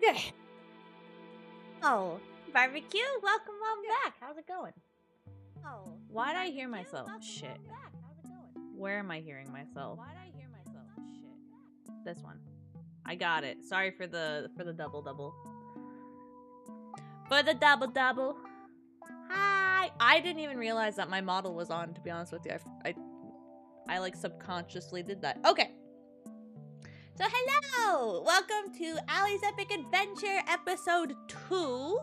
Okay. Oh, barbecue, welcome on back. How's it going? Oh, why'd I hear myself? Shit. Where am I hearing myself? This one. I got it. Sorry for the double. For the double. Hi. I didn't even realize that my model was on, to be honest with you. I like subconsciously did that. Okay. So hello! Welcome to Alys Epic Adventure episode 2.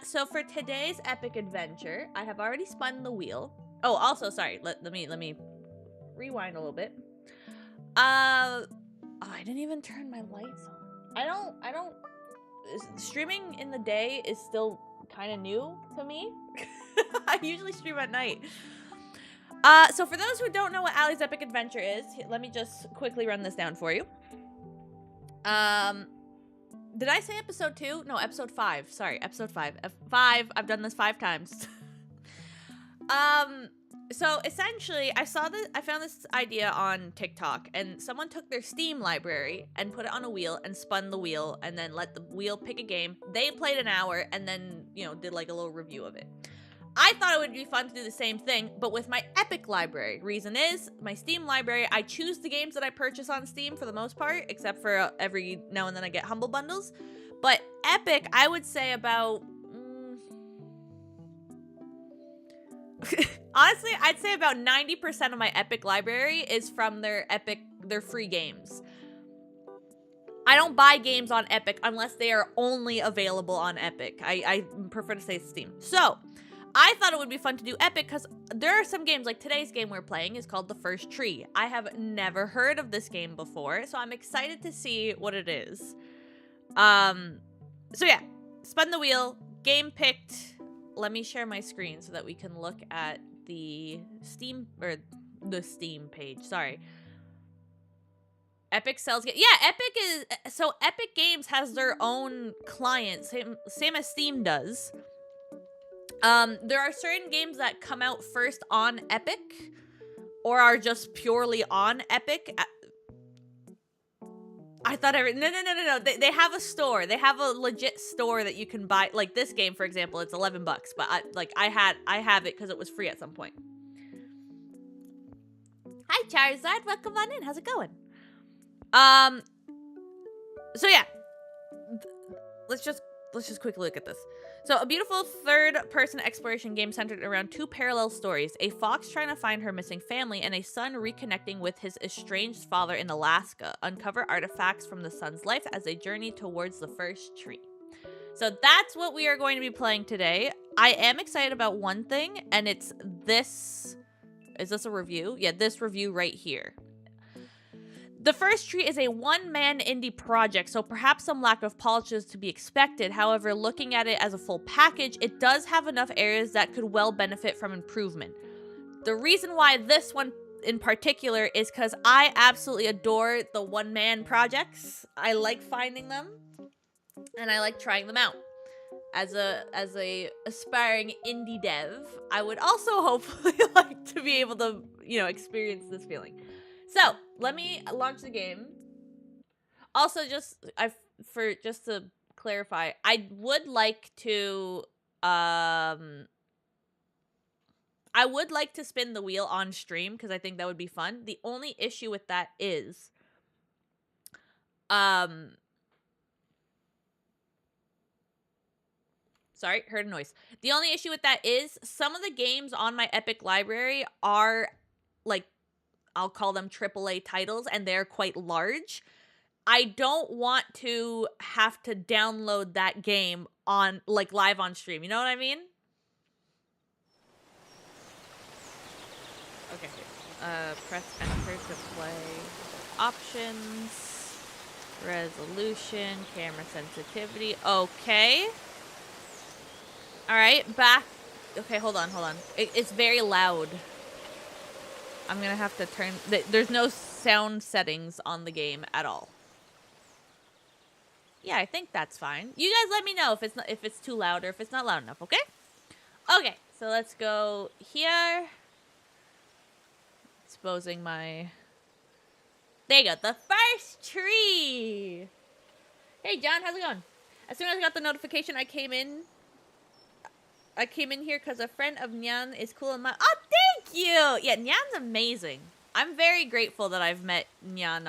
So for today's epic adventure, I have already spun the wheel. Oh, also, sorry, let me rewind a little bit. I didn't even turn my lights on. I don't streaming in the day is still kind of new to me. I usually stream at night. So for those who don't know what Alys Epic Adventure is, let me just quickly run this down for you. Did I say episode 2? No, episode 5. Sorry, episode 5. F5. I've done this 5 times. So essentially, I found this idea on TikTok, and someone took their Steam library and put it on a wheel and spun the wheel, and then let the wheel pick a game. They played an hour, and then, did like a little review of it. I thought it would be fun to do the same thing, but with my Epic library. Reason is, my Steam library, I choose the games that I purchase on Steam for the most part, except for every now and then I get Humble Bundles. But Epic, I would say about... honestly, I'd say about 90% of my Epic library is from their free games. I don't buy games on Epic unless they are only available on Epic. I prefer to say Steam. So... I thought it would be fun to do Epic because there are some games, like today's game we're playing is called The First Tree. I have never heard of this game before, so I'm excited to see what it is. So yeah, spun the wheel, game picked. Let me share my screen so that we can look at the Steam page. Sorry. Epic sells games. Yeah, Epic Games has their own client, same as Steam does. There are certain games that come out first on Epic or are just purely on Epic. I thought no. They have a store. They have a legit store that you can buy. Like this game, for example, it's $11, but I have it because it was free at some point. Hi Charizard, welcome on in. How's it going? So yeah, let's just quickly look at this. So, a beautiful third-person exploration game centered around 2 parallel stories, a fox trying to find her missing family and a son reconnecting with his estranged father in Alaska. Uncover artifacts from the son's life as they journey towards the first tree. So that's what we are going to be playing today. I am excited about one thing, and it's this... Is this a review? Yeah, this review right here. The First Tree is a one-man indie project, so perhaps some lack of polish is to be expected. However, looking at it as a full package, it does have enough areas that could well benefit from improvement. The reason why this one in particular is because I absolutely adore the one-man projects. I like finding them, and I like trying them out. As a aspiring indie dev, I would also hopefully like to be able to, experience this feeling. So, let me launch the game. Also, just to clarify, I would like to spin the wheel on stream because I think that would be fun. The only issue with that is sorry, heard a noise. The only issue with that is some of the games on my Epic library are like, I'll call them AAA titles, and they're quite large. I don't want to have to download that game on, like, live on stream. You know what I mean? Okay. Press enter to play. Options. Resolution. Camera sensitivity. Okay. Alright, back. Okay, hold on. It's very loud. I'm gonna have to turn... There's no sound settings on the game at all. Yeah, I think that's fine. You guys let me know if it's too loud or if it's not loud enough, okay? Okay, so let's go here. Exposing my... There you go, the first tree! Hey, John, how's it going? As soon as I got the notification, I came in here because a friend of Nyan is cool in my... Oh, thank you! Yeah, Nyan's amazing. I'm very grateful that I've met Nyan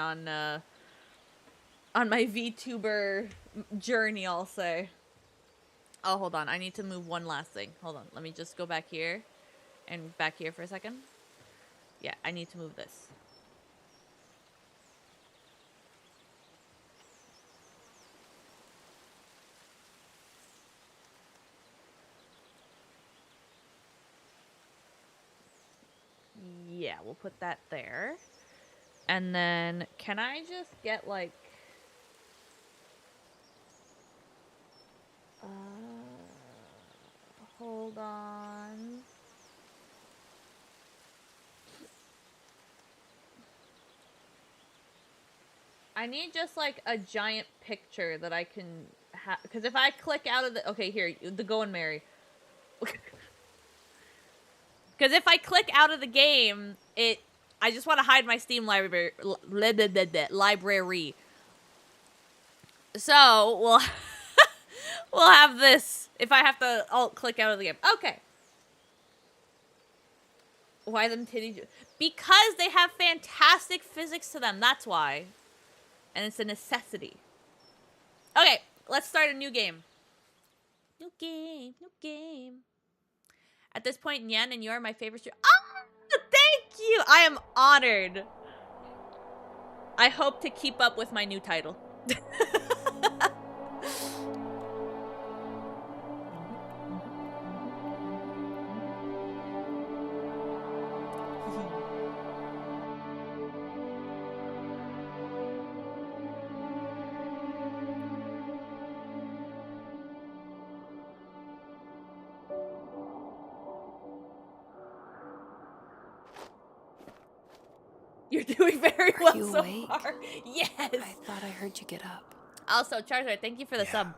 on my VTuber journey, I'll say. Oh, hold on. I need to move one last thing. Hold on. Let me just go back here and back here for a second. Yeah, I need to move this. Yeah, we'll put that there. And then, can I just get, like... hold on. I need just, like, a giant picture that I can have... Because if I click out of the... Okay, here, the Go and Marry. Because if I click out of the game, I just want to hide my Steam library. So, we'll have this if I have to alt-click out of the game. Okay. Why them titties? Because they have fantastic physics to them. That's why. And it's a necessity. Okay, let's start a new game. New game. At this point, Nyan and you are my favorite streamer. Oh, thank you! I am honored. I hope to keep up with my new title. You're doing very well so far. Yes. I thought I heard you get up. Also, Charizard, thank you for the sub.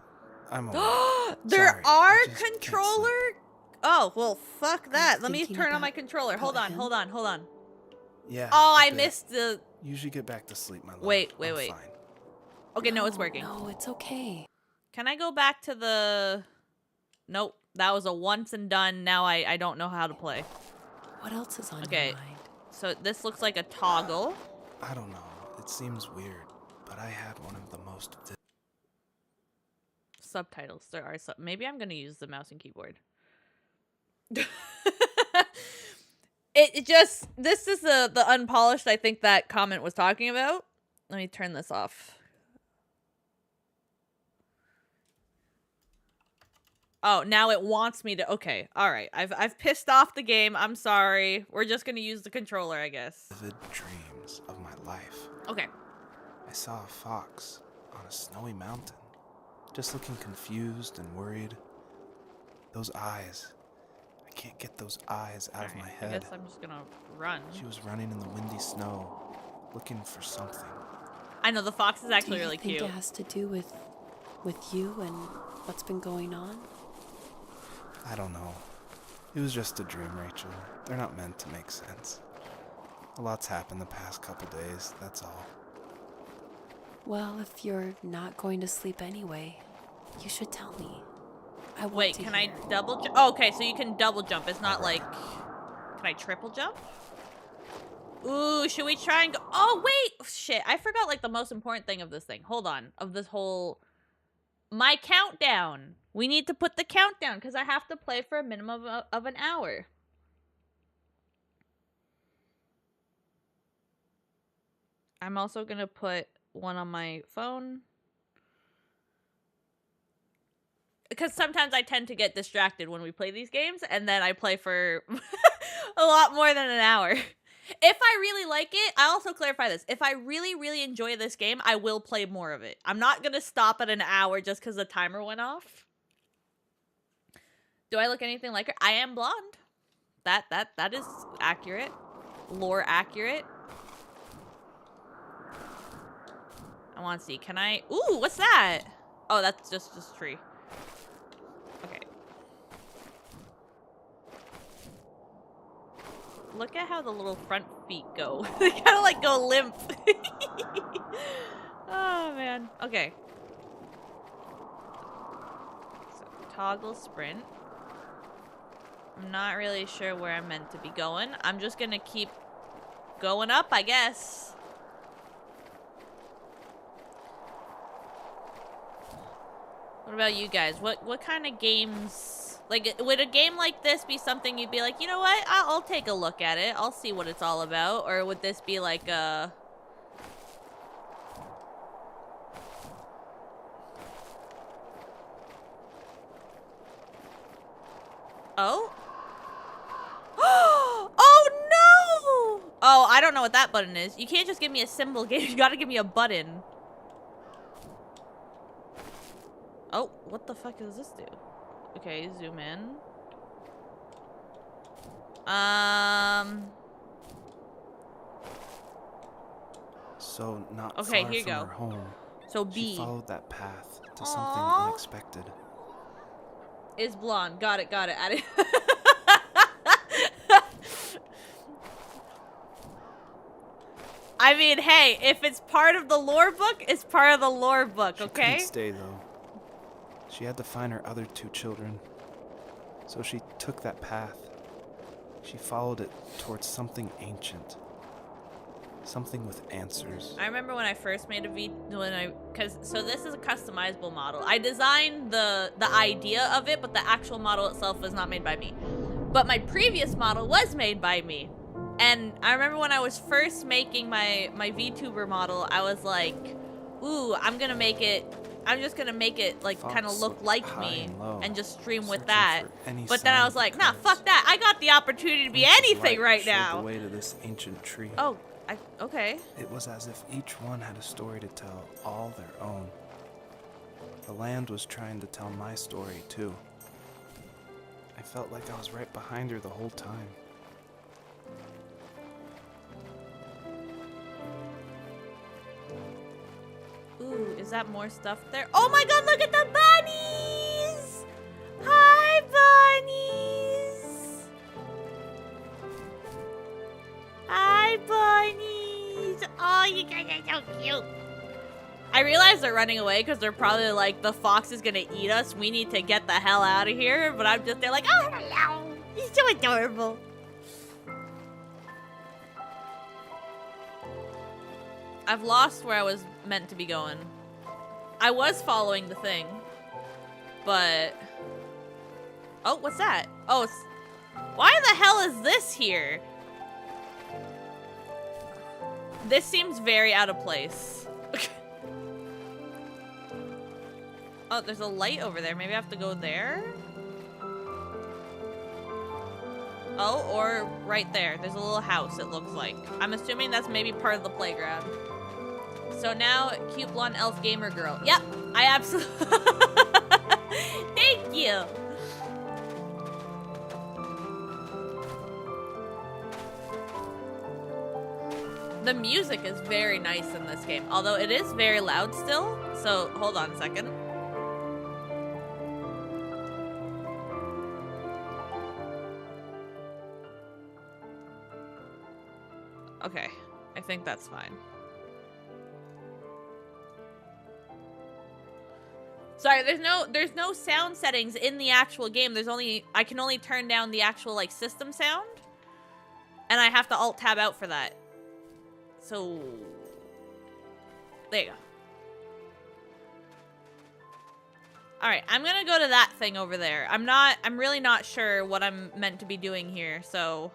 I'm all There are controller? Oh, well, fuck that. Let me turn on my controller. Hold on. Yeah. Oh, I missed the... Usually get back to sleep, my love. Wait. Fine. Okay, no, it's working. No, it's okay. Can I go back to the... Nope. That was a once and done. Now I don't know how to play. What else is on your mind? So this looks like a toggle. I don't know. It seems weird, but I had one of the most... Subtitles. There are maybe I'm going to use the mouse and keyboard. It just... This is the unpolished I think that comment was talking about. Let me turn this off. Oh, now it wants me to... Okay, all right. I've pissed off the game. I'm sorry. We're just going to use the controller, I guess. Vivid dreams of my life. Okay. I saw a fox on a snowy mountain, just looking confused and worried. Those eyes. I can't get those eyes out of my head. I guess I'm just going to run. She was running in the windy snow, looking for something. I know, the fox is actually really cute. Do you think it has to do with you and what's been going on? I don't know. It was just a dream, Rachel. They're not meant to make sense. A lot's happened the past couple days, that's all. Well, if you're not going to sleep anyway, you should tell me. Wait, can I double jump? Oh, okay, so you can double jump. It's not like... Can I triple jump? Ooh, should we try and go... Oh, wait! Shit, I forgot, like, the most important thing of this thing. Hold on. Of this whole... My countdown. We need to put the countdown, because I have to play for a minimum of an hour. I'm also going to put one on my phone. Because sometimes I tend to get distracted when we play these games, and then I play for a lot more than an hour. If I really like it, I also clarify this. If I really, really enjoy this game, I will play more of it. I'm not going to stop at an hour just because the timer went off. Do I look anything like her? I am blonde. That is accurate. Lore accurate. I want to see. Can I... Ooh, what's that? Oh, that's just a tree. Okay. Look at how the little front feet go. They kind of like go limp. Oh, man. Okay. toggle sprint. I'm not really sure where I'm meant to be going. I'm just gonna keep going up, I guess. What about you guys? What kind of games, like, would a game like this be something you'd be like, you know what, I'll take a look at it, I'll see what it's all about? Or would this be like a... Oh? Oh no! Oh, I don't know what that button is. You can't just give me a symbol game, you gotta give me a button. Oh, what the fuck does this do? Okay, zoom in. So not Okay, far here you from go. her home, So she B followed that path to Aww. something unexpected. is blonde. Got it, added. I mean, hey, if it's part of the lore book, it's part of the lore book, She okay? couldn't stay though. She had to find her other 2 children. So she took that path. She followed it towards something ancient. Something with answers. I remember when I first made a so this is a customizable model. I designed the idea of it, but the actual model itself was not made by me. But my previous model was made by me. And I remember when I was first making my VTuber model, I was like, ooh, I'm just gonna make it like kind of look like me and just stream with that. But then I was like, nah, fuck that. I got the opportunity to be anything right now. The way to this ancient tree. Oh, okay. It was as if each one had a story to tell, all their own. The land was trying to tell my story too. I felt like I was right behind her the whole time. Ooh, is that more stuff there? Oh my god, look at the bunnies! Hi, bunnies! Hi, bunnies! Oh, you guys are so cute. I realize they're running away because they're probably like, the fox is gonna eat us. We need to get the hell out of here. But I'm just there like, oh, hello. He's so adorable. I've lost where I was meant to be going. I was following the thing, but... Oh, what's that? Oh, why the hell is this here? This seems very out of place. Oh, there's a light over there. Maybe I have to go there? Oh, or right there. There's a little house, it looks like. I'm assuming that's maybe part of the playground. So now, cute blonde elf gamer girl. Yep, I absolutely... Thank you! The music is very nice in this game, although it is very loud still. So, hold on a second. Okay, I think that's fine. Sorry, there's no sound settings in the actual game. I can only turn down the actual like system sound. And I have to alt tab out for that. So there you go. Alright, I'm gonna go to that thing over there. I'm really not sure what I'm meant to be doing here, so.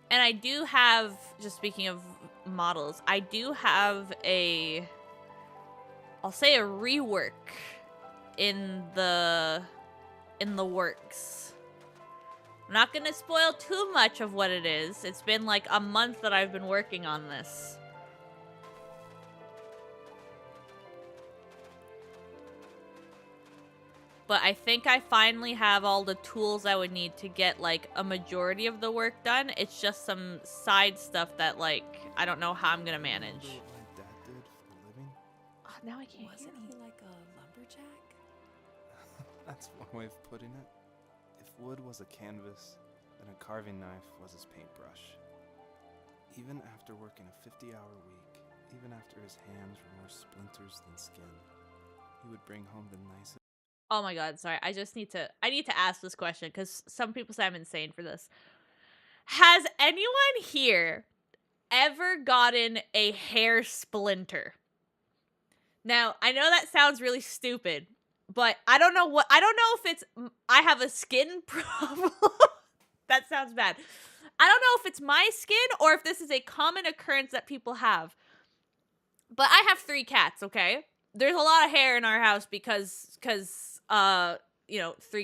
And I do have, just speaking of models, I do have I'll say a rework in the works. I'm not gonna spoil too much of what it is. It's been like a month that I've been working on this. But I think I finally have all the tools I would need to get, like, a majority of the work done. It's just some side stuff that, like, I don't know how I'm gonna manage. My dad did for a living? Oh, now I can't Wasn't hear he him. like a lumberjack? That's one way of putting it. If wood was a canvas, then a carving knife was his paintbrush. Even after working a 50-hour week, even after his hands were more splinters than skin. He would bring home the nicest. Oh my god, sorry. I need to ask this question because some people say I'm insane for this. Has anyone here ever gotten a hair splinter? Now, I know that sounds really stupid, but I don't know if it's I have a skin problem. That sounds bad. I don't know if it's my skin or if this is a common occurrence that people have. But I have 3 cats, okay? There's a lot of hair in our house because 3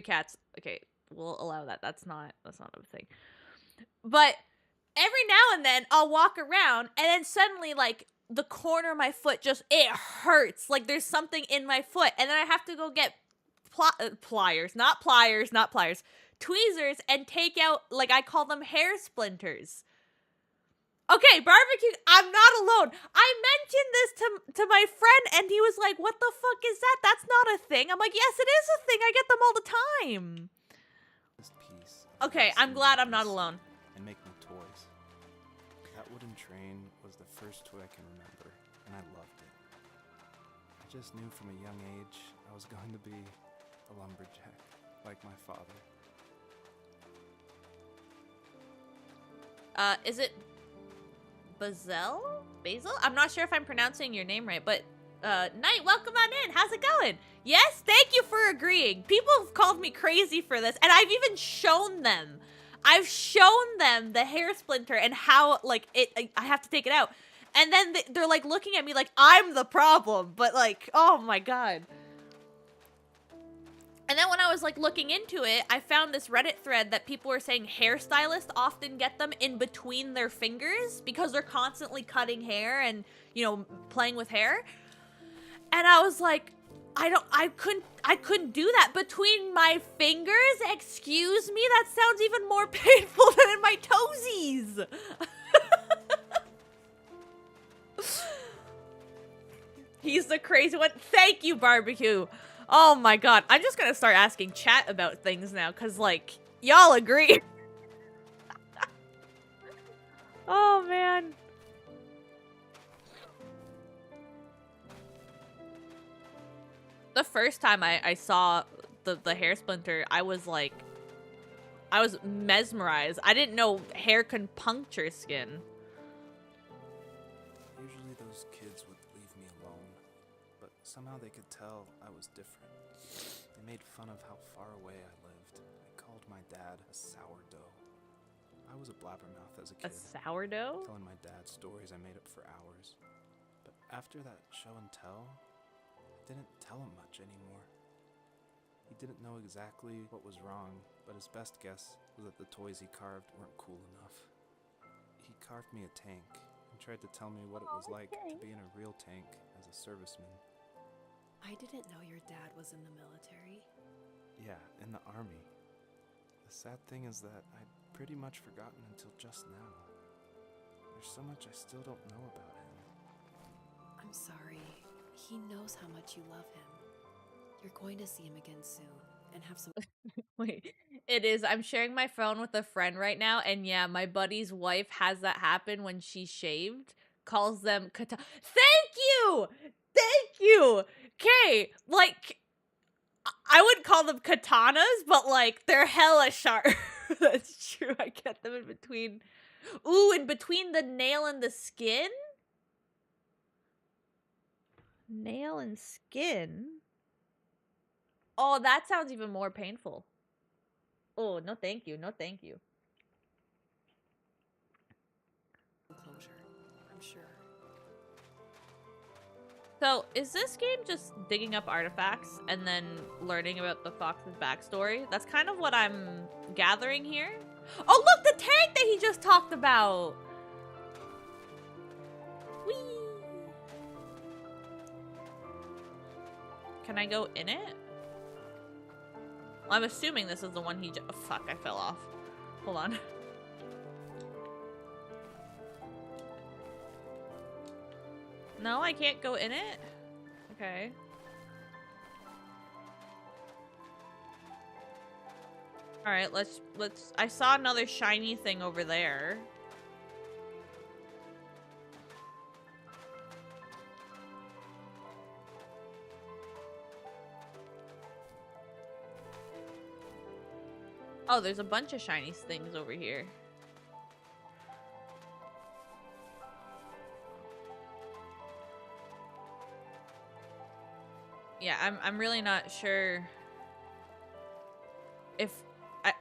cats. Okay, we'll allow that. That's not a thing. But every now and then I'll walk around and then suddenly like the corner of my foot it hurts. Like there's something in my foot and then I have to go get tweezers and take out, like I call them hair splinters. Okay, barbecue, I'm not alone. I mentioned this to my friend and he was like, what the fuck is that? That's not a thing. I'm like, yes, it is a thing. I get them all the time. Piece Okay, I'm glad I'm not alone. And make me toys. That wooden train was the first toy I can remember, and I loved it. I just knew from a young age I was going to be a lumberjack, like my father. Is it Basil? I'm not sure if I'm pronouncing your name right, but Knight, welcome on in. How's it going? Yes, thank you for agreeing. People have called me crazy for this, and I've even shown them. I've shown them the hair splinter and how, like, I have to take it out. And then they're, like, looking at me like I'm the problem. But, like, oh, my God. And then when I was, like, looking into it, I found this Reddit thread that people were saying hairstylists often get them in between their fingers because they're constantly cutting hair and, playing with hair. And I was like, I couldn't do that between my fingers. Excuse me, that sounds even more painful than in my toesies. He's the crazy one. Thank you, barbecue. Oh my god, I'm just gonna start asking chat about things now, cause like y'all agree. Oh man. The first time I saw the hair splinter, I was mesmerized. I didn't know hair can puncture skin. Usually those kids would leave me alone, but somehow they could tell I was different. They made fun of how far away I lived. They called my dad a sourdough. I was a blabbermouth as a kid. A sourdough? Telling my dad stories I made up for hours. But after that show and tell, I didn't tell him much anymore. He didn't know exactly what was wrong, but his best guess was that the toys he carved weren't cool enough. He carved me a tank and tried to tell me what it was like to be in a real tank as a serviceman. I didn't know your dad was in the military. Yeah, in the army. The sad thing is that I'd pretty much forgotten until just now. There's so much I still don't know about him. I'm sorry. He knows how much you love him. You're going to see him again soon and have some. Wait, it is. I'm sharing my phone with a friend right now, and yeah, my buddy's wife has that happen when she shaved. Calls them Thank you! Thank you! Okay, like, I would call them katanas, but like, they're hella sharp. That's true. I get them in between. Ooh, in between the nail and the skin? Nail and skin? Oh, that sounds even more painful. Oh, no thank you. No thank you. Closure, I'm sure. So, is this game just digging up artifacts and then learning about the fox's backstory? That's kind of what I'm gathering here. Oh, look, the tank that he just talked about! Whee! Can I go in it? Well, I'm assuming this is the one he just... Oh, fuck, I fell off. Hold on. No, I can't go in it? Okay. Alright, let's... I saw another shiny thing over there. Oh, there's a bunch of shiny things over here. Yeah, I'm really not sure if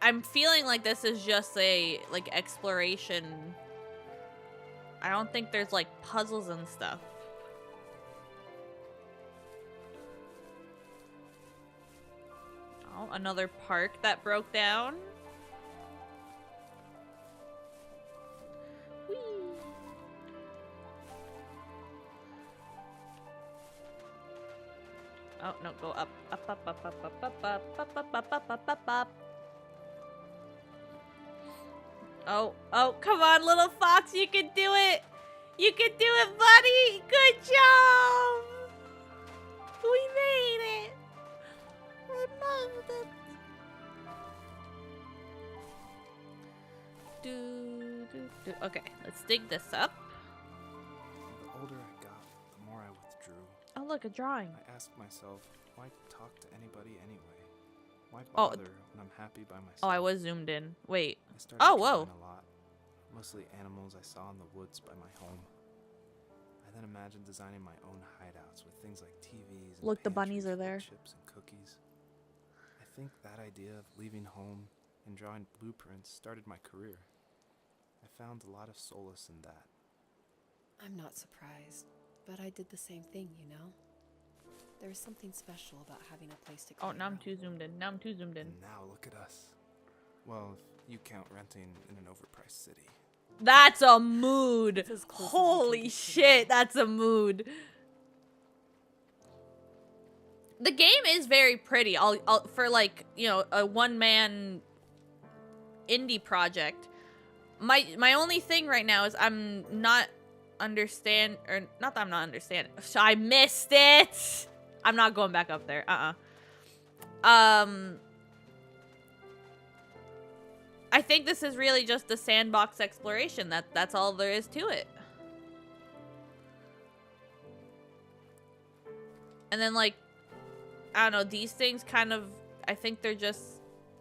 I'm feeling like this is just a like exploration. I don't think there's like puzzles and stuff. Oh, another park that broke down. Whee! Oh no, go up, up, up, up, up, up, up, up, up, up, up, up, up, up, up. Oh, oh, come on, little fox, you can do it! You can do it, buddy! Good job! We made it! I loved it! Okay, let's dig this up. The older I got, the more I withdrew. Oh, look, a drawing. I asked myself, why talk to anybody anyway? Why Oh, bother when I'm happy by myself? Oh, I was zoomed in. Wait. I started Oh, whoa. drawing a lot. Mostly animals I saw in the woods by my home. I then imagined designing my own hideouts with things like TVs and Look, the pantries bunnies are full of there. chips and cookies. I think that idea of leaving home and drawing blueprints started my career. I found a lot of solace in that. I'm not surprised, but I did the same thing, you know? There's something special about having a place to Oh, call now I'm your too own. zoomed in. Now I'm too zoomed in. And now look at us. Well, if you count renting in an overpriced city. That's a mood. It's as close as we can Holy get to shit, it. that's a mood. The game is very pretty. I'll for like, you know, a one-man indie project. My only thing right now is I'm not understand or not that I'm not understanding. So I missed it. I'm not going back up there. I think this is really just a sandbox exploration. That's all there is to it. And then like, I don't know, these things kind of, I think they're just,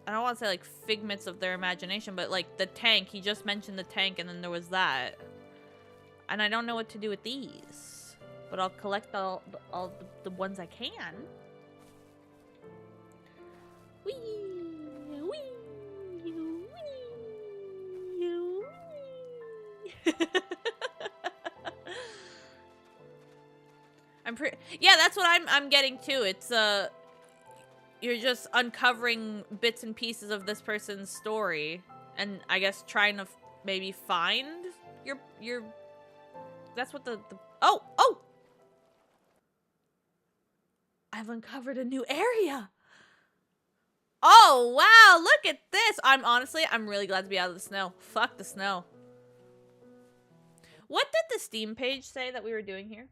I don't want to say like figments of their imagination, but like the tank, he just mentioned the tank and then there was that. And I don't know what to do with these, but I'll collect all the ones I can. Whee! Whee! Whee! Yeah, that's what I'm getting too. It's you're just uncovering bits and pieces of this person's story and I guess trying to maybe find your that's what the oh I've uncovered a new area. Oh wow, look at this. I'm really glad to be out of the snow. Fuck the snow. What did the Steam page say that we were doing here?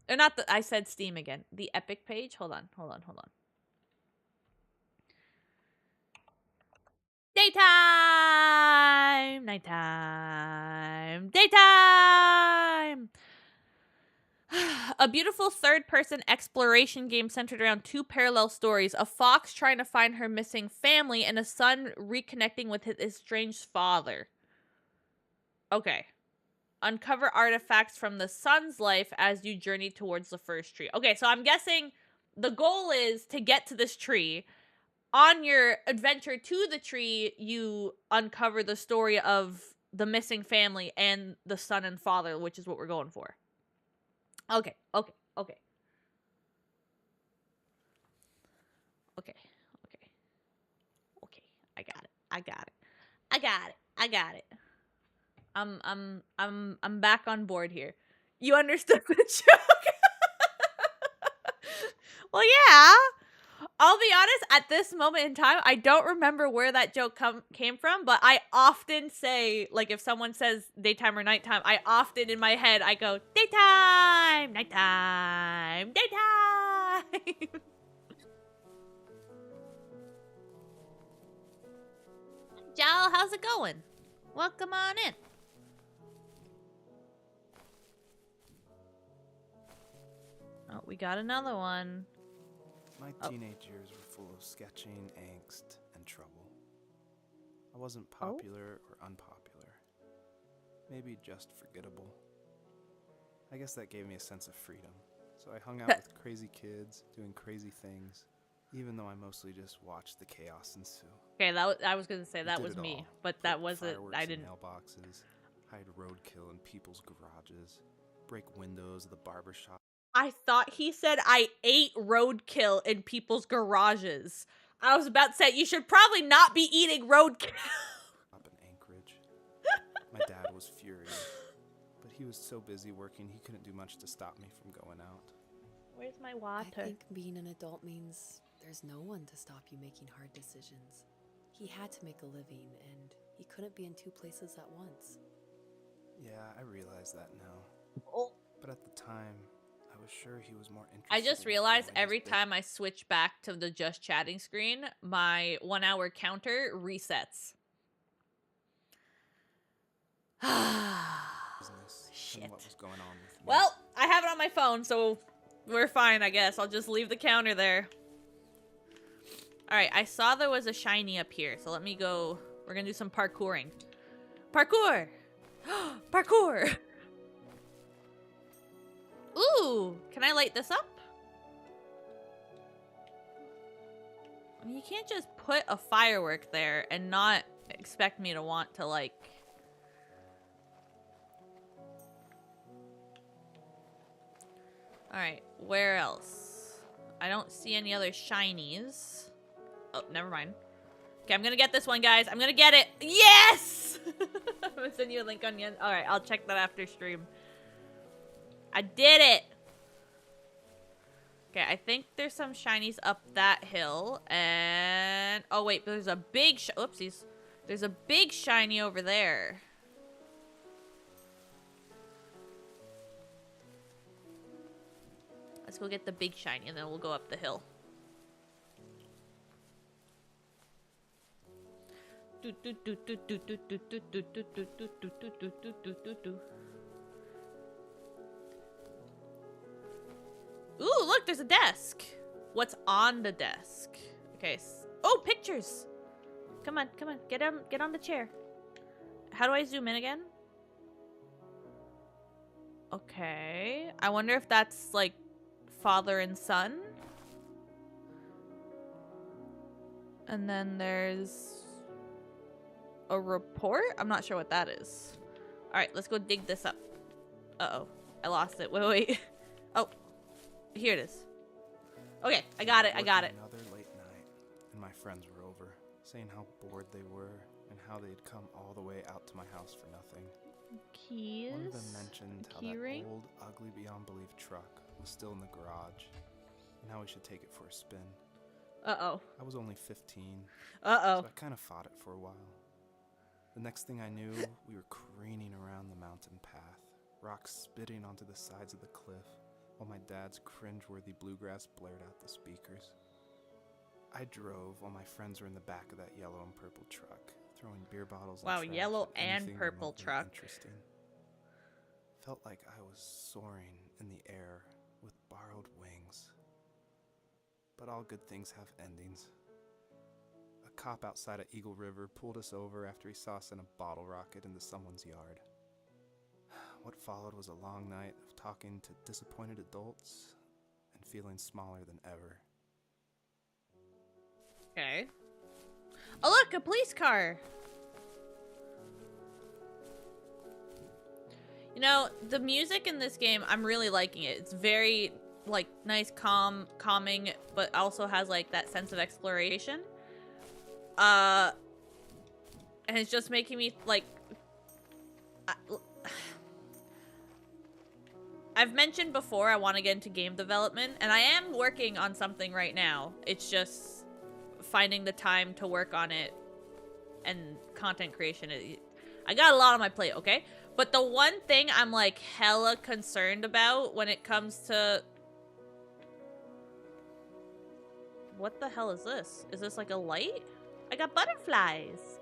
Or not I said Steam again. The Epic page. Hold on. Daytime! Nighttime! Daytime! A beautiful third-person exploration game centered around two parallel stories. A fox trying to find her missing family and a son reconnecting with his estranged father. Okay. Uncover artifacts from the son's life as you journey towards the first tree. Okay, so I'm guessing the goal is to get to this tree. On your adventure to the tree, you uncover the story of the missing family and the son and father, which is what we're going for. Okay. I got it. I'm back on board here. You understood the joke? Well, yeah. I'll be honest, at this moment in time, I don't remember where that joke came from, but I often say, like, if someone says daytime or nighttime, I often, in my head, I go, daytime, nighttime, daytime. Jowl, how's it going? Welcome on in. We got another one. My teenage years were full of sketching, angst, and trouble. I wasn't popular or unpopular. Maybe just forgettable. I guess that gave me a sense of freedom. So I hung out with crazy kids, doing crazy things, even though I mostly just watched the chaos ensue. Okay, I was gonna say that Did was it me, all. but Put that wasn't. fireworks I in didn't. mailboxes, hide roadkill in people's garages, break windows of the barber shop I thought he said I ate roadkill in people's garages. I was about to say you should probably not be eating roadkill. in Anchorage. My dad was furious, but he was so busy working he couldn't do much to stop me from going out. Where's my I water? think being an adult means there's no one to stop you making hard decisions. He had to make a living, and he couldn't be in two places at once. Yeah, I realize that now. Oh. But at the time, I was sure he was more interested. I just in realized growing his every business. time I switch back to the just chatting screen, my 1 hour counter resets. Shit. And what was going on with me. Well, I have it on my phone, so we're fine, I guess. I'll just leave the counter there. Alright, I saw there was a shiny up here, so let me go. We're gonna do some parkouring. Parkour! Parkour! Ooh! Can I light this up? I mean, you can't just put a firework there and not expect me to want to, like... Alright, where else? I don't see any other shinies. Oh, never mind. Okay, I'm gonna get this one, guys. I'm gonna get it. Yes! I'm gonna send you a link on the end. Alright, I'll check that after stream. I did it! Okay, I think there's some shinies up that hill. And... oh, wait, there's a big... oopsies. There's a big shiny over there. Let's go get the big shiny, and then we'll go up the hill. Ooh, look, there's a desk. What's on the desk? Okay. Oh, pictures. Come on, come on. Get on the chair. How do I zoom in again? Okay. I wonder if that's like father and son. And then there's a report. I'm not sure what that is. All right, let's go dig this up. Uh-oh. I lost it. Wait, wait. Oh. Here it is. Okay, I got it. I got it. Another late night, and my friends were over, saying how bored they were and how they'd come all the way out to my house for nothing. Keys. One of them mentioned how that Keyring? old, ugly beyond belief truck was still in the garage, and how we should take it for a spin. Uh-oh. I was only 15, Uh-oh. so I kind of fought it for a while. The next thing I knew, we were careening around the mountain path, rocks spitting onto the sides of the cliff, while my dad's cringeworthy bluegrass blared out the speakers. I drove while my friends were in the back of that yellow and purple truck, throwing beer bottles Wow, and trash yellow at and anything purple remotely truck. Interesting. Felt like I was soaring in the air with borrowed wings. But all good things have endings. A cop outside of Eagle River pulled us over after he saw us in a bottle rocket into someone's yard. What followed was a long night of talking to disappointed adults and feeling smaller than ever. Okay. Oh, look, a police car. You know, the music in this game, I'm really liking it. It's very, like, nice, calming, but also has, like, that sense of exploration. And it's just making me, like... I've mentioned before I want to get into game development, and I am working on something right now. It's just finding the time to work on it and content creation. I got a lot on my plate, okay? But the one thing I'm like hella concerned about when it comes to... What the hell is this? Is this like a light? I got butterflies.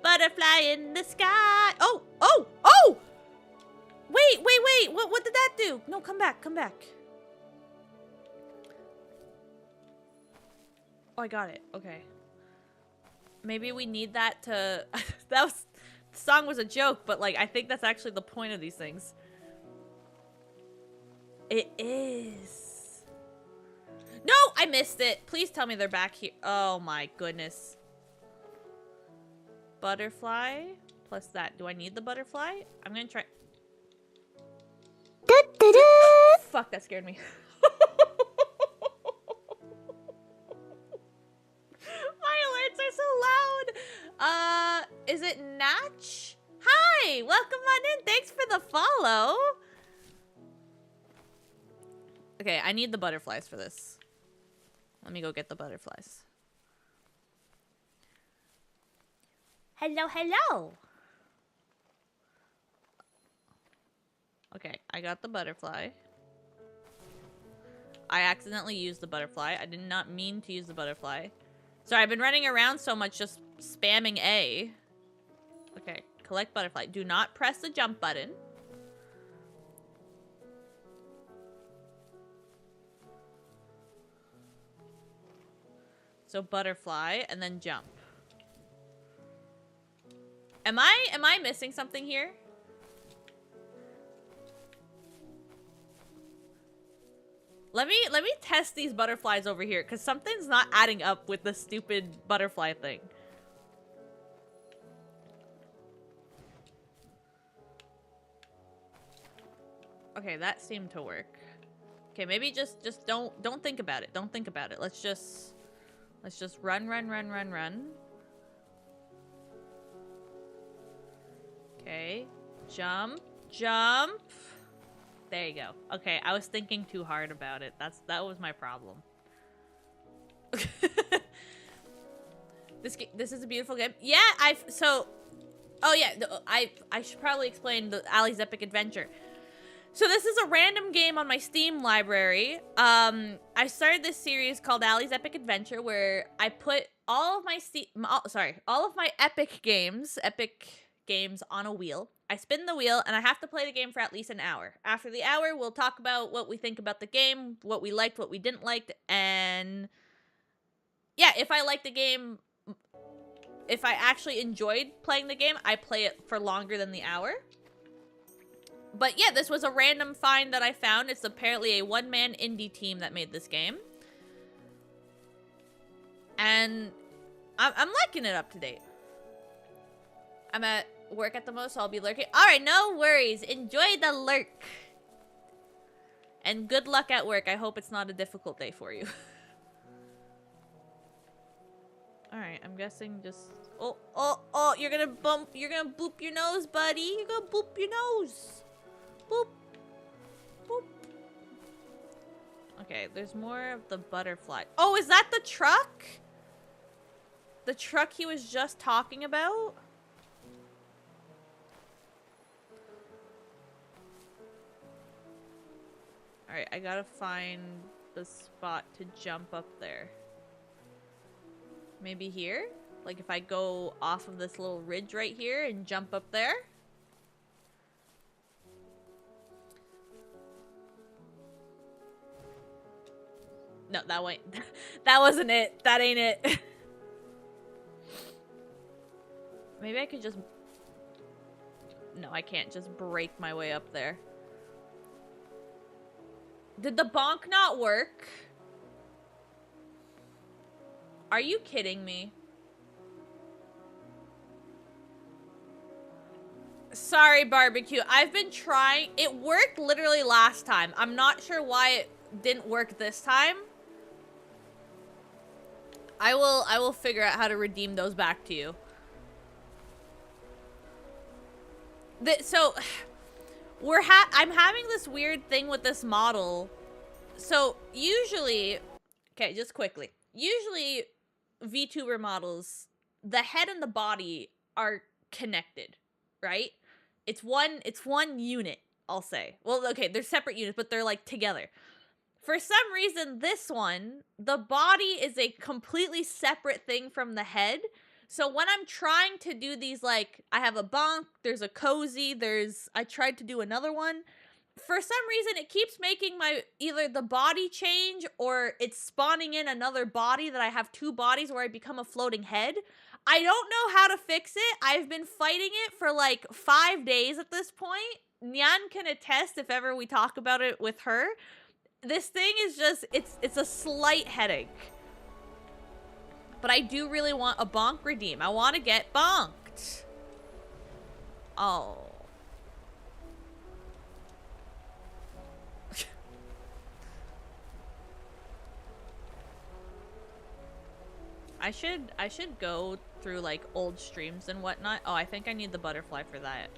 Butterfly in the sky. Oh, oh, oh! Wait, wait, wait. What did that do? No, come back, come back. Oh, I got it. Okay. Maybe we need that to... The song was a joke, but, like, I think that's actually the point of these things. It is. No, I missed it. Please tell me they're back here. Oh, my goodness. Butterfly plus that. Do I need the butterfly? I'm going to try... Fuck, that scared me. My alerts are so loud. Is it Natch? Hi, welcome on in. Thanks for the follow. Okay, I need the butterflies for this. Let me go get the butterflies. Hello, hello. Okay, I got the butterfly. I accidentally used the butterfly. I did not mean to use the butterfly. Sorry, I've been running around so much just spamming A. Okay, collect butterfly. Do not press the jump button. So butterfly and then jump. Am I missing something here? Let me test these butterflies over here, because something's not adding up with the stupid butterfly thing. Okay, that seemed to work. Okay, maybe just don't think about it. Don't think about it. Let's just run. Okay. Jump. There you go. Okay, I was thinking too hard about it. That was my problem. This is a beautiful game. Yeah, oh yeah, I should probably explain the Alys Epic Adventure. So this is a random game on my Steam library. I started this series called Alys Epic Adventure where I put all of my epic games on a wheel. I spin the wheel, and I have to play the game for at least an hour. After the hour, we'll talk about what we think about the game, what we liked, what we didn't like, and... yeah, if I like the game... if I actually enjoyed playing the game, I play it for longer than the hour. But yeah, this was a random find that I found. It's apparently a one-man indie team that made this game. And I'm liking it up to date. I'm at work at the most, so I'll be lurking. Alright, no worries. Enjoy the lurk. And good luck at work. I hope it's not a difficult day for you. Alright, I'm guessing just... oh, you're gonna boop your nose, buddy. You're gonna boop your nose. Boop. Boop. Okay, there's more of the butterfly. Oh, is that the truck? The truck he was just talking about? Alright, I gotta find the spot to jump up there. Maybe here? Like if I go off of this little ridge right here and jump up there? No, that wasn't it. That ain't it. Maybe I could just... no, I can't just break my way up there. Did the bonk not work? Are you kidding me? Sorry, barbecue. I've been trying. It worked literally last time. I'm not sure why it didn't work this time. I will figure out how to redeem those back to you. So I'm having this weird thing with this model. So usually, okay, just quickly. Usually VTuber models, the head and the body are connected, right? It's one unit, I'll say. Well, okay, they're separate units, but they're like together. For some reason, this one, the body is a completely separate thing from the head. So when I'm trying to do these, like, I have a bonk, there's a cozy, I tried to do another one. For some reason, it keeps making either the body change or it's spawning in another body that I have two bodies where I become a floating head. I don't know how to fix it. I've been fighting it for like 5 days at this point. Nyan can attest if ever we talk about it with her. This thing is just, it's a slight headache. But I do really want a bonk redeem. I want to get bonked. Oh. I should go through like old streams and whatnot. Oh, I think I need the butterfly for that.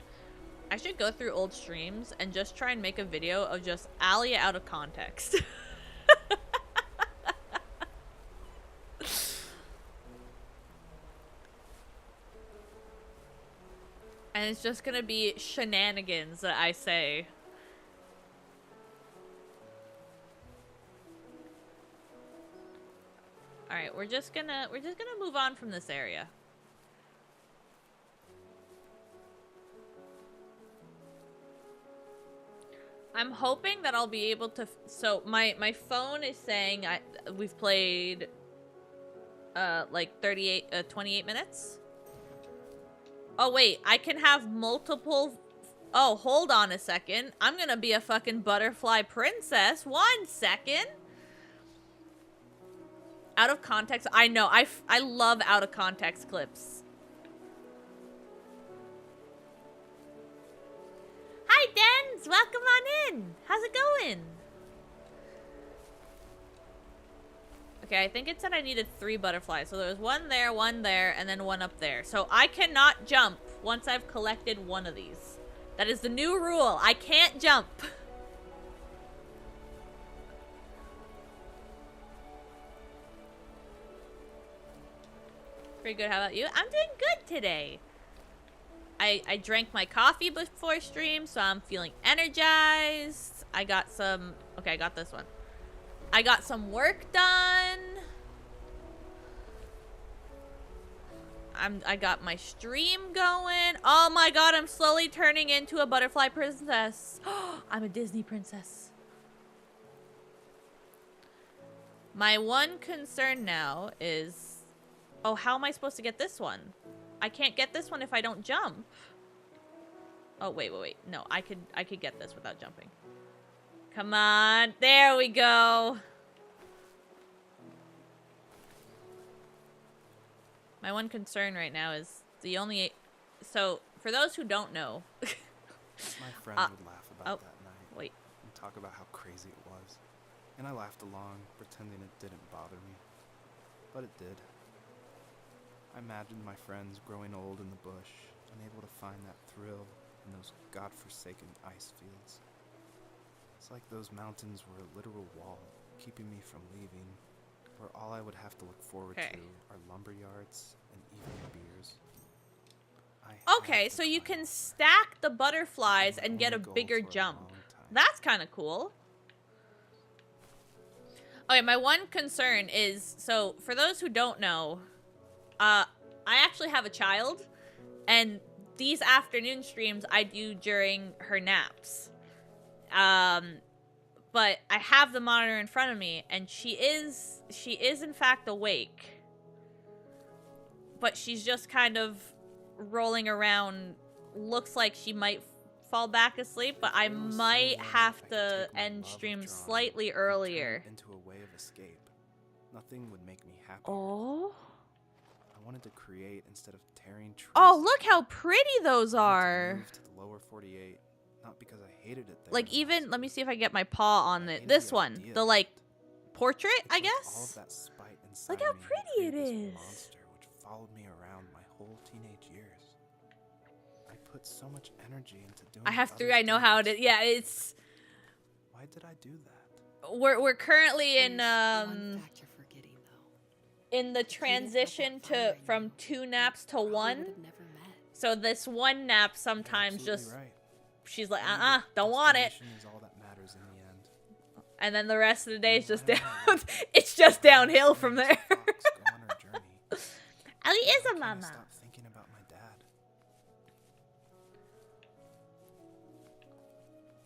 I should go through old streams and just try and make a video of just Alia out of context. And it's just gonna be shenanigans that I say. Alright, we're just gonna move on from this area. I'm hoping that I'll be able to so my phone is saying we've played like 28 minutes. Oh wait, I can have multiple. Oh, hold on a second. I'm gonna be a fucking butterfly princess. 1 second. Out of context. I know. I love out of context clips. Hi, Dens. Welcome on in. How's it going? Okay, I think it said I needed 3 butterflies. So there was 1 there, and then 1 up there. So I cannot jump once I've collected 1 of these. That is the new rule. I can't jump. Pretty good. How about you? I'm doing good today. I drank my coffee before stream, so I'm feeling energized. I got some... Okay, I got this one. I got some work done. I got my stream going. Oh my god, I'm slowly turning into a butterfly princess. I'm a Disney princess. My one concern now is... Oh, how am I supposed to get this one? I can't get this one if I don't jump. Oh, wait. No, I could get this without jumping. Come on. There we go. My one concern right now is the only... So, for those who don't know... My friends would laugh about that night. Wait. And talk about how crazy it was. And I laughed along, pretending it didn't bother me. But it did. I imagined my friends growing old in the bush, unable to find that thrill in those godforsaken ice fields. It's like those mountains were a literal wall, keeping me from leaving, where all I would have to look forward to are lumber yards and evening beers. Okay, so you can stack the butterflies and get a bigger jump. That's kind of cool. Okay, my one concern is, so for those who don't know, I actually have a child, and these afternoon streams I do during her naps. But I have the monitor in front of me, and she is in fact awake. But she's just kind of rolling around. Looks like she might fall back asleep, but I might have to end stream slightly earlier. Into a way of escape. Nothing would make me happy. Oh. I wanted to create instead of tearing trees. Oh, look how pretty those I wanted to are. move to the lower 48, not because I hated it there. Like even, let me see if I get my paw on it. This one, the like portrait, I guess. All of that spite inside Look how me pretty it created is. this monster which followed me around my whole teenage years. I put so much energy into doing. I have other 3. I know how it things. is. Yeah, it's. Why did I do that? We're currently in There's one fact you're forgetting, though. in the transition to from 2 naps to Probably 1. would've never met. So this 1 nap sometimes Absolutely just right. she's like, Maybe don't want it. destination is all that matters in the end. And then the rest of the day is just I down. don't know. It's just downhill from there. Fox go on her journey. Ellie is Why a can't I mama. stop thinking about my dad?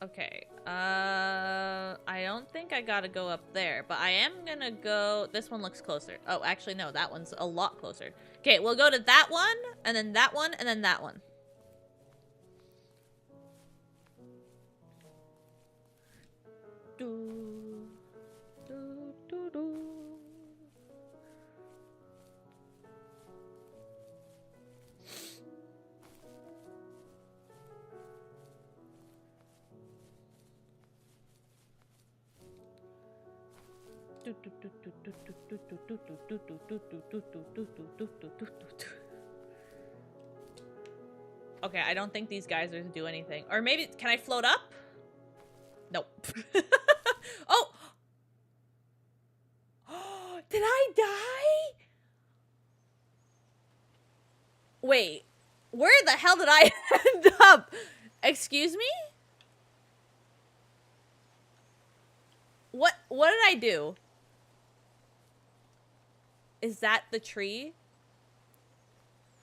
Okay. I don't think I gotta go up there, but I am gonna go. This one looks closer. Oh, actually, no, that one's a lot closer. Okay, we'll go to that one, and then that one, and then that one. Do, do, do, do. Okay, I don't think these guys are to do anything. Or maybe, can I float up? Nope. Oh! Did I die? Wait, where the hell did I end up? Excuse me? What did I do? Is that the tree?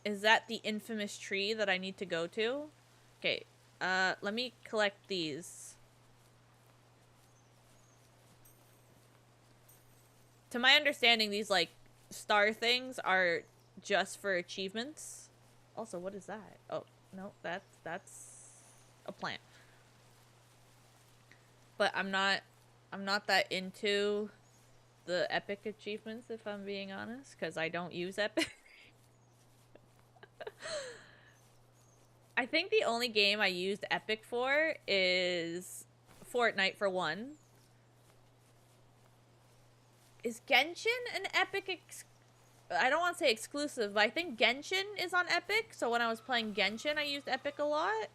Is that the infamous tree that I need to go to? Okay, let me collect these. To my understanding, these, like, star things are just for achievements. Also, what is that? Oh, no, that's a plant. But I'm not that into the epic achievements, if I'm being honest, because I don't use epic. I think the only game I used epic for is Fortnite, for one. Is Genshin an epic I don't want to say exclusive, but I think Genshin is on epic, so when I was playing Genshin, I used epic a lot.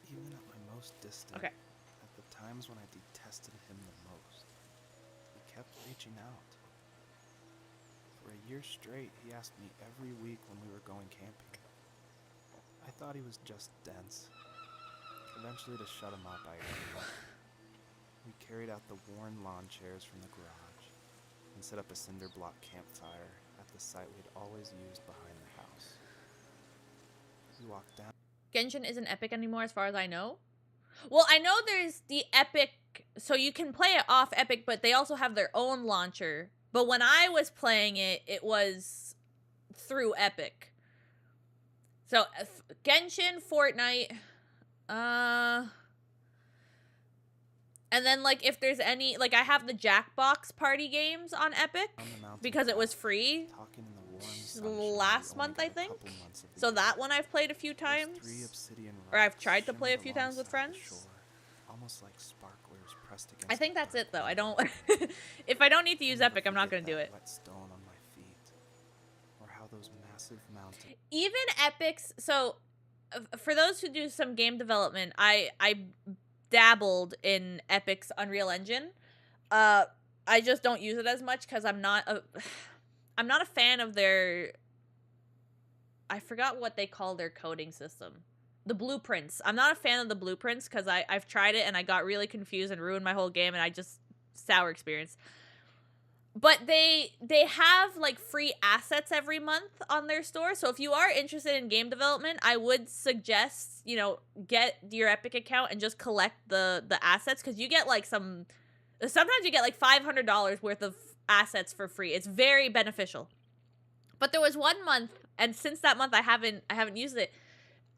Even at my most distant, Okay. at the times when I detested him the most, he kept reaching out. For a year straight, he asked me every week when we were going camping. I thought he was just dense. Eventually, to shut him up, I agreed. We carried out the worn lawn chairs from the garage and set up a cinder block campfire at the site we'd always used behind the house. We walked down. Genshin isn't epic anymore as far as I know. Well, I know there's the epic, so you can play it off epic, but they also have their own launcher. But when I was playing it, it was through epic. So Genshin, Fortnite, and then, like, if there's any, like, I have the Jackbox party games on Epic because it was free last month, I think. So that one I've played a few times, or I've tried to play a few times with friends. I think that's it, though. I don't. If I don't need to use Epic, I'm not gonna do it. Even Epics. So, for those who do some game development, I dabbled in Epic's Unreal Engine. I just don't use it as much because I'm not a fan of their, I forgot what they call their coding system. The blueprints. I'm not a fan of the blueprints because I've tried it and I got really confused and ruined my whole game, and I just, sour experience. But they have, like, free assets every month on their store. So if you are interested in game development, I would suggest, you know, get your Epic account and just collect the assets, because you get, like, sometimes you get, like, $500 worth of assets for free. It's very beneficial. But there was one month, and since that month I haven't used it.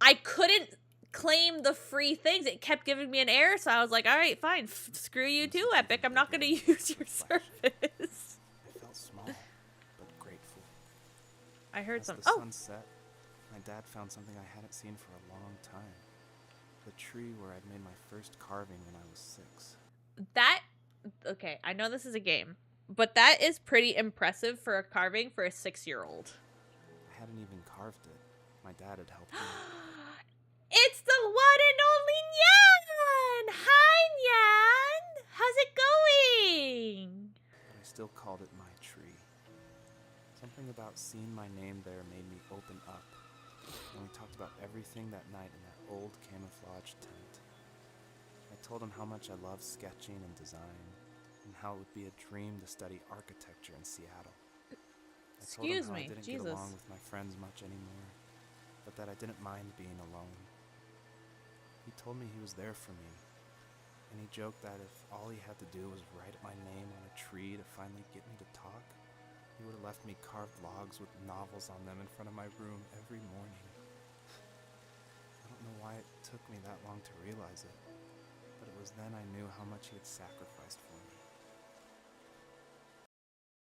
I couldn't claim the free things. It kept giving me an error, so I was like, all right, fine, screw you too, Epic. I'm not going to use your service. I felt small, but grateful. I heard As some. the Oh, sun set, my dad found something I hadn't seen for a long time. The tree where I'd made my first carving when I was 6. that. Okay, I know this is a game, but that is pretty impressive for a carving for a 6-year-old. I hadn't even carved it. My dad had helped me. It's the one and only Nyan! Hi, Nyan! How's it going? But I still called it my tree. Something about seeing my name there made me open up. And we talked about everything that night in that old camouflage tent. I told him how much I love sketching and design, and how it would be a dream to study architecture in Seattle. I told him how I didn't get along with my friends much anymore, but that I didn't mind being alone. He told me he was there for me, and he joked that if all he had to do was write my name on a tree to finally get me to talk, he would have left me carved logs with novels on them in front of my room every morning. I don't know why it took me that long to realize it, but it was then I knew how much he had sacrificed for me.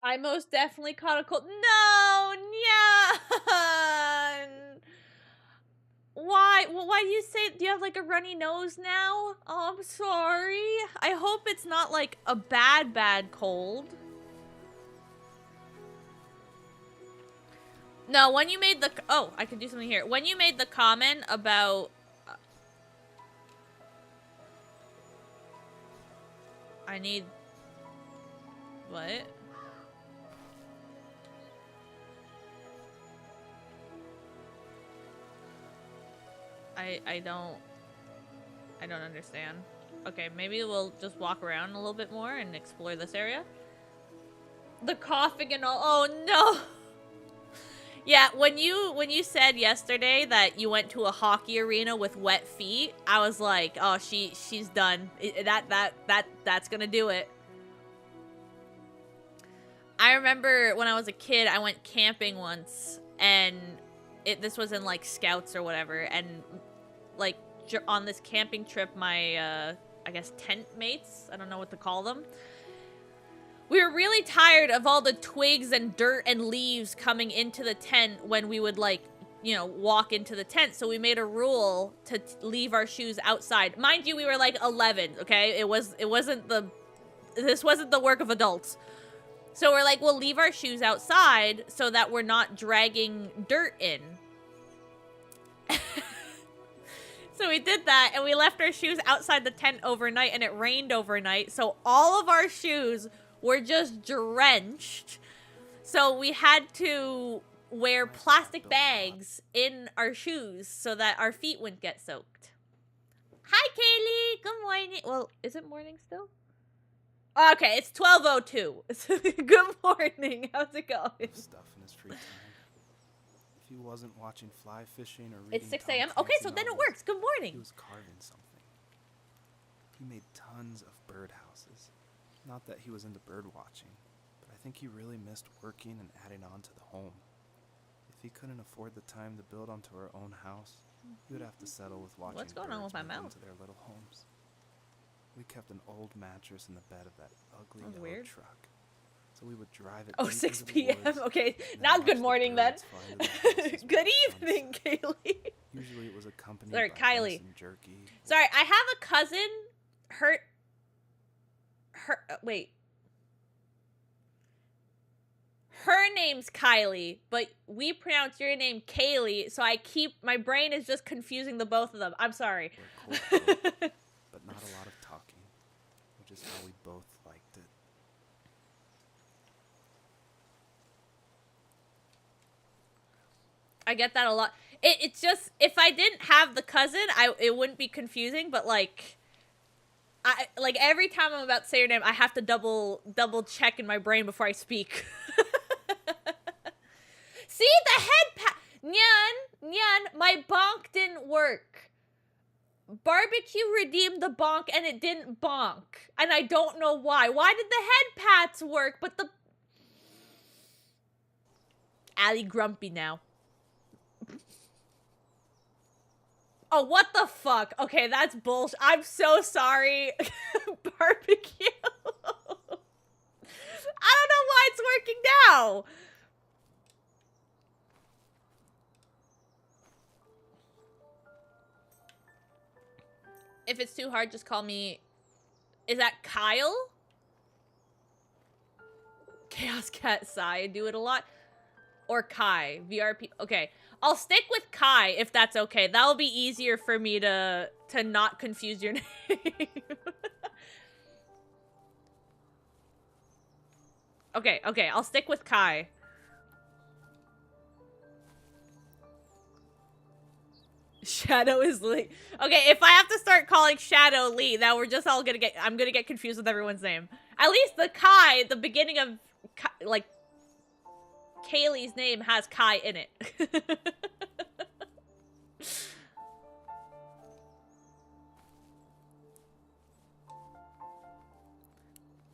I most definitely caught a cold. No, Nyan! Why? Well, why do you say? Do you have like a runny nose now? Oh, I'm sorry. I hope it's not like a bad cold. No, when you made the I can do something here. When you made the comment about I need what? I don't understand. Okay, maybe we'll just walk around a little bit more and explore this area. The coughing and all. Oh no. Yeah, when you said yesterday that you went to a hockey arena with wet feet, I was like, oh, she's done. That's gonna do it. I remember when I was a kid, I went camping once, and this was in like Scouts or whatever, and like on this camping trip, my I guess tent mates, I don't know what to call them. We were really tired of all the twigs and dirt and leaves coming into the tent when we would, like, you know, walk into the tent. So we made a rule to leave our shoes outside. Mind you, we were like 11, okay? This wasn't the work of adults. So we're like, we'll leave our shoes outside so that we're not dragging dirt in. So we did that, and we left our shoes outside the tent overnight, and it rained overnight. So all of our shoes were just drenched. So we had to wear plastic bags in our shoes so that our feet wouldn't get soaked. Hi, Kaylee. Good morning. Well, is it morning still? Okay, it's 12:02. Good morning. How's it going? Stuff in his free time. If he wasn't watching fly fishing or reading It's 6 a.m. Okay, so then it works. Good morning. He was carving something. He made tons of birdhouses. Not that he was into bird watching, but I think he really missed working and adding on to the home. If he couldn't afford the time to build onto our own house, he would have to settle with watching What's going on with my move mouth? into their little homes. We kept an old mattress in the bed of that ugly That's yellow weird. truck. So we would drive it. Oh, deep 6 into the p.m. woods Okay, and not watch good the morning then. birds fly into the houses Good with the evening, sunset. Kaylee. Usually it was accompanied Sorry, by Kylie. venison jerky. Sorry, I have a cousin. Wait. Her name's Kylie, but we pronounce your name Kaylee, so my brain is just confusing the both of them. I'm sorry. Or cold cold, but not a lot of talking, which is how we both liked it. I get that a lot. It's just, if I didn't have the cousin, it wouldn't be confusing, but like every time I'm about to say your name, I have to double check in my brain before I speak. See, the head pat. Nyan, my bonk didn't work. Barbecue redeemed the bonk and it didn't bonk. And I don't know why. Why did the head pats work, but the... Allie grumpy now. Oh, what the fuck? Okay, that's bullshit. I'm so sorry. Barbecue. I don't know why it's working now. If it's too hard, just call me... Is that Kyle? Chaos Cat Sai. I do it a lot. Or Kai. VRP. Okay. I'll stick with Kai if that's okay. That'll be easier for me to not confuse your name. Okay. I'll stick with Kai. Shadow is Lee. Okay, if I have to start calling Shadow Lee, now we're just all I'm gonna get confused with everyone's name. At least the Kai, the beginning of, like, Kaylee's name has Kai in it.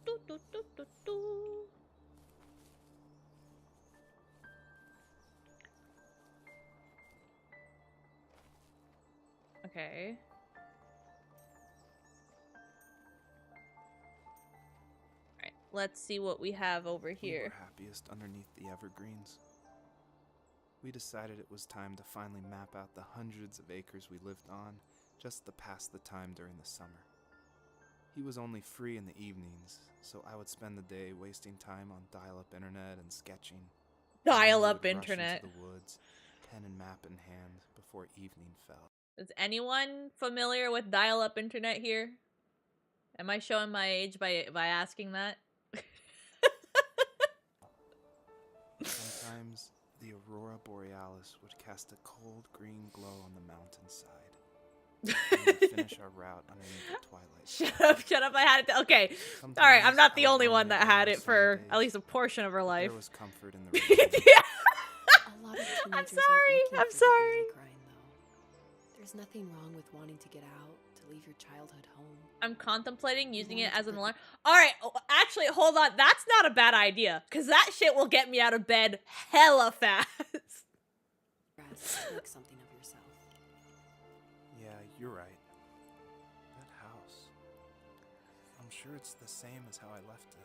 Do, do, do, do, do. Okay. Alright, let's see what we have over We here. were happiest underneath the evergreens. We decided it was time to finally map out the hundreds of acres we lived on just to pass the time during the summer. He was only free in the evenings, so I would spend the day wasting time on dial-up internet and sketching. And then we Dial-up would rush internet. into the woods, pen and map in hand, before evening fell. Is anyone familiar with dial-up internet here? Am I showing my age by asking that? Sometimes the aurora borealis would cast a cold green glow on the mountainside. And we'd finish our route underneath the twilight. Shut up, I had it. Okay. Sometimes Alright, I'm not I the would only run one my that had own it summer for days, at least a portion of her but life. there was comfort in the rain. A lot of teenagers sorry, aren't looking I'm for the sorry. daily grind, though. There's nothing wrong with wanting to get out, to leave your childhood home. I'm contemplating using it wanted to as an pick- alarm. Alright, actually, hold on. That's not a bad idea. Because that shit will get me out of bed hella fast. Make something of yourself. Yeah, you're right. That house. I'm sure it's the same as how I left it.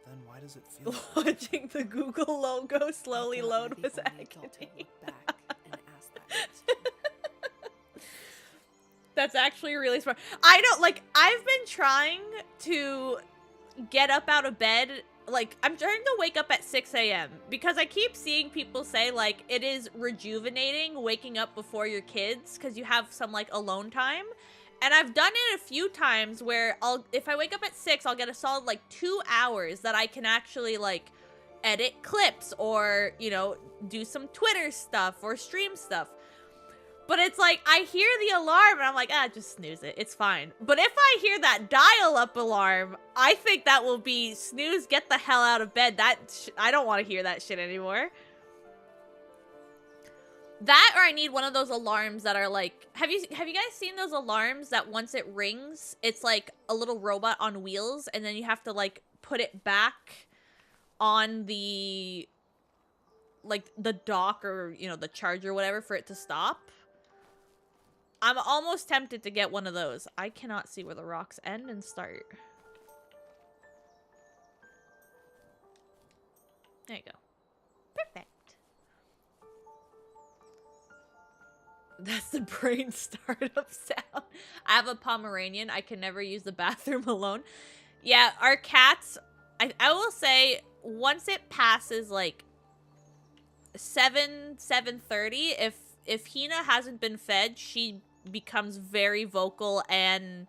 Then why does it feel so Watching the Google logo slowly I thought load you were was the only adult to agony. look back and ask that question. That's actually really smart. I don't, like, I've been trying to get up out of bed. Like, I'm trying to wake up at 6 a.m. because I keep seeing people say, like, it is rejuvenating waking up before your kids because you have some, like, alone time. And I've done it a few times where if I wake up at 6, I'll get a solid, like, 2 hours that I can actually, like, edit clips or, you know, do some Twitter stuff or stream stuff. But it's like, I hear the alarm and I'm like, just snooze it. It's fine. But if I hear that dial-up alarm, I think that will be snooze, get the hell out of bed. I don't want to hear that shit anymore. That, or I need one of those alarms that are like, have you guys seen those alarms that once it rings, it's like a little robot on wheels and then you have to like put it back on the, like the dock or, you know, the charger or whatever for it to stop? I'm almost tempted to get one of those. I cannot see where the rocks end and start. There you go. Perfect. That's the brain startup sound. I have a Pomeranian. I can never use the bathroom alone. Yeah, our cats, I will say, once it passes like 7:30, if Hina hasn't been fed, she becomes very vocal and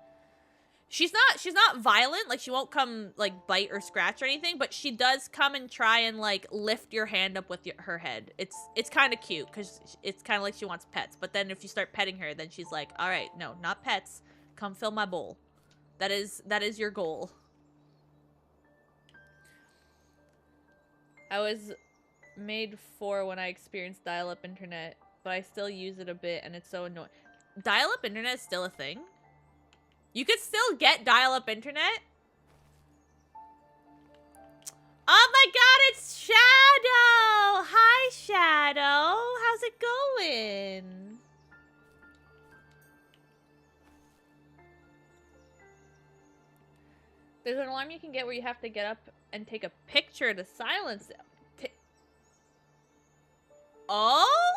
she's not violent, like she won't come like bite or scratch or anything, but she does come and try and like lift your hand up with her head. It's kind of cute because it's kind of like she wants pets, but then if you start petting her, then she's like, all right, no, not pets, come fill my bowl. That is your goal. I was made 4 when I experienced dial-up internet, but I still use it a bit and it's so annoying. Dial-up internet is still a thing? You could still get dial-up internet? Oh my god, it's Shadow! Hi, Shadow! How's it going? There's an alarm you can get where you have to get up and take a picture to silence it. Oh?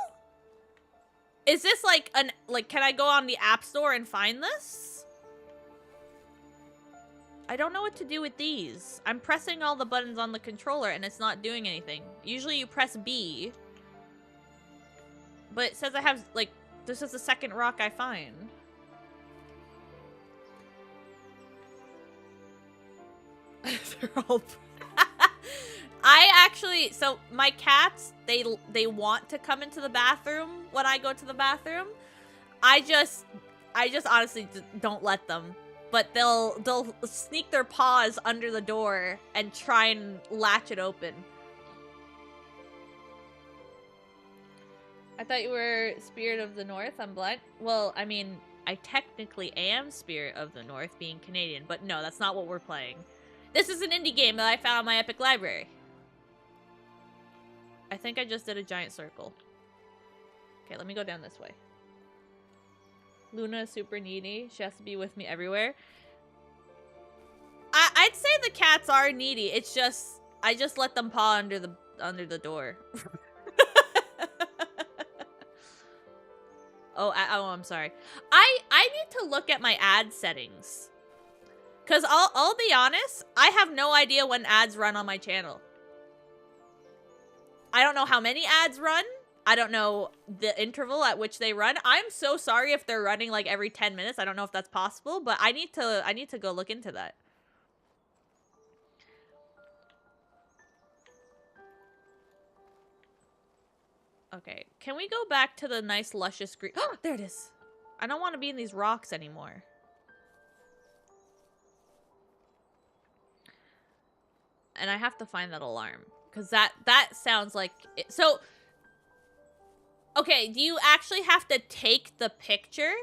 Is this like can I go on the App Store and find this? I don't know what to do with these. I'm pressing all the buttons on the controller and it's not doing anything. Usually you press B. But it says I have, like, this is the second rock I find. They're all... I actually, so my cats, they want to come into the bathroom when I go to the bathroom. I just honestly don't let them. But they'll sneak their paws under the door and try and latch it open. I thought you were Spirit of the North. I'm blind. Well, I mean, I technically am Spirit of the North, being Canadian, but no, that's not what we're playing. This is an indie game that I found in my Epic library. I think I just did a giant circle. Okay, let me go down this way. Luna is super needy. She has to be with me everywhere. I'd say the cats are needy. It's just I just let them paw under the door. Oh, I'm sorry. I need to look at my ad settings. Cause I'll be honest, I have no idea when ads run on my channel. I don't know how many ads run. I don't know the interval at which they run. I'm so sorry if they're running like every 10 minutes. I don't know if that's possible, but I need to go look into that. Okay, can we go back to the nice luscious green? Oh, there it is. I don't want to be in these rocks anymore. And I have to find that alarm because that sounds like it. So okay, do you actually have to take the picture?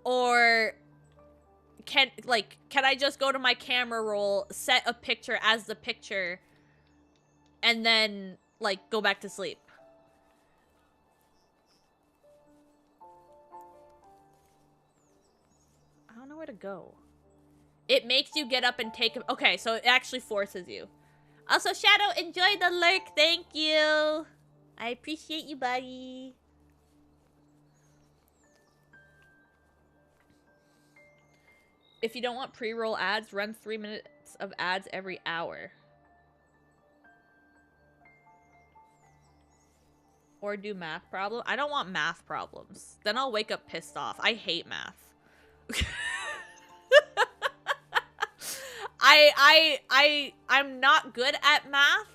Or can I just go to my camera roll, set a picture as the picture, and then like go back to sleep? I don't know where to go. It makes you get up and take a... Okay, so it actually forces you. Also, Shadow, enjoy the lurk. Thank you. I appreciate you, buddy. If you don't want pre-roll ads, run 3 minutes of ads every hour. Or do math problem. I don't want math problems. Then I'll wake up pissed off. I hate math. I'm not good at math,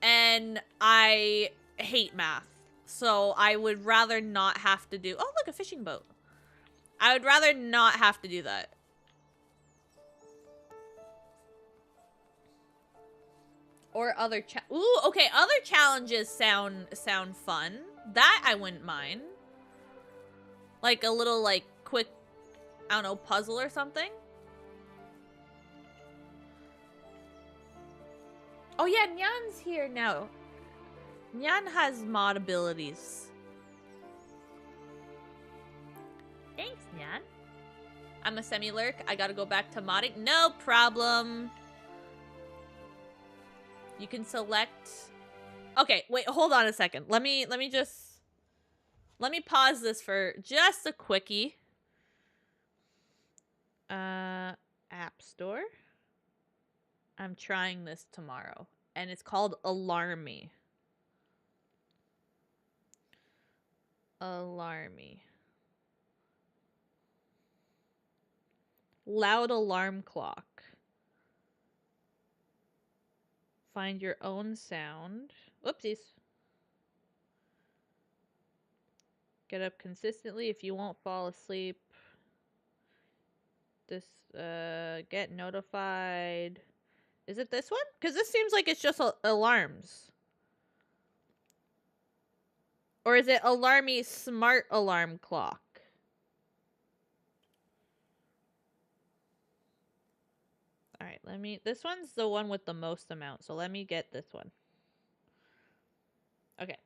and I hate math. So I would rather not have to do... Oh, look, a fishing boat. I would rather not have to do that. Or other Ooh, okay, other challenges sound fun. That I wouldn't mind. Like a little, like, quick, I don't know, puzzle or something. Oh yeah, Nyan's here now. Nyan has mod abilities. Thanks, Nyan. I'm a semi-lurk. I gotta go back to modding. No problem. You can select... Okay, wait, hold on a second. Let me pause this for just a quickie. App Store. I'm trying this tomorrow. And it's called Alarmy. Alarmy. Loud alarm clock. Find your own sound. Whoopsies. Get up consistently if you won't fall asleep. Get notified. Is it this one? Because this seems like it's just alarms. Or is it Alarmy Smart Alarm Clock? Alright, this one's the one with the most amount, so let me get this one. Okay.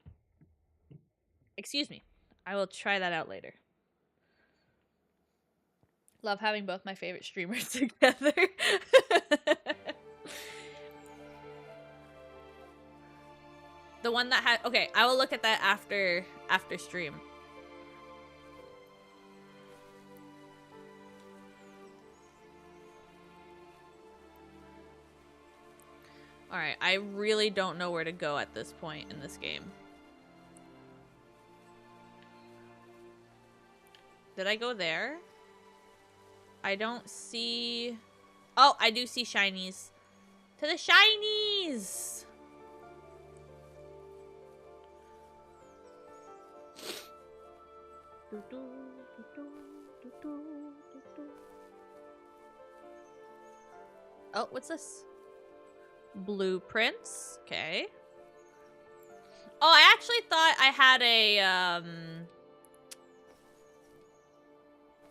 Excuse me. I will try that out later. Love having both my favorite streamers together. The one that had... Okay, I will look at that after stream. Alright, I really don't know where to go at this point in this game. Did I go there? I don't see... Oh, I do see shinies. To the shinies! Oh, what's this? Blueprints. Okay. actually thought I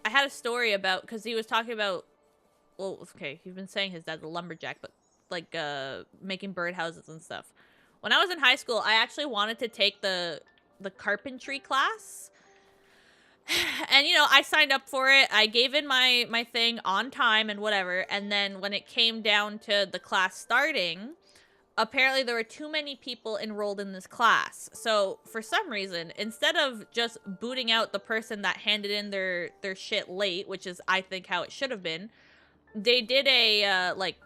had a story about, because he was talking about, well, okay, he's been saying his dad's a lumberjack, but like making birdhouses and stuff. When I was in high school, I actually wanted to take the carpentry class. And, you know, I signed up for it. I gave in my thing on time and whatever. And then when it came down to the class starting, apparently there were too many people enrolled in this class. So for some reason, instead of just booting out the person that handed in their shit late, which is, I think, how it should have been, they did a, like,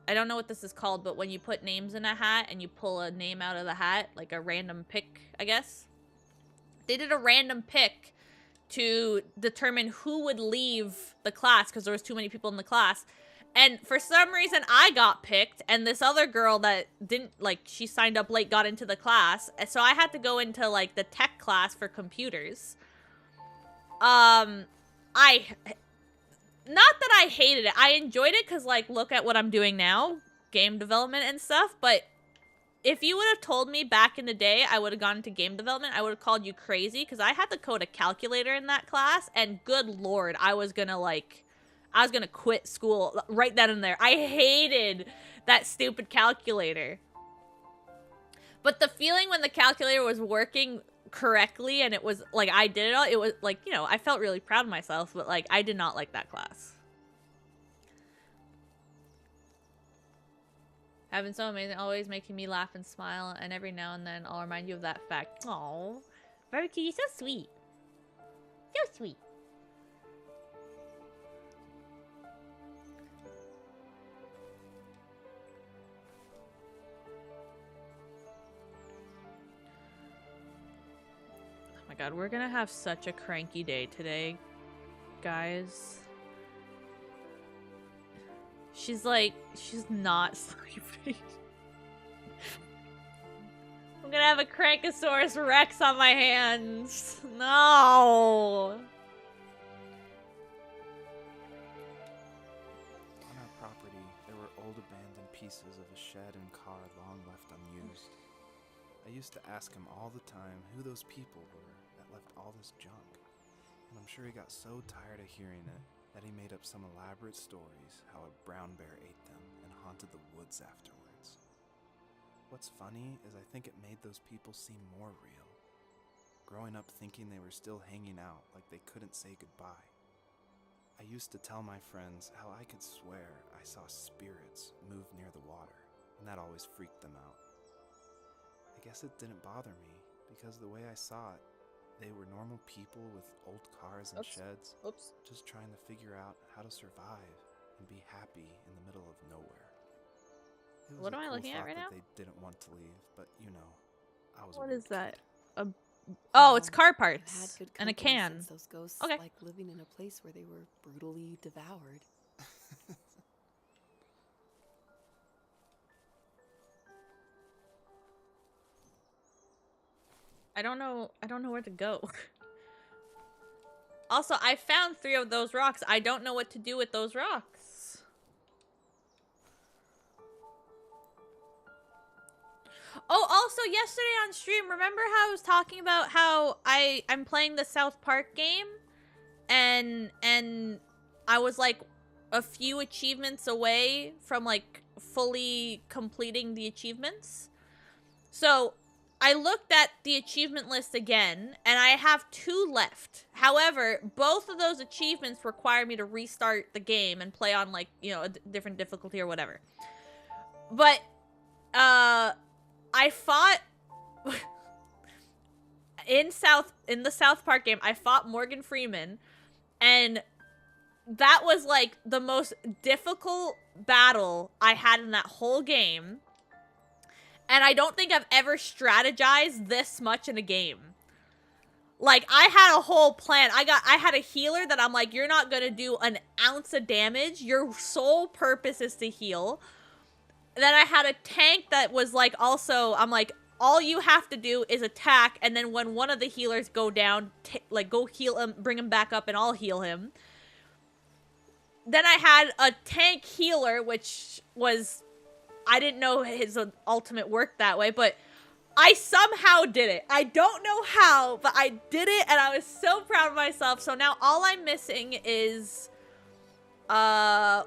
I don't know what this is called, but when you put names in a hat and you pull a name out of the hat, like a random pick, I guess. They did a random pick to determine who would leave the class because there was too many people in the class. And for some reason, I got picked, and this other girl that didn't, like, she signed up late got into the class. And so I had to go into, like, the tech class for computers. Not that I hated it. I enjoyed it because, like, look at what I'm doing now. Game development and stuff. But if you would have told me back in the day I would have gone into game development, I would have called you crazy because I had to code a calculator in that class. And good lord, I was going to quit school right then and there. I hated that stupid calculator. But the feeling when the calculator was working correctly and it was like I did it all, it was like, you know, I felt really proud of myself, but like I did not like that class. Having so amazing, always making me laugh and smile, and every now and then I'll remind you of that fact. Aww. Barbecue, you're so sweet. So sweet. Oh my god, we're gonna have such a cranky day today, guys. She's not sleeping. I'm gonna have a Crankosaurus Rex on my hands. No. On our property, there were old abandoned pieces of a shed and car long left unused. I used to ask him all the time who those people were that left all this junk. And I'm sure he got so tired of hearing it that he made up some elaborate stories how a brown bear ate them and haunted the woods afterwards. What's funny is I think it made those people seem more real. Growing up thinking they were still hanging out like they couldn't say goodbye. I used to tell my friends how I could swear I saw spirits move near the water, and that always freaked them out. I guess it didn't bother me because the way I saw it, they were normal people with old cars and sheds, just trying to figure out how to survive and be happy in the middle of nowhere. It was What am I cool looking at right now? They didn't want to leave, but you know, I was. What a is weird that? kid. Oh, it's car You've parts had good and a company can. since those ghosts Okay. like living in a place where they were brutally devoured. I don't know where to go. Also, I found 3 of those rocks. I don't know what to do with those rocks. Oh, also yesterday on stream, remember how I was talking about how I'm playing the South Park game and I was like a few achievements away from like fully completing the achievements. So I looked at the achievement list again, and I have 2 left. However, both of those achievements require me to restart the game and play on, like, you know, a different difficulty or whatever. But, I fought... in the South Park game, I fought Morgan Freeman, and that was, like, the most difficult battle I had in that whole game. And I don't think I've ever strategized this much in a game. Like, I had a whole plan. I had a healer that I'm like, you're not gonna do an ounce of damage. Your sole purpose is to heal. Then I had a tank that was like, also, I'm like, all you have to do is attack, and then when one of the healers go down, like, go heal him, bring him back up, and I'll heal him. Then I had a tank healer, which was... I didn't know his ultimate worked that way, but I somehow did it. I don't know how, but I did it, and I was so proud of myself. So now all I'm missing is one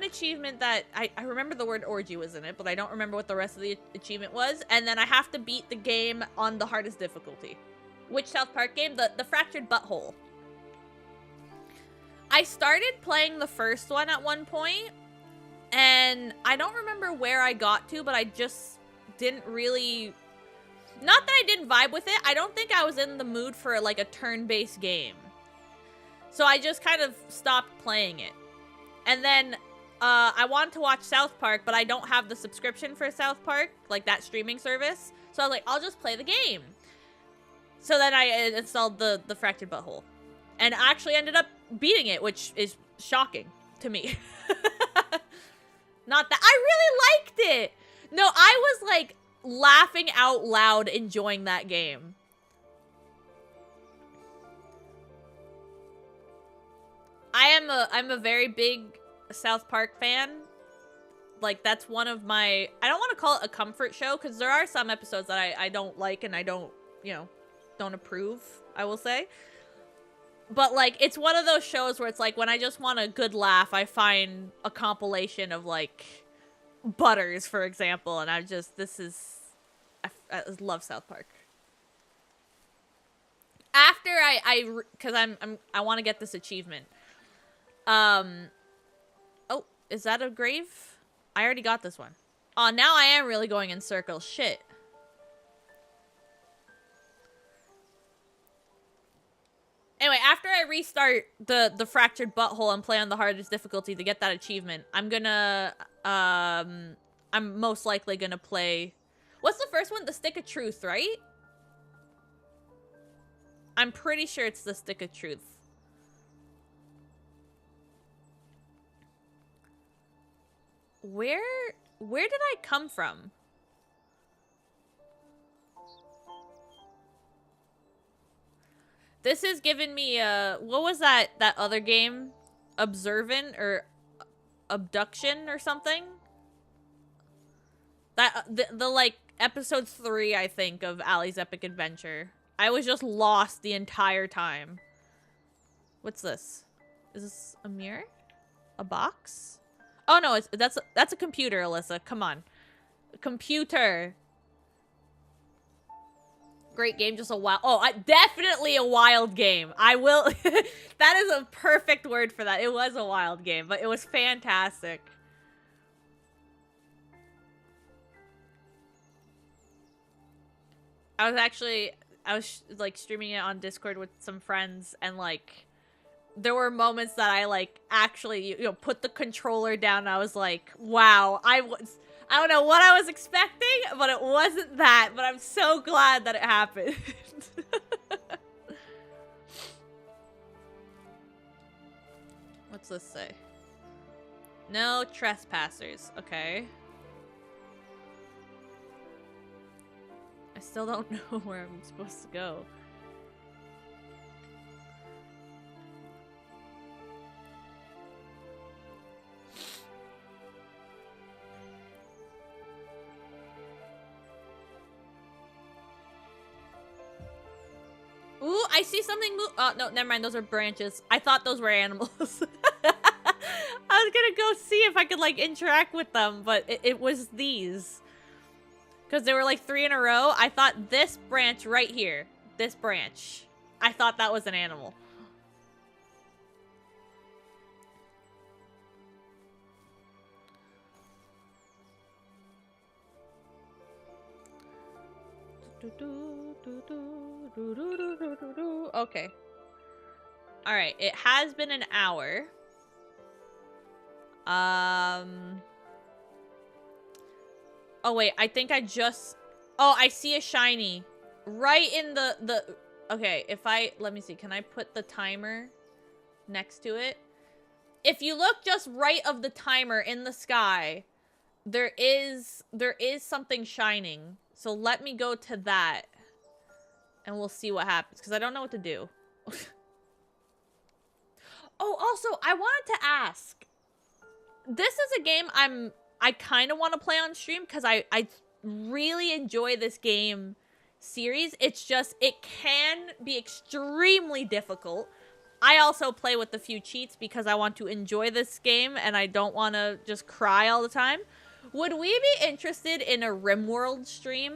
achievement that I remember the word orgy was in it, but I don't remember what the rest of the achievement was. And then I have to beat the game on the hardest difficulty. Which South Park game? The Fractured Butthole. I started playing the first one at one point, and I don't remember where I got to, but I just didn't really... Not that I didn't vibe with it. I don't think I was in the mood for like a turn-based game. So I just kind of stopped playing it. And then I wanted to watch South Park, but I don't have the subscription for South Park, like that streaming service. So I was like, I'll just play the game. So then I installed the Fractured Butthole. And actually ended up beating it, which is shocking to me. Not that I really liked it. No, I was like laughing out loud enjoying that game. I'm a very big South Park fan. Like, that's one of my... I don't want to call it a comfort show, because there are some episodes that I don't like and I don't, you know, don't approve, I will say. But, like, it's one of those shows where it's like, when I just want a good laugh, I find a compilation of, like, Butters, for example, and I'm just... This is... I love South Park. After because I want to get this achievement. Oh, is that a grave? I already got this one. Oh, now I am really going in circles. Shit. Anyway, after I restart the Fractured Butthole and play on the hardest difficulty to get that achievement, I'm gonna, I'm most likely gonna play... What's the first one? The Stick of Truth, right? I'm pretty sure it's the Stick of Truth. Where did I come from? This is giving me what was that other game? Observant or Abduction or something? That the like episode 3, I think, of Alys Epic Adventure. I was just lost the entire time. What's this? Is this a mirror? A box? Oh no, that's a computer, Alyssa. Come on. A computer. Great game, just a wild... Oh, definitely a wild game. I will... That is a perfect word for that. It was a wild game, but it was fantastic. I was like streaming it on Discord with some friends, and like there were moments that I like actually, you know, put the controller down and I was like, wow, I don't know what I was expecting, but it wasn't that, but I'm so glad that it happened. What's this say? No trespassers. Okay. I still don't know where I'm supposed to go. Ooh, I see something move. Oh, no, never mind. Those are branches. I thought those were animals. I was gonna go see if I could, like, interact with them, but it was these. Because there were, like, 3 in a row. I thought this branch right here, this branch, I thought that was an animal. Okay. Alright, it has been an hour. Oh, wait, I think I just... Oh, I see a shiny. Right in the... Okay, if I... Let me see, can I put the timer next to it? If you look just right of the timer in the sky, there is something shining. So let me go to that. And we'll see what happens, because I don't know what to do. Oh, also, I wanted to ask. This is a game I kind of want to play on stream, because I really enjoy this game series. It's just, it can be extremely difficult. I also play with a few cheats because I want to enjoy this game and I don't want to just cry all the time. Would we be interested in a RimWorld stream?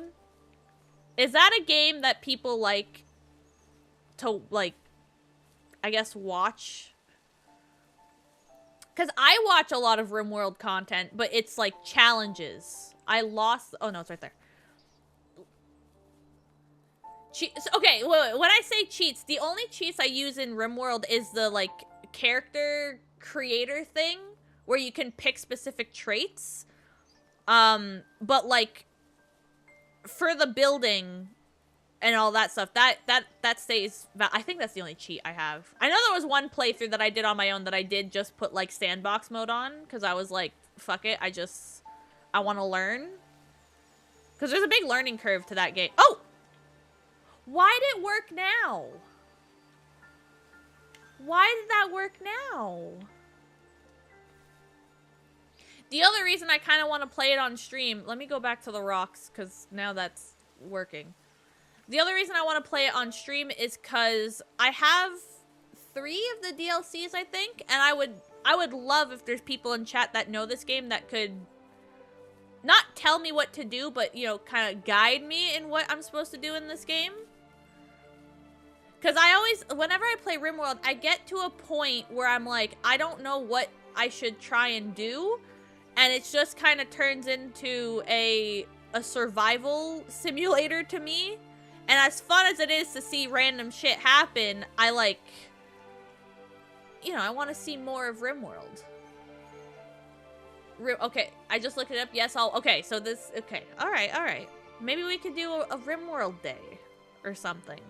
Is that a game that people like to, like, I guess, watch? Because I watch a lot of RimWorld content, but it's like challenges. I lost, oh no, it's right there. Okay, wait, when I say cheats, the only cheats I use in RimWorld is the, like, character creator thing, where you can pick specific traits. But, like, for the building and all that stuff, that stays, I think that's the only cheat I have. I know there was one playthrough that I did on my own that I did just put, like, sandbox mode on, because I was like, fuck it, I want to learn. Because there's a big learning curve to that game. Oh! Why did it work now? Why did that work now? The other reason I kind of want to play it on stream, let me go back to the rocks because now that's working. The other reason I want to play it on stream is because I have 3 of the DLCs, I think, and I would love if there's people in chat that know this game that could not tell me what to do, but, you know, kind of guide me in what I'm supposed to do in this game. Because I always, whenever I play RimWorld, I get to a point where I'm like, I don't know what I should try and do. And it just kind of turns into a survival simulator to me. And as fun as it is to see random shit happen, I like, you know, I want to see more of RimWorld. Okay, I just looked it up. Yes, okay, so this, okay, all right. Maybe we could do a RimWorld day or something.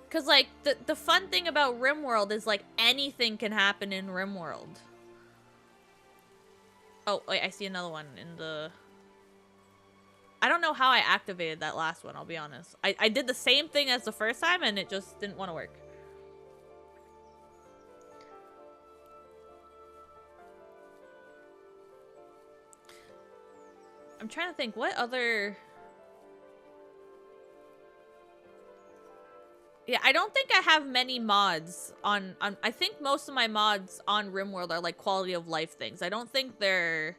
Because, like, the fun thing about RimWorld is, like, anything can happen in RimWorld. Oh, wait, I see another one in the... I don't know how I activated that last one, I'll be honest. I did the same thing as the first time, and it just didn't want to work. I'm trying to think, what other... Yeah, I don't think I have many mods on I think most of my mods on RimWorld are like quality of life things. I don't think they're...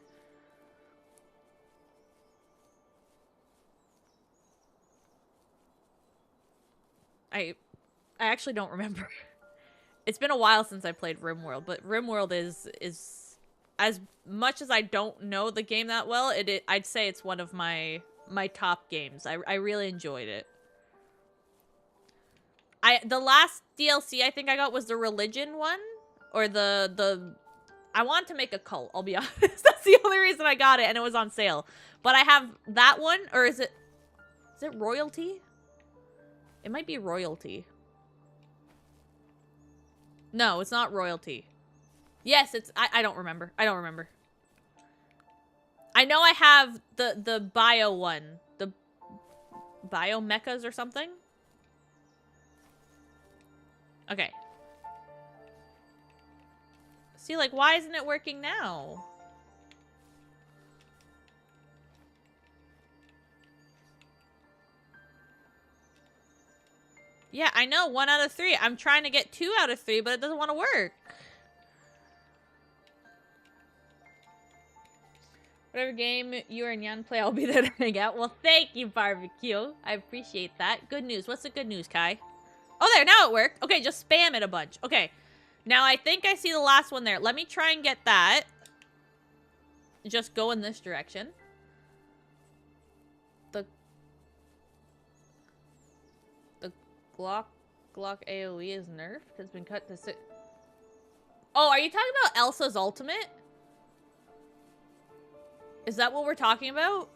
I actually don't remember. It's been a while since I played RimWorld, but RimWorld is as much as I don't know the game that well, I'd say it's one of my top games. I really enjoyed it. The last DLC I think I got was the religion one, or I wanted to make a cult, I'll be honest. That's the only reason I got it, and it was on sale. But I have that one, or is it royalty? It might be royalty. No, it's not royalty. Yes, it's, I don't remember. I don't remember. I know I have the bio one, the bio mechas or something. Okay. See, like, why isn't it working now? Yeah, I know, 1 out of 3. I'm trying to get 2 out of 3, but it doesn't want to work. Whatever game you and Yan play, I'll be there to hang out. Well, thank you, Barbecue. I appreciate that. Good news. What's the good news, Kai? Oh, there, now it worked. Okay, just spam it a bunch. Okay, now I think I see the last one there. Let me try and get that. Just go in this direction. The Glock AoE is nerfed. Has been cut to 6. Oh, are you talking about Elsa's ultimate? Is that what we're talking about?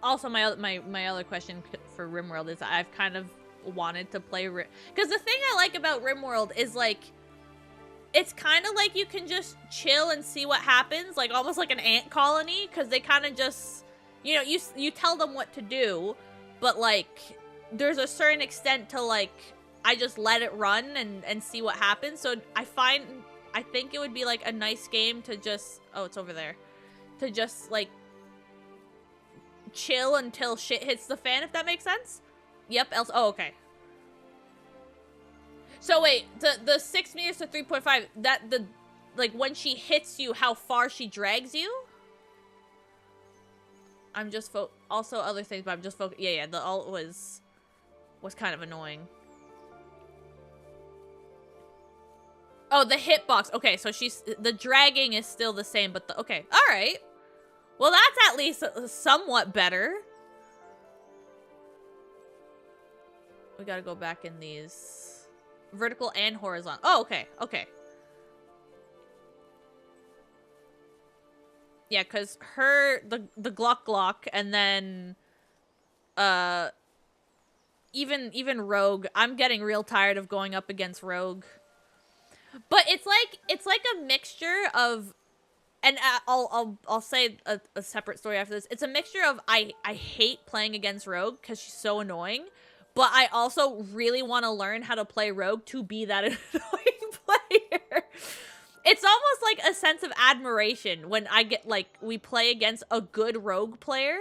Also, my other question for RimWorld is I've kind of wanted to play because the thing I like about RimWorld is, like, it's kind of like you can just chill and see what happens, like almost like an ant colony, because they kind of just, you know, you tell them what to do, but like there's a certain extent to like I just let it run and see what happens. So I think it would be like a nice game to just, oh, it's over there, to just like chill until shit hits the fan, if that makes sense. Yep. Else. Oh, okay. So wait, the 6 meters to 3.5, that the, like when she hits you, how far she drags you? I'm just also other things, but I'm just yeah, the alt was kind of annoying. Oh, the hitbox. Okay, so the dragging is still the same, but okay. All right. Well, that's at least somewhat better. We gotta go back in these. Vertical and horizontal. Oh, okay. Okay. Yeah, because the Glock, and then, even Rogue. I'm getting real tired of going up against Rogue. But it's like a mixture of, and I'll say a separate story after this. It's a mixture of I hate playing against Rogue because she's so annoying, but I also really want to learn how to play Rogue to be that annoying player. It's almost like a sense of admiration when I get like we play against a good Rogue player.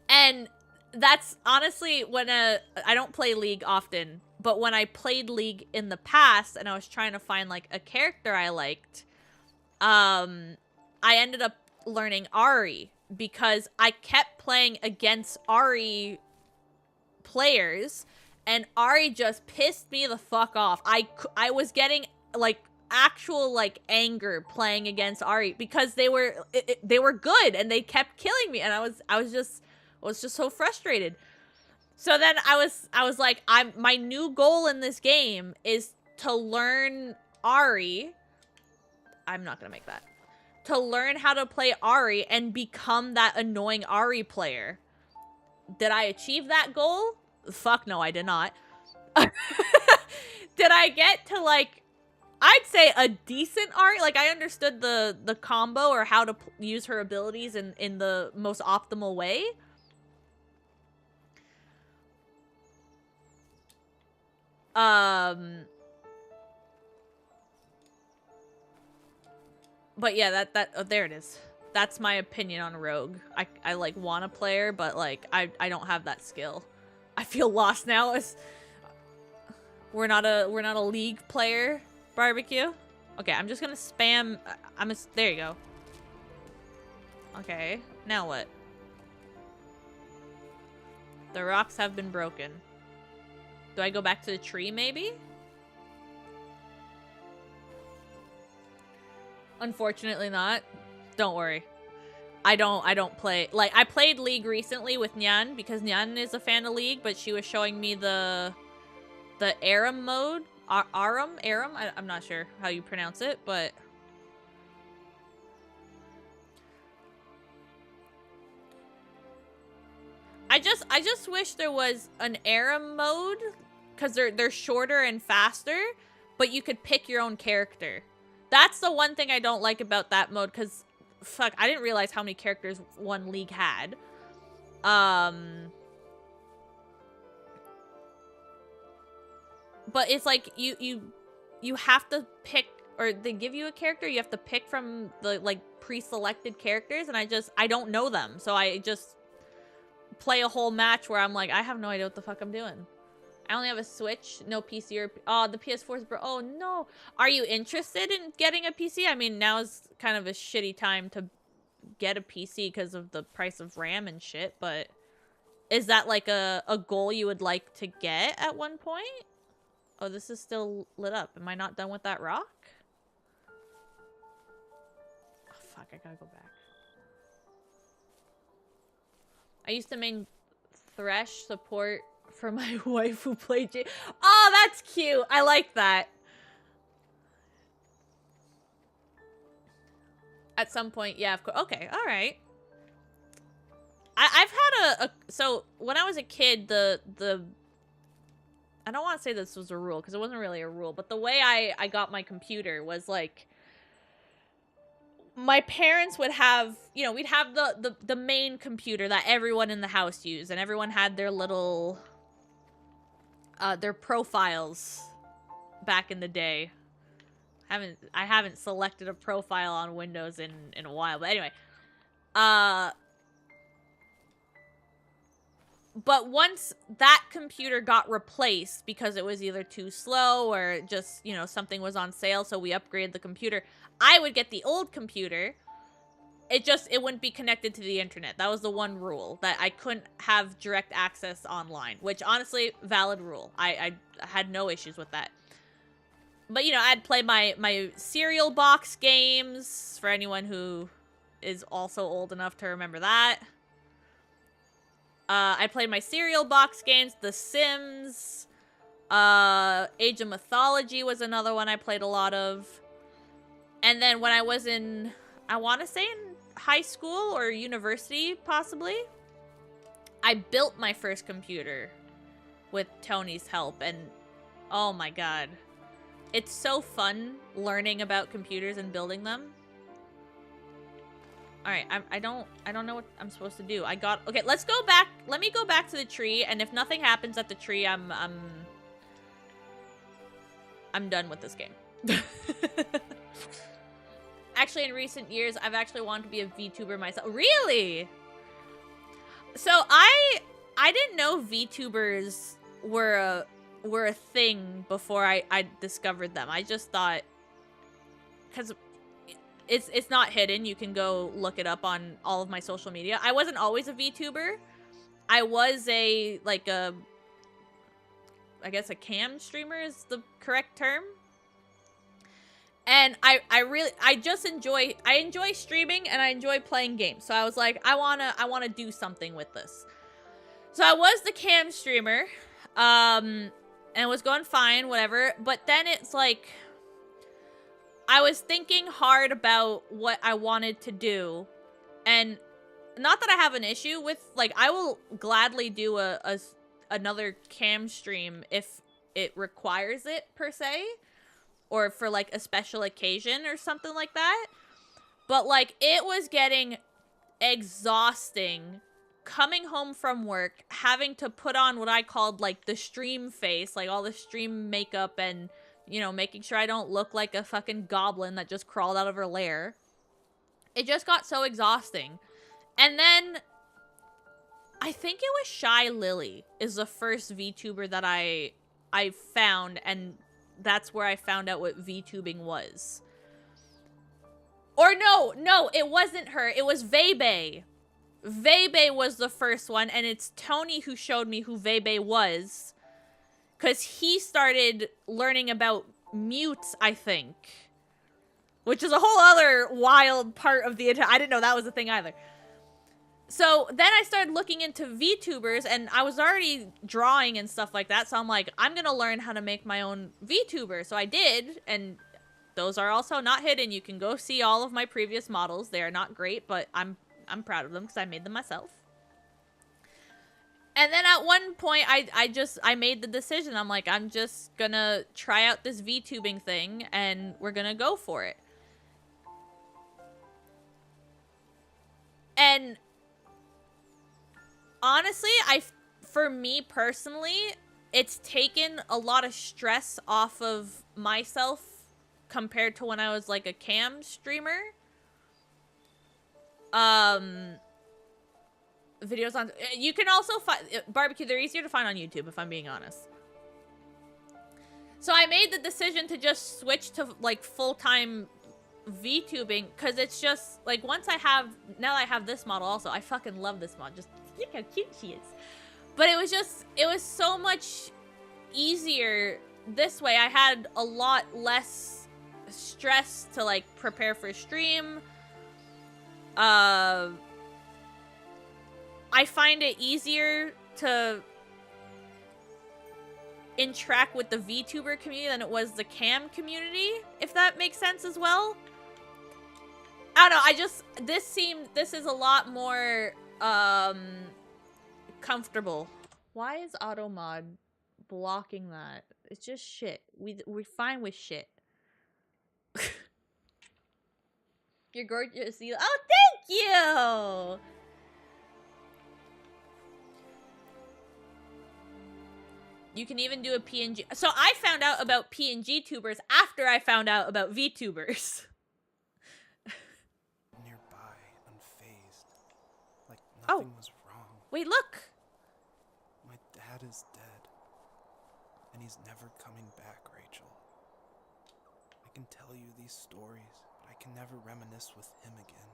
And that's honestly when I don't play League often, but when I played League in the past and I was trying to find like a character I liked, I ended up learning Ahri because I kept playing against Ahri players and Ahri just pissed me the fuck off. I was getting like actual like anger playing against Ahri because they were good and they kept killing me and I was just so frustrated. So then I was like, my new goal in this game is to learn Ahri. I'm not gonna make that. To learn how to play Ahri and become that annoying Ahri player. Did I achieve that goal? Fuck no, I did not. Did I get to like, I'd say a decent Ahri? Like I understood the combo or how to use her abilities in the most optimal way. But yeah, oh, there it is. That's my opinion on Rogue. I like want to play her, but like I don't have that skill. I feel lost now. We're not a League player. Barbecue. Okay, I'm just gonna spam. There you go. Okay, now what? The rocks have been broken. Do I go back to the tree maybe? Unfortunately not. Don't worry. I don't play, like I played League recently with Nyan because Nyan is a fan of League, but she was showing me the Aram mode. Aram? I'm not sure how you pronounce it, but I just wish there was an Aram mode because they're shorter and faster, but you could pick your own character. That's the one thing I don't like about that mode, because, fuck, I didn't realize how many characters one League had. But it's like, you have to pick, or they give you a character, you have to pick from the, like, pre-selected characters, and I don't know them, so I just play a whole match where I'm like, I have no idea what the fuck I'm doing. I only have a Switch, no PC or... Oh, the PS4 is... Oh, no. Are you interested in getting a PC? I mean, now is kind of a shitty time to get a PC because of the price of RAM and shit, but... Is that, like, a goal you would like to get at one point? Oh, this is still lit up. Am I not done with that rock? Oh, fuck. I gotta go back. I used to main Thresh support... for my wife who played Oh, that's cute. I like that. At some point, yeah, of course. Okay, all right. I've had so when I was a kid, I don't want to say this was a rule because it wasn't really a rule, but the way I got my computer was like, my parents would have, you know, we'd have the main computer that everyone in the house used, and everyone had their little, their profiles back in the day. I haven't selected a profile on Windows in a while, but anyway. But once that computer got replaced because it was either too slow or just, you know, something was on sale, so we upgraded the computer, I would get the old computer. It wouldn't be connected to the internet. That was the one rule, that I couldn't have direct access online, which honestly, valid rule. I had no issues with that. But, you know, I'd play my cereal box games, for anyone who is also old enough to remember that. I played my cereal box games, The Sims, Age of Mythology was another one I played a lot of. And then when I was in, I want to say in high school or university, possibly, I built my first computer with Tony's help, and oh my god. It's so fun learning about computers and building them. All right, I don't know what I'm supposed to do. Okay, let's go back. Let me go back to the tree, and if nothing happens at the tree, I'm done with this game. Actually, in recent years, I've actually wanted to be a VTuber myself. Really? So I didn't know VTubers were a thing before I discovered them. I just thought, because it's not hidden. You can go look it up on all of my social media. I wasn't always a VTuber. I was I guess a cam streamer is the correct term. And I enjoy streaming, and I enjoy playing games. So I was like, I wanna do something with this. So I was the cam streamer, and it was going fine, whatever. But then it's like, I was thinking hard about what I wanted to do, and not that I have an issue with, like, I will gladly do another cam stream if it requires it, per se, or for, like, a special occasion or something like that. But, like, it was getting exhausting coming home from work, having to put on what I called, like, the stream face, like, all the stream makeup and, you know, making sure I don't look like a fucking goblin that just crawled out of her lair. It just got so exhausting. And then, I think it was Shy Lily is the first VTuber that I found, and that's where I found out what VTubing was. Or no, it wasn't her. It was Vebe. Vebe was the first one, and it's Tony who showed me who Vebe was. Because he started learning about mutes, I think. Which is a whole other wild part of the... I didn't know that was a thing either. So then I started looking into VTubers, and I was already drawing and stuff like that. So I'm like, I'm going to learn how to make my own VTuber. So I did, and those are also not hidden. You can go see all of my previous models. They are not great, but I'm proud of them because I made them myself. And then at one point, I made the decision. I'm like, I'm just gonna try out this VTubing thing, and we're gonna go for it. And honestly, for me personally, it's taken a lot of stress off of myself compared to when I was like a cam streamer. Videos on... You can also find... Barbecue, they're easier to find on YouTube, if I'm being honest. So I made the decision to just switch to, like, full-time VTubing, because it's just, like, once I have... Now that I have this model also, I fucking love this mod. Just look how cute she is. But it was just... It was so much easier this way. I had a lot less stress to, like, prepare for stream. I find it easier to interact with the VTuber community than it was the cam community, if that makes sense as well. I don't know, this is a lot more, comfortable. Why is auto mod blocking that. It's just shit. We're fine with shit. You're gorgeous. Oh, thank you! You can even do a PNG. So I found out about PNG tubers after I found out about VTubers. Nearby, unfazed, like nothing was wrong. Wait, look! My dad is dead, and he's never coming back, Rachel. I can tell you these stories, but I can never reminisce with him again.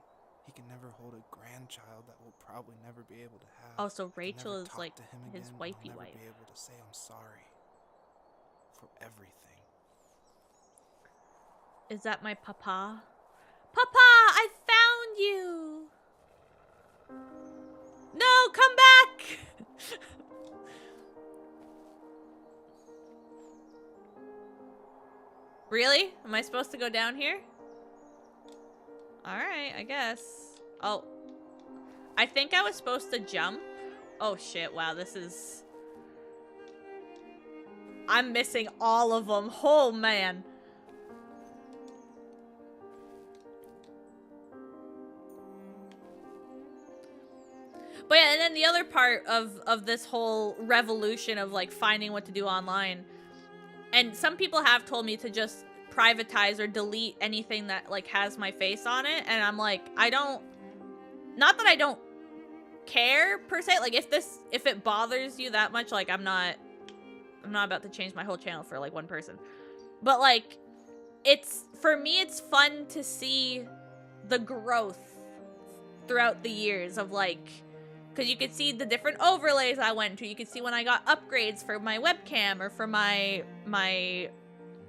He can never hold a grandchild that we'll probably never be able to have. Oh, so I can Rachel never is talk like to him his again, wifey and I'll wife. never be able to say I'm sorry for everything. Is that my papa? Papa, I found you! No, come back! Really? Am I supposed to go down here? Alright, I guess. Oh. I think I was supposed to jump. Oh shit, wow, this is... I'm missing all of them. Oh, man. But yeah, and then the other part of this whole revolution of, like, finding what to do online, and some people have told me to just privatize or delete anything that, like, has my face on it, and I'm like, I don't... Not that I don't care, per se. Like, if it bothers you that much, like, I'm not about to change my whole channel for, like, one person. But, like, for me, it's fun to see the growth throughout the years of, like... Because you could see the different overlays I went to. You could see when I got upgrades for my webcam or for my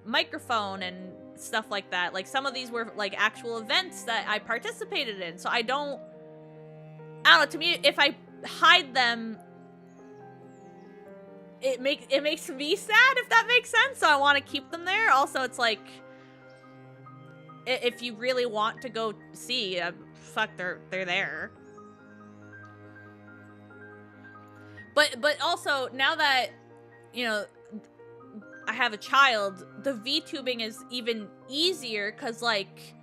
microphone and stuff like that. Like, some of these were, like, actual events that I participated in. So I don't know, to me, if I hide them, it makes me sad, if that makes sense. So I want to keep them there. Also, it's like, if you really want to go see, fuck, they're there. But also, now that, you know, I have a child, the VTubing is even easier, because, like,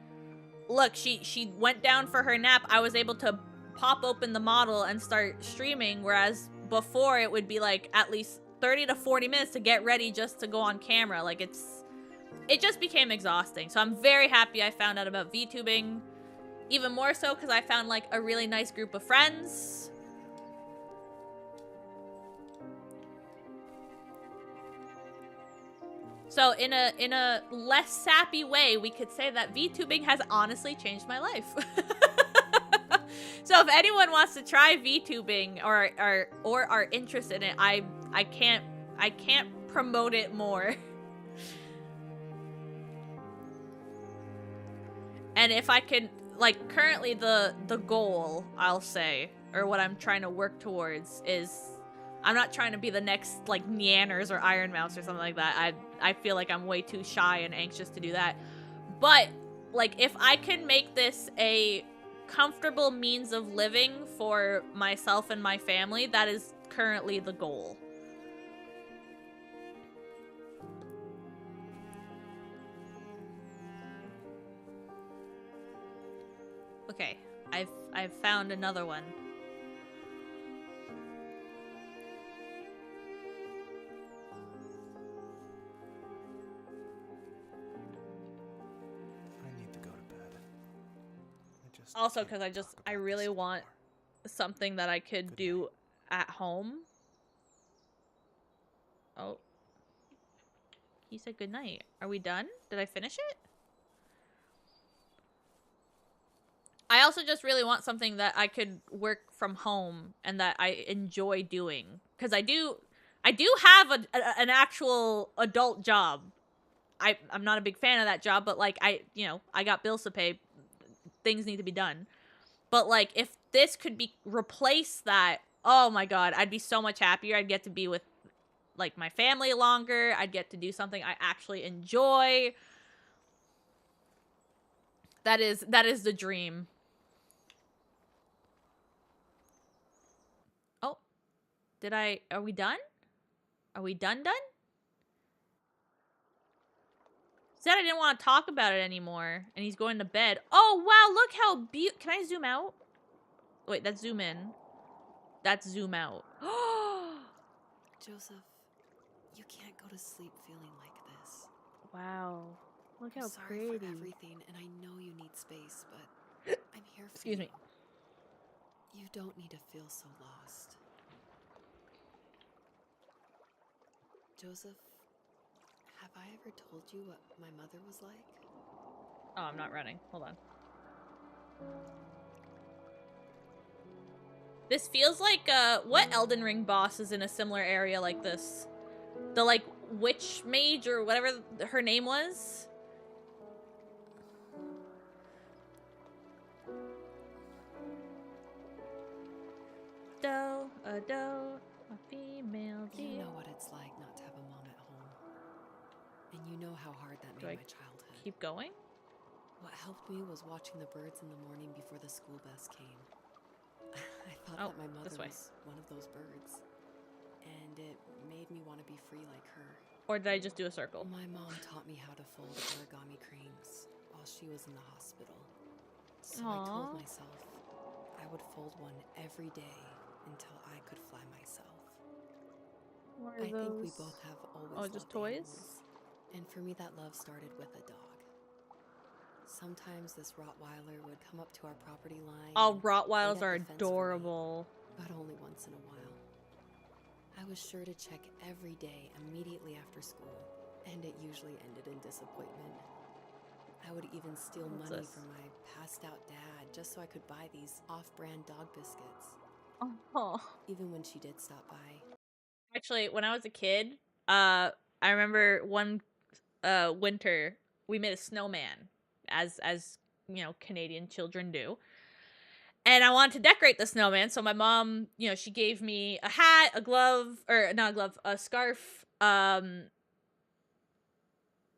look, she went down for her nap. I was able to pop open the model and start streaming, whereas before it would be, like, at least 30 to 40 minutes to get ready just to go on camera. Like, it just became exhausting. So I'm very happy I found out about VTubing. Even more so because I found, like, a really nice group of friends. So in a less sappy way, we could say that VTubing has honestly changed my life. So if anyone wants to try VTubing or are interested in it, I can't promote it more. And if I can, like, currently the goal, I'll say, or what I'm trying to work towards is, I'm not trying to be the next, like, Neanners or Iron Mouse or something like that. I feel like I'm way too shy and anxious to do that. But, like, if I can make this a comfortable means of living for myself and my family, that is currently the goal. Okay, I've found another one. Also, because I really want something that I could do at home. Oh. He said good night. Are we done? Did I finish it? I also just really want something that I could work from home and that I enjoy doing. Because I do have an actual adult job. I'm not a big fan of that job, but, like, I got bills to pay. Things need to be done. But, like, if this could replace that, oh my god, I'd be so much happier. I'd get to be with, like, my family longer. I'd get to do something I actually enjoy. That is the dream. Oh, are we done? Are we done? Said I didn't want to talk about it anymore, and he's going to bed. Oh, wow, look how beautiful. Can I zoom out? Wait, that's zoom in. That's zoom out. Joseph, you can't go to sleep feeling like this. Wow. Look I'm how sorry pretty. for everything, and I know you need space, but I'm here for Excuse you. me. You don't need to feel so lost. Joseph, have I ever told you what my mother was like? Oh, I'm not running. Hold on. This feels like, what Elden Ring boss is in a similar area like this? The, like, witch mage or whatever her name was? A female You deer. know what it's like not to have a mom at home. And you know how hard that Do made I my childhood. keep going? What helped me was watching the birds in the morning before the school bus came. I thought that my mother this way. was one of those birds. And it made me want to be free like her. Or did I just do a circle? My mom taught me how to fold origami cranes while she was in the hospital. So I told Aww. myself I would fold one every day until I could fly myself. What I think we both have always just loved toys? animals. And for me, that love started with a dog. Sometimes this Rottweiler would come up to our property line. Oh, and Rottweilers wait are at the fence for me, adorable. but only once in a while. I was sure to check every day immediately after school, and it usually ended in disappointment. I would even steal What's money this? from my passed out dad just so I could buy these off-brand dog biscuits, Oh. even when she did stop by. Actually, when I was a kid, I remember one winter we made a snowman, as you know, Canadian children do. And I wanted to decorate the snowman, so my mom, you know, she gave me a hat, a glove, or not a glove, a scarf,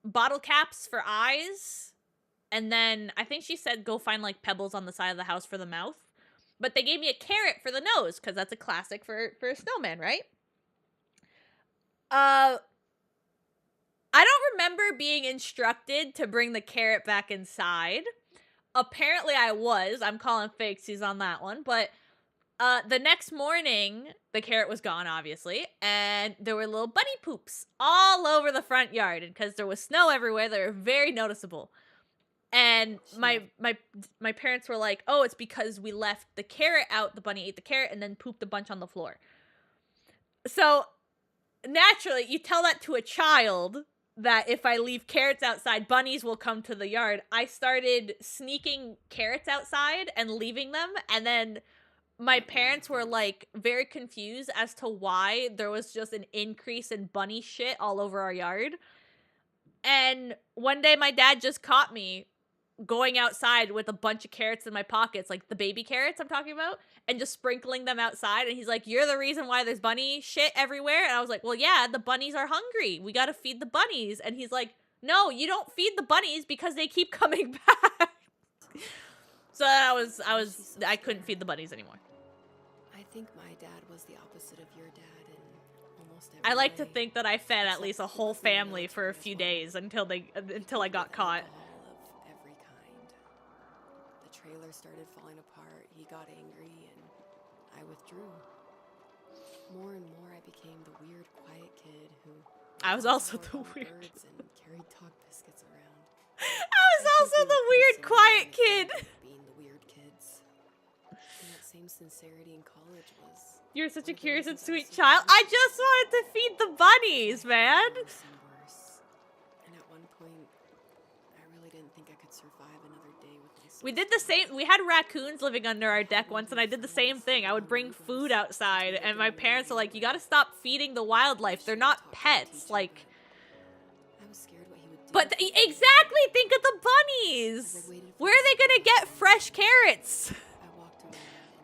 bottle caps for eyes, and then I think she said go find like pebbles on the side of the house for the mouth. But they gave me a carrot for the nose because that's a classic for a snowman, right? I don't remember being instructed to bring the carrot back inside. Apparently I was. I'm calling fakesies on that one. But the next morning, the carrot was gone, obviously. And there were little bunny poops all over the front yard. And because there was snow everywhere, they were very noticeable. And my parents were like, oh, it's because we left the carrot out. The bunny ate the carrot and then pooped a bunch on the floor. So naturally, you tell that to a child that if I leave carrots outside, bunnies will come to the yard. I started sneaking carrots outside and leaving them, and then my parents were like very confused as to why there was just an increase in bunny shit all over our yard. And one day my dad just caught me going outside with a bunch of carrots in my pockets, like the baby carrots I'm talking about, and just sprinkling them outside. And he's like, you're the reason why there's bunny shit everywhere. And I was like, well, yeah, the bunnies are hungry. We got to feed the bunnies. And he's like, no, you don't feed the bunnies because they keep coming back. So I couldn't feed the bunnies anymore. I think my dad was the opposite of your dad in almost every I like to way. think that I fed at Except least a he whole was in the family for a military as few well. days until I got With caught. alcohol of every kind. The trailer started falling apart. He got angry, and I withdrew. More and more, I became the weird, quiet kid who. I was also the weird birds and carried dog biscuits around. I was I think also we the were weird, pretty quiet similar kid. in being the weird kids. And that same sincerity in college was. You're such a one of the curious and reasons I was sweet so child. I talented. just wanted to feed the bunnies, Life got man. worse and worse. And at one point, I really didn't think I could survive another day with my We did the same. We had raccoons living under our deck once, and I did the same thing. I would bring food outside, and my parents are like, you gotta stop feeding the wildlife. They're not pets. Like, I was scared what he would do. but exactly, think of the bunnies. Where are they gonna get fresh carrots? I walked around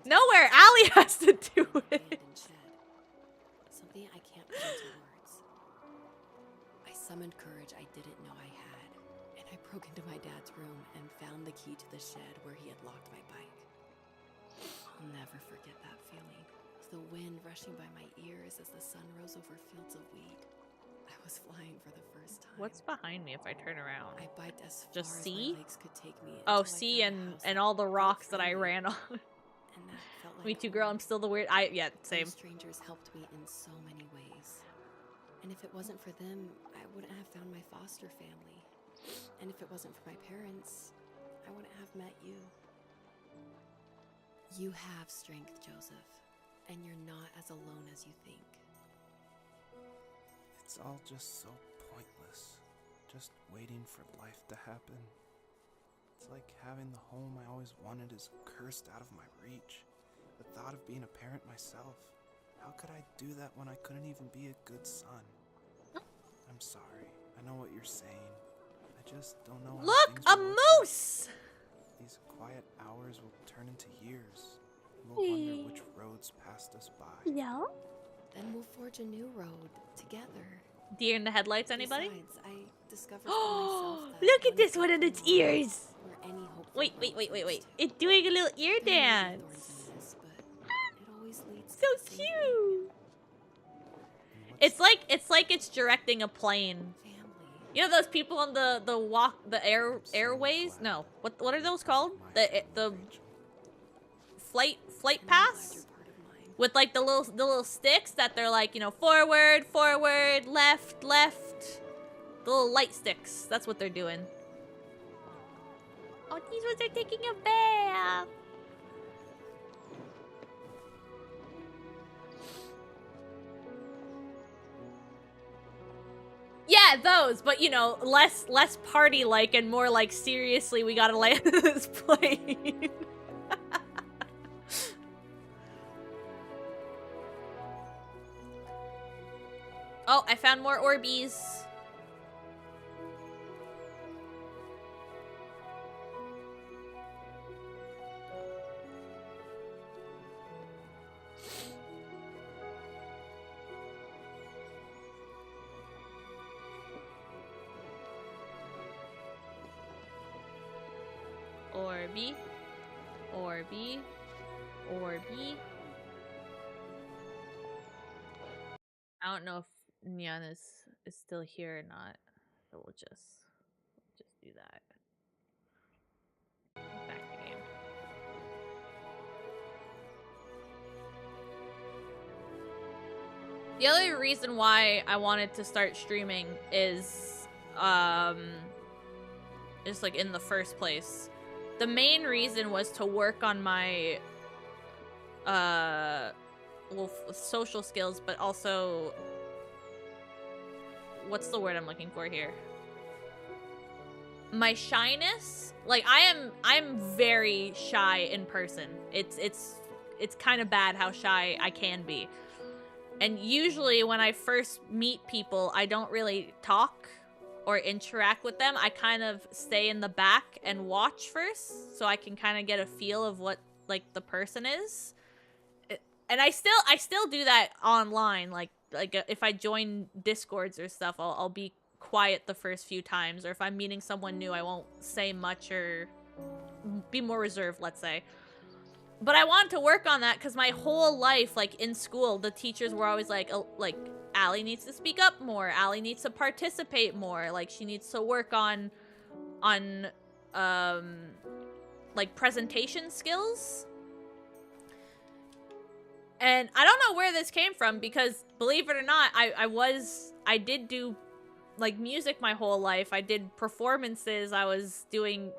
and Nowhere. Allie has to do it. abandoned shed. Something I can't put into words. I summoned courage I didn't know I had, and I broke into my dad's room and found the key to the shed where he had locked my bike. I'll never forget that feeling. the wind rushing by my ears as the sun rose over fields of wheat. I was flying for the first time. What's behind me if I turn around? I biked as far Just as sea? my legs could take me. Oh, until I sea found a and house and that all the felt rocks that I friendly, ran on. and that felt like Me too, girl. home. I'm still the weird. Yeah, same. Those strangers helped me in so many ways. And if it wasn't for them, I wouldn't have found my foster family. And if it wasn't for my parents, I wouldn't have met you. You have strength, Joseph, and you're not as alone as you think. It's all just so pointless. Just waiting for life to happen. It's like having the home I always wanted is cursed out of my reach. The thought of being a parent myself. How could I do that when I couldn't even be a good son? I'm sorry. I know what you're saying. I just don't know how Look, things a will work out. moose! These quiet hours will turn into years. We'll wonder which roads passed us by. Yeah. Then we'll forge a new road together. Deer in the headlights, anybody? Besides, I discovered for myself that Look at one this one in its thing ears. where any hopeful Wait. road leads to. It's doing a little ear There may be dance. thorns in this, but it always leads to So the same thing. cute. And what's It's like it's directing a plane. Family. You know those people on the airways? No. What are those called? The flight And I'm glad paths? you're part of mine. With like the little sticks that they're like, you know, forward, left. The little light sticks. That's what they're doing. Oh, these ones are taking a bath. Yeah, those, but you know, less party like and more like seriously, we gotta land this plane. Oh, I found more Orbeez. Orby. Orby. Orby. I don't know if Nyan is still here or not. So we'll just do that. Back to game. The other reason why I wanted to start streaming is just like in the first place. The main reason was to work on my social skills, but also what's the word I'm looking for here? My shyness. Like I'm very shy in person. It's kind of bad how shy I can be. And usually when I first meet people, I don't really talk or interact with them. I kind of stay in the back and watch first so I can kind of get a feel of what like the person is. And I still do that online. Like if I join Discords or stuff, I'll be quiet the first few times, or if I'm meeting someone new, I won't say much or be more reserved, let's say. But I wanted to work on that because my whole life, like in school, the teachers were always like Allie needs to speak up more. Allie needs to participate more. Like she needs to work on like presentation skills. And I don't know where this came from because believe it or not, I did do like music my whole life. I did performances. I was doing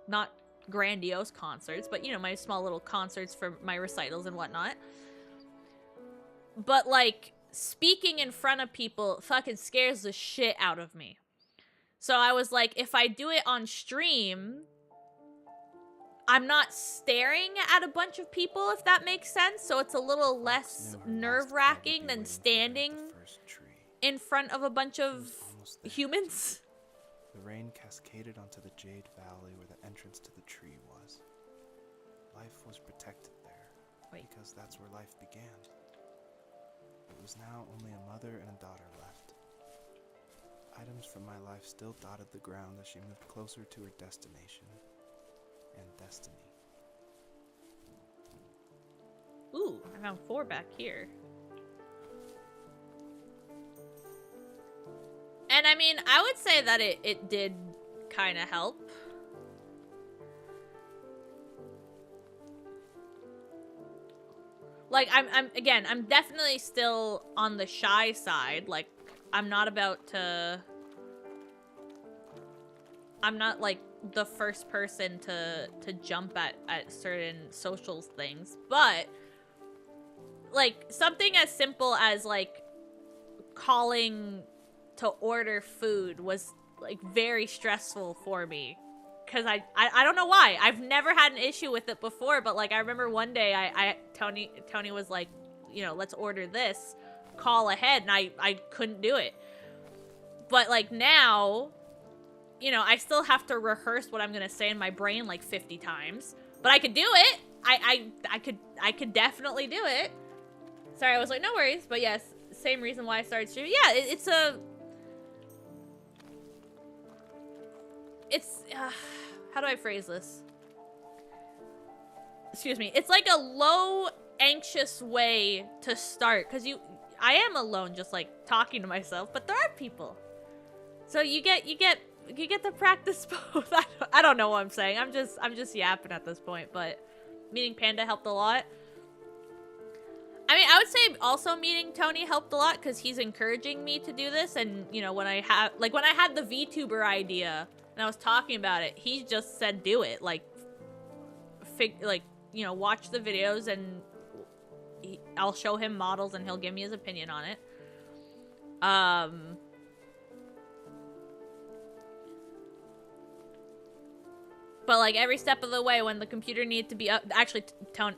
not grandiose concerts, but you know, my small little concerts for my recitals and whatnot. But like speaking in front of people fucking scares the shit out of me. So I was like, if I do it on stream, I'm not staring at a bunch of people, if that makes sense. So it's a little less nerve-wracking than standing in front of a bunch of humans. The rain cascaded onto the Jade Valley where the entrance to the tree was. Life was protected there, because that's where life began. It was now only a mother and a daughter left. Items from my life still dotted the ground as she moved closer to her destination and destiny. Ooh, I found 4 back here. And I mean, I would say that it did kind of help. Like, I'm definitely still on the shy side. Like, I'm not about to... I'm not, like, the first person to jump at certain social things. But, like, something as simple as, like, calling to order food was, like, very stressful for me. Because I don't know why. I've never had an issue with it before, but, like, I remember one day Tony was like, you know, let's order this, call ahead, and I couldn't do it. But, like, now, you know, I still have to rehearse what I'm gonna say in my brain like 50 times. But I could do it. I could definitely do it. Sorry, I was like, no worries. But yes, same reason why I started streaming. Yeah, it's how do I phrase this? Excuse me. It's like a low anxious way to start, because I am alone, just like talking to myself, but there are people. So you get to practice both. I don't know what I'm saying. I'm just yapping at this point, but meeting Panda helped a lot. I mean, I would say also meeting Tony helped a lot, because he's encouraging me to do this. And, you know, when I had the VTuber idea and I was talking about it, he just said do it. Like, you know, watch the videos and I'll show him models and he'll give me his opinion on it. But, like, every step of the way, when the computer needed to be up... Actually, Tony,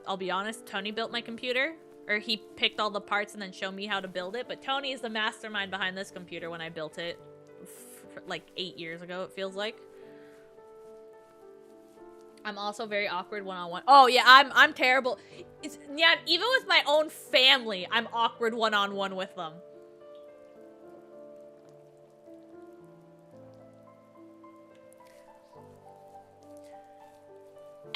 I'll be honest. Tony built my computer. Or he picked all the parts and then showed me how to build it. But Tony is the mastermind behind this computer when I built it. Like, 8 years ago, it feels like. I'm also very awkward one-on-one. Oh, yeah, I'm terrible. Yeah, even with my own family, I'm awkward one-on-one with them.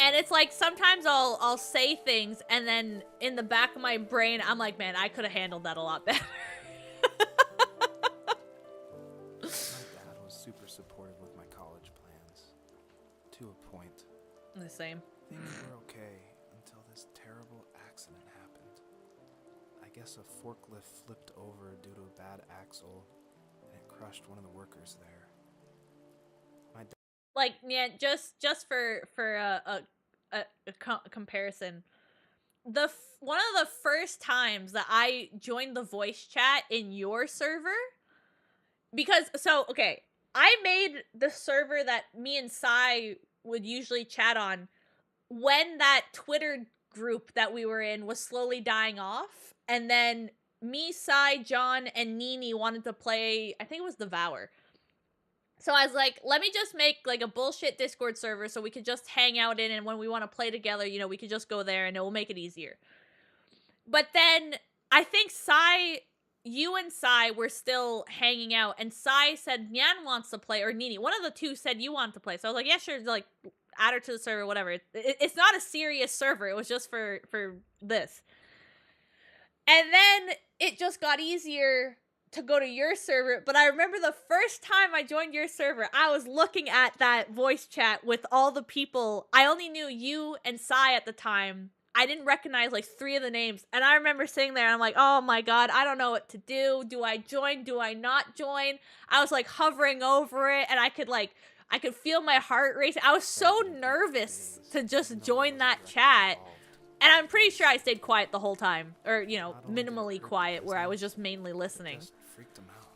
And it's like, sometimes I'll say things, and then in the back of my brain, I'm like, man, I could have handled that a lot better. My dad was super supportive with my college plans. To a point. The same. Things were okay until this terrible accident happened. I guess a forklift flipped over due to a bad axle, and it crushed one of the workers there. Like, yeah, just for a comparison, one of the first times that I joined the voice chat in your server, because okay, I made the server that me and Sai would usually chat on when that Twitter group that we were in was slowly dying off, and then me, Sai, John, and Nini wanted to play, I think it was Devour. So I was like, let me just make, like, a bullshit Discord server so we could just hang out in, and when we want to play together, you know, we could just go there and it will make it easier. But then I think you and Sai were still hanging out, and Sai said Nyan wants to play, or Nini. One of the two said you want to play. So I was like, yeah, sure, like, add her to the server, whatever. It's not a serious server. It was just for this. And then it just got easier to go to your server, but I remember the first time I joined your server, I was looking at that voice chat with all the people. I only knew you and Sai at the time. I didn't recognize, like, 3 of the names, and I remember sitting there and I'm like, oh my god, I don't know what to do. Do I join? Do I not join? I was, like, hovering over it, and I could feel my heart racing. I was so nervous to just join that chat. And I'm pretty sure I stayed quiet the whole time. Or, you know, minimally quiet, where I was just mainly listening. Just freaked him out.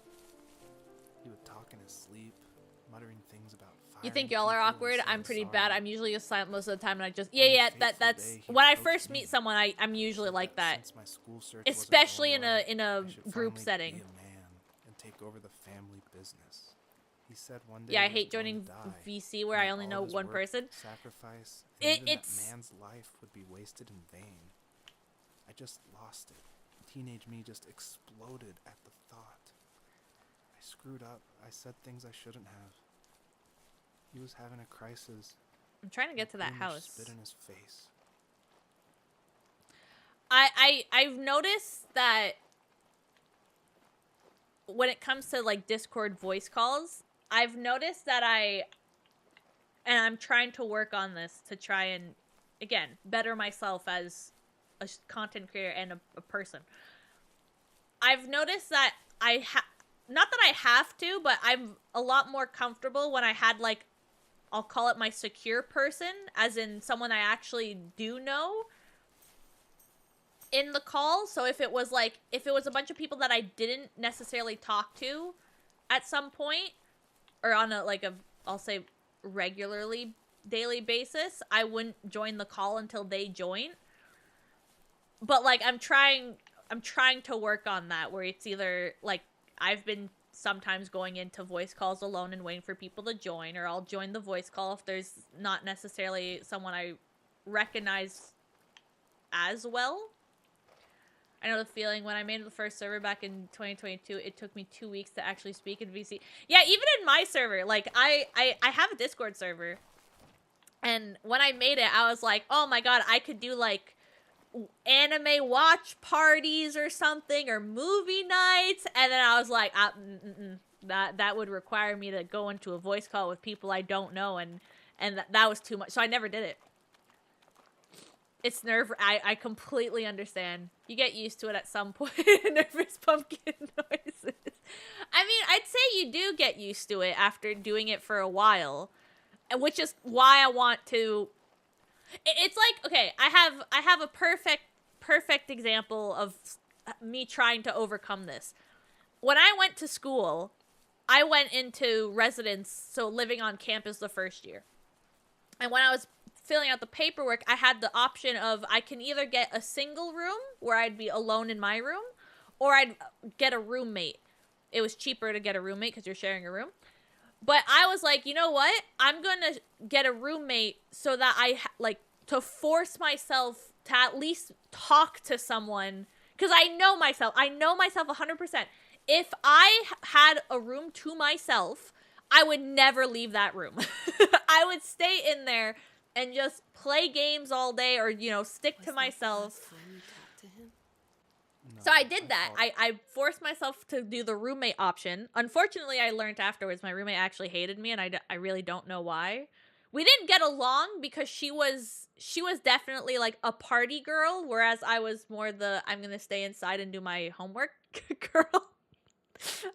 He would talk in his sleep, muttering things about fire. You think y'all are awkward? I'm pretty bad. I'm usually just silent most of the time, and I just... Yeah, that's... When I first meet someone, I'm usually like that. Especially in a group setting. Be a man and take over the family business. He said one day, yeah, I hate joining VC where I only know one person. Sacrifice, and even that man's life would be wasted in vain. I just lost it. Teenage me just exploded at the thought. I screwed up. I said things I shouldn't have. He was having a crisis. I'm trying to get to that house. Spit in his face. I've noticed that when it comes to like Discord voice calls, I've noticed that I'm trying to work on this to try and again better myself as a content creator and a person. I've noticed that not that I have to, but I'm a lot more comfortable when I had like I'll call it my secure person, as in someone I actually do know in the call. So if it was a bunch of people that I didn't necessarily talk to at some point or on a like a I'll say regularly daily basis, I wouldn't join the call until they join. But like I'm trying to work on that where it's either like I've been sometimes going into voice calls alone and waiting for people to join, or I'll join the voice call if there's not necessarily someone I recognize as well. I know the feeling when I made the first server back in 2022, it took me 2 weeks to actually speak in VC. Yeah, even in my server, like I have a Discord server. And when I made it, I was like, oh my god, I could do like anime watch parties or something, or movie nights. And then I was like, that would require me to go into a voice call with people I don't know, and that was too much. So I never did it. It's I completely understand. You get used to it at some point. Nervous pumpkin noises. I mean, I'd say you do get used to it after doing it for a while, which is why I want to. It's like, okay, I have a perfect example of me trying to overcome this. When I went to school, I went into residence, so living on campus the first year. And when I was filling out the paperwork, I had the option of I can either get a single room where I'd be alone in my room, or I'd get a roommate. It was cheaper to get a roommate because you're sharing a room. But I was like, you know what? I'm going to get a roommate so that to force myself to at least talk to someone. Because I know myself 100%. If I had a room to myself, I would never leave that room. I would stay in there and just play games all day, or, stick to myself. So I did that. I forced myself to do the roommate option. Unfortunately, I learned afterwards my roommate actually hated me, and I really don't know why. We didn't get along because she was definitely like a party girl, whereas I was more the I'm gonna stay inside and do my homework girl.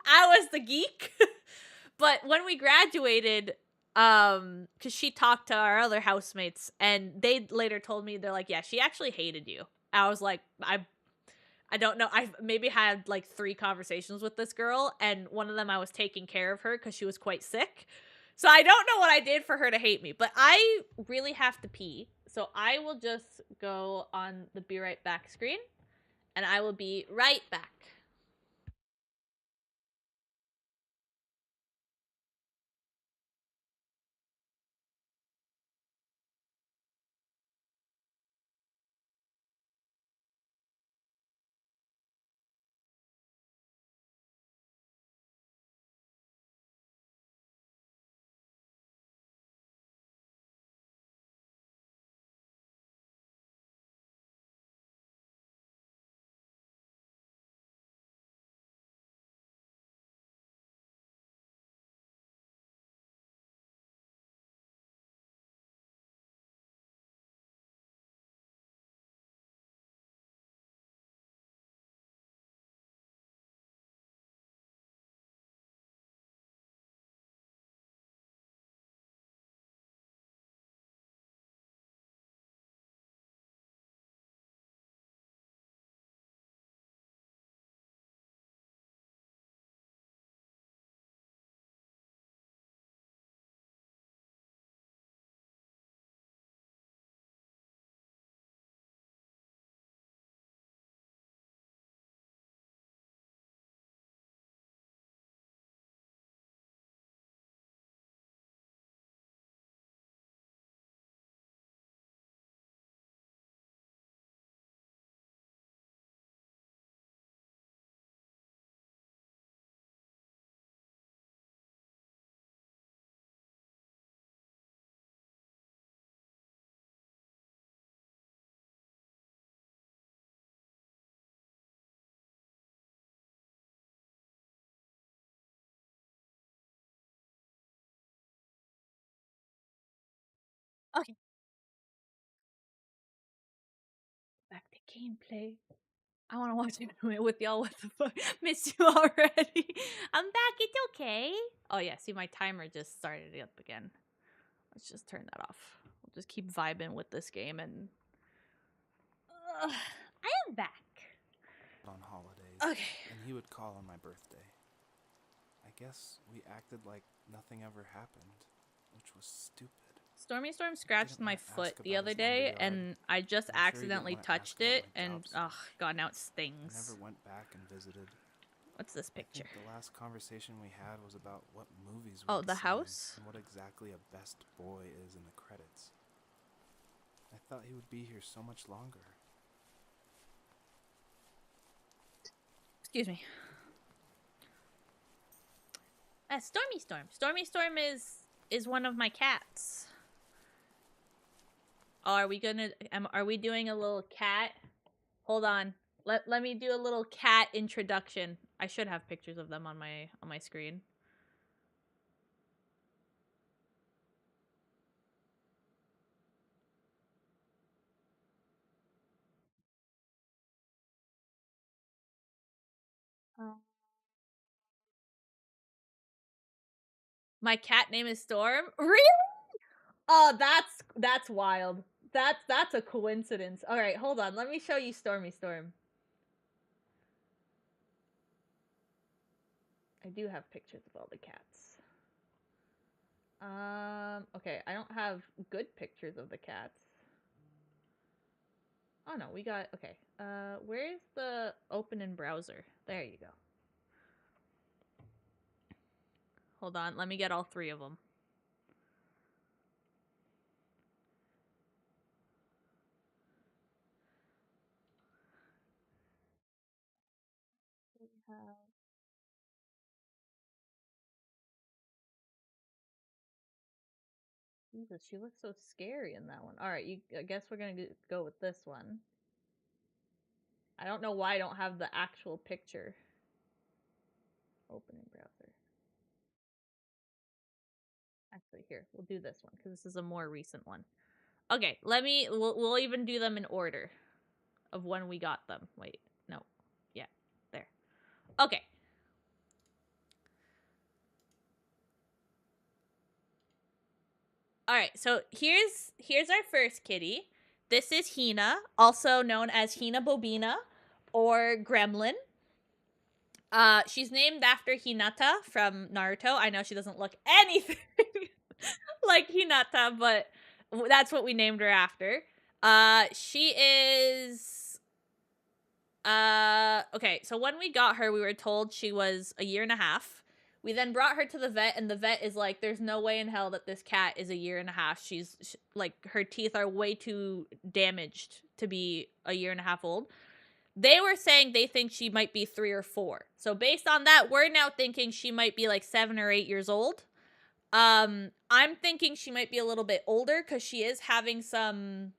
I was the geek. But when we graduated, because she talked to our other housemates, and they later told me, they're like, yeah, she actually hated you. I was like, I don't know. I've maybe had like 3 conversations with this girl, and one of them I was taking care of her because she was quite sick. So I don't know what I did for her to hate me, but I really have to pee. So I will just go on the be right back screen, and I will be right back. Okay. Back to gameplay. I want to watch it with y'all. What the fuck? Missed you already. I'm back. It's okay. Oh, yeah. See, my timer just started it up again. Let's just turn that off. We'll just keep vibing with this game and... I am back. On holidays. Okay. And he would call on my birthday. I guess we acted like nothing ever happened, which was stupid. Stormy Storm scratched my foot the other day, and I just accidentally touched it, and oh god, now it stings. I never went back and visited. What's this picture? I think the last conversation we had was about what movies we Oh, the house? and what exactly a best boy is in the credits. I thought he would be here so much longer. Excuse me. Stormy Storm. Stormy Storm is one of my cats. Oh, are we gonna? Are we doing a little cat? Hold on. Let me do a little cat introduction. I should have pictures of them on my screen. My cat name is Storm. Really? Oh, that's wild. That's a coincidence. All right, hold on. Let me show you Stormy Storm. I do have pictures of all the cats. Okay, I don't have good pictures of the cats. Oh no, we got, okay. Where's the open in browser? There you go. Hold on, let me get all three of them. Jesus, she looks so scary in that one. All right, I guess we're gonna go with this one. I don't know why I don't have the actual picture. Open in browser. Actually, here, we'll do this one because this is a more recent one. Okay, we'll even do them in order of when we got them. Wait, no. Yeah, there. Okay. All right, so here's our first kitty. This is Hina, also known as Hina Bobina or Gremlin. She's named after Hinata from Naruto. I know she doesn't look anything like Hinata, but that's what we named her after. She is okay, so when we got her, we were told she was a year and a half. We then brought her to the vet, and the vet is like, there's no way in hell that this cat is a year and a half. Like, her teeth are way too damaged to be a year and a half old. They were saying they think she might be 3 or 4. So based on that, we're now thinking she might be like 7 or 8 years old. I'm thinking she might be a little bit older because she is having some...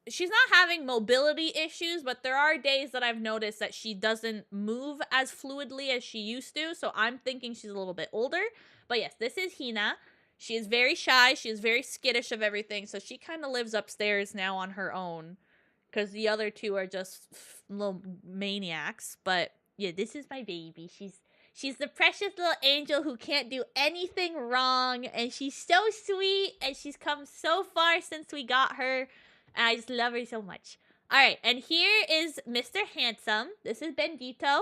She's not having mobility issues, but there are days that I've noticed that she doesn't move as fluidly as she used to. So I'm thinking she's a little bit older. But yes, this is Hina. She is very shy. She is very skittish of everything. So she kind of lives upstairs now on her own. Because the other two are just little maniacs. But yeah, this is my baby. She's the precious little angel who can't do anything wrong. And she's so sweet. And she's come so far since we got her. And I just love her so much. All right, and here is Mr. Handsome. This is Bandito.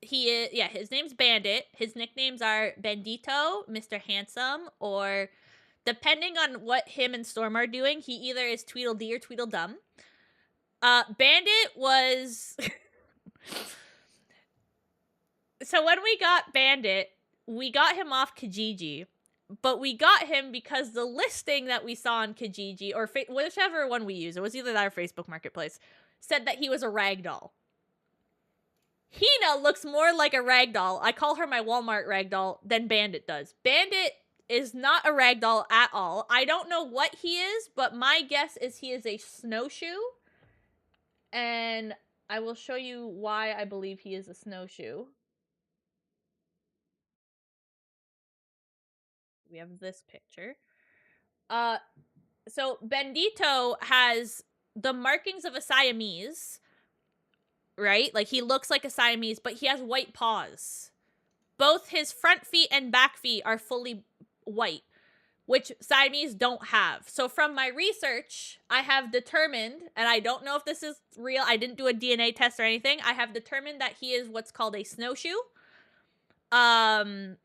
His name's Bandit. His nicknames are Bandito, Mr. Handsome, or depending on what him and Storm are doing, he either is Tweedledee or Tweedledum. Bandit was... So when we got Bandit, we got him off Kijiji. But we got him because the listing that we saw on Kijiji, or whichever one we use, it was either that or Facebook Marketplace, said that he was a ragdoll. Hina looks more like a ragdoll. I call her my Walmart ragdoll than Bandit does. Bandit is not a ragdoll at all. I don't know what he is, but my guess is he is a snowshoe. And I will show you why I believe he is a snowshoe. We have this picture. So Bendito has the markings of a Siamese, right? Like he looks like a Siamese, but he has white paws. Both his front feet and back feet are fully white, which Siamese don't have. So from my research, I have determined, and I don't know if this is real, I didn't do a DNA test or anything, I have determined that he is what's called a snowshoe. But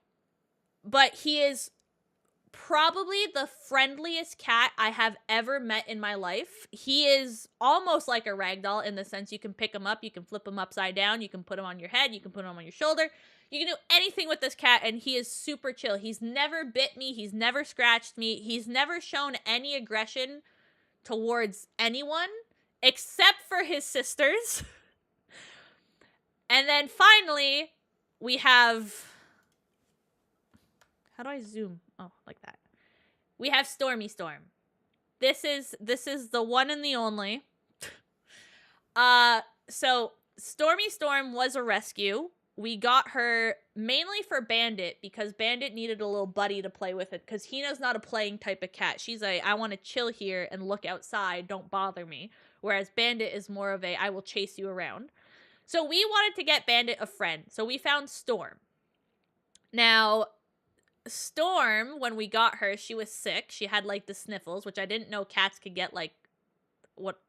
he is probably the friendliest cat I have ever met in my life. He is almost like a ragdoll in the sense you can pick him up, you can flip him upside down, you can put him on your head, you can put him on your shoulder. You can do anything with this cat, and he is super chill. He's never bit me. He's never scratched me. He's never shown any aggression towards anyone except for his sisters. And then finally, we have... How do I zoom? Oh, like that. We have Stormy Storm. This is the one and the only. So Stormy Storm was a rescue. We got her mainly for Bandit because Bandit needed a little buddy to play with it because Hina's not a playing type of cat. She's a, I want to chill here and look outside. Don't bother me. Whereas Bandit is more of a, I will chase you around. So we wanted to get Bandit a friend. So we found Storm. Now, Storm, when we got her, she was sick. She had like the sniffles, which I didn't know cats could get, like what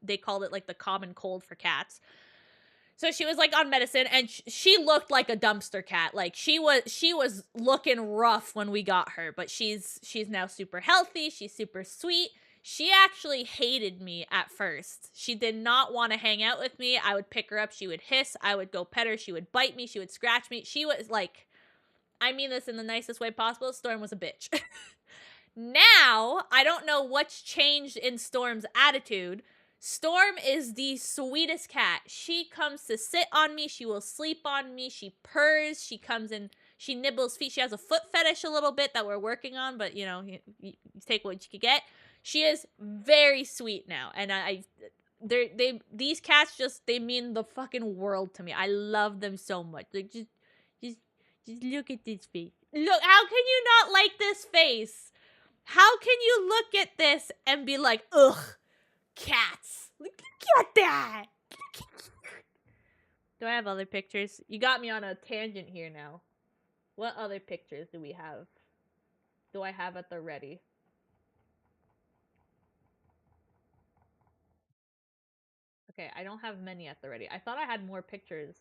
they called it, like the common cold for cats. So she was like on medicine, and she looked like a dumpster cat. Like she was looking rough when we got her, but she's now super healthy. She's super sweet. She actually hated me at first. She did not want to hang out with me. I would pick her up. She would hiss. I would go pet her. She would bite me. She would scratch me. She was like, I mean this in the nicest way possible. Storm was a bitch. Now, I don't know what's changed in Storm's attitude. Storm is the sweetest cat. She comes to sit on me. She will sleep on me. She purrs. She comes in. She nibbles feet. She has a foot fetish a little bit that we're working on, but you know, you take what you can get. She is very sweet now, and these cats just, they mean the fucking world to me. I love them so much. Like just look at this face. Look, how can you not like this face? How can you look at this and be like, ugh, cats? Look at that. Do I have other pictures? You got me on a tangent here now. What other pictures do we have? Do I have at the ready? Okay, I don't have many at the ready. I thought I had more pictures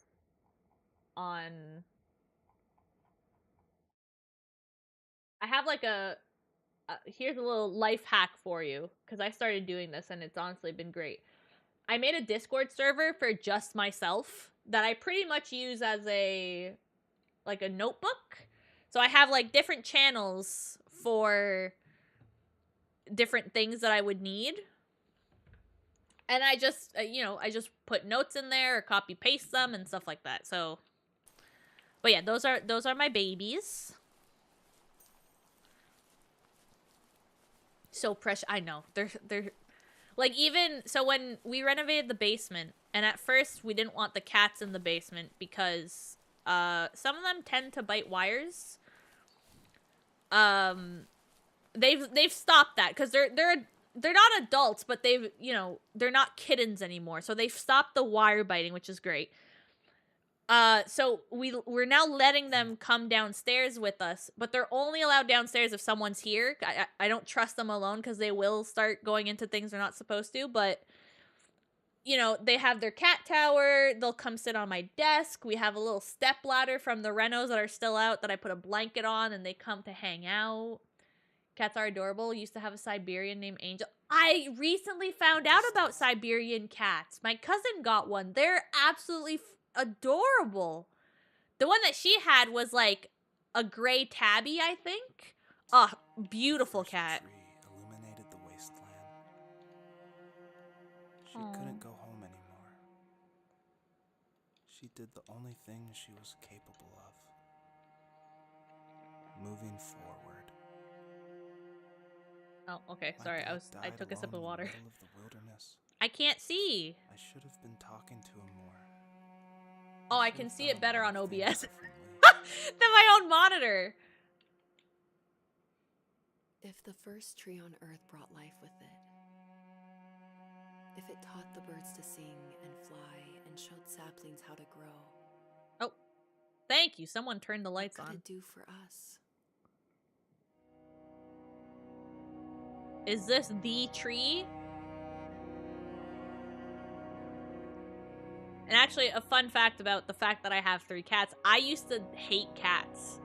on... I have like a... here's a little life hack for you, because I started doing this and it's honestly been great. I made a Discord server for just myself that I pretty much use as a notebook. So I have like different channels for different things that I would need. And I just, I just put notes in there or copy paste them and stuff like that. So, but yeah, those are my babies. So precious. I know. They're like, even so when we renovated the basement, and at first we didn't want the cats in the basement because some of them tend to bite wires. They've stopped that because they're not adults, but they're not kittens anymore. So they've stopped the wire biting, which is great. So we're now letting them come downstairs with us, but they're only allowed downstairs if someone's here. I don't trust them alone because they will start going into things they're not supposed to, but they have their cat tower. They'll come sit on my desk. We have a little step ladder from the renos that are still out that I put a blanket on, and they come to hang out. Cats are adorable. Used to have a Siberian named Angel. I recently found out about Siberian cats. My cousin got one. They're absolutely adorable. The one that she had was like a gray tabby, I think. Oh, beautiful cat. Illuminated the wasteland. She Aww. couldn't go home anymore. She did the only thing she was capable of. Moving forward. Oh, okay. Sorry. I took a sip of water. In the middle of the wilderness. I can't see. I should have been talking to him more. Oh, I can see it better on OBS than my own monitor. If the first tree on Earth brought life with it, if it taught the birds to sing and fly and showed saplings how to grow, Oh, thank you. Someone turned the lights what could on. it do for us? Is this the tree? And actually, a fun fact about the fact that I have 3 cats, I used to hate cats.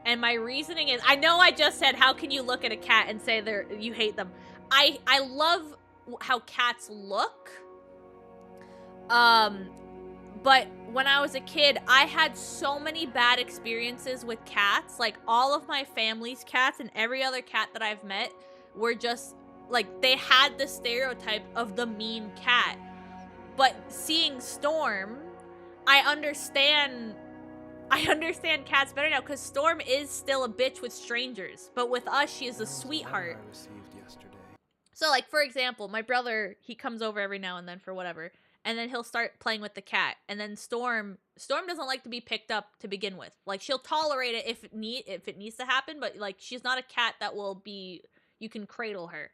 And my reasoning is, I know I just said, how can you look at a cat and say you hate them? I love how cats look. But when I was a kid, I had so many bad experiences with cats. Like, all of my family's cats and every other cat that I've met were just, like, they had the stereotype of the mean cat. But seeing Storm, I understand cats better now, because Storm is still a bitch with strangers. But with us, she is a sweetheart. I received yesterday. So, like, for example, my brother, he comes over every now and then for whatever, and then he'll start playing with the cat. And then Storm doesn't like to be picked up to begin with. Like, she'll tolerate it if it needs to happen, but, like, she's not a cat that you can cradle her.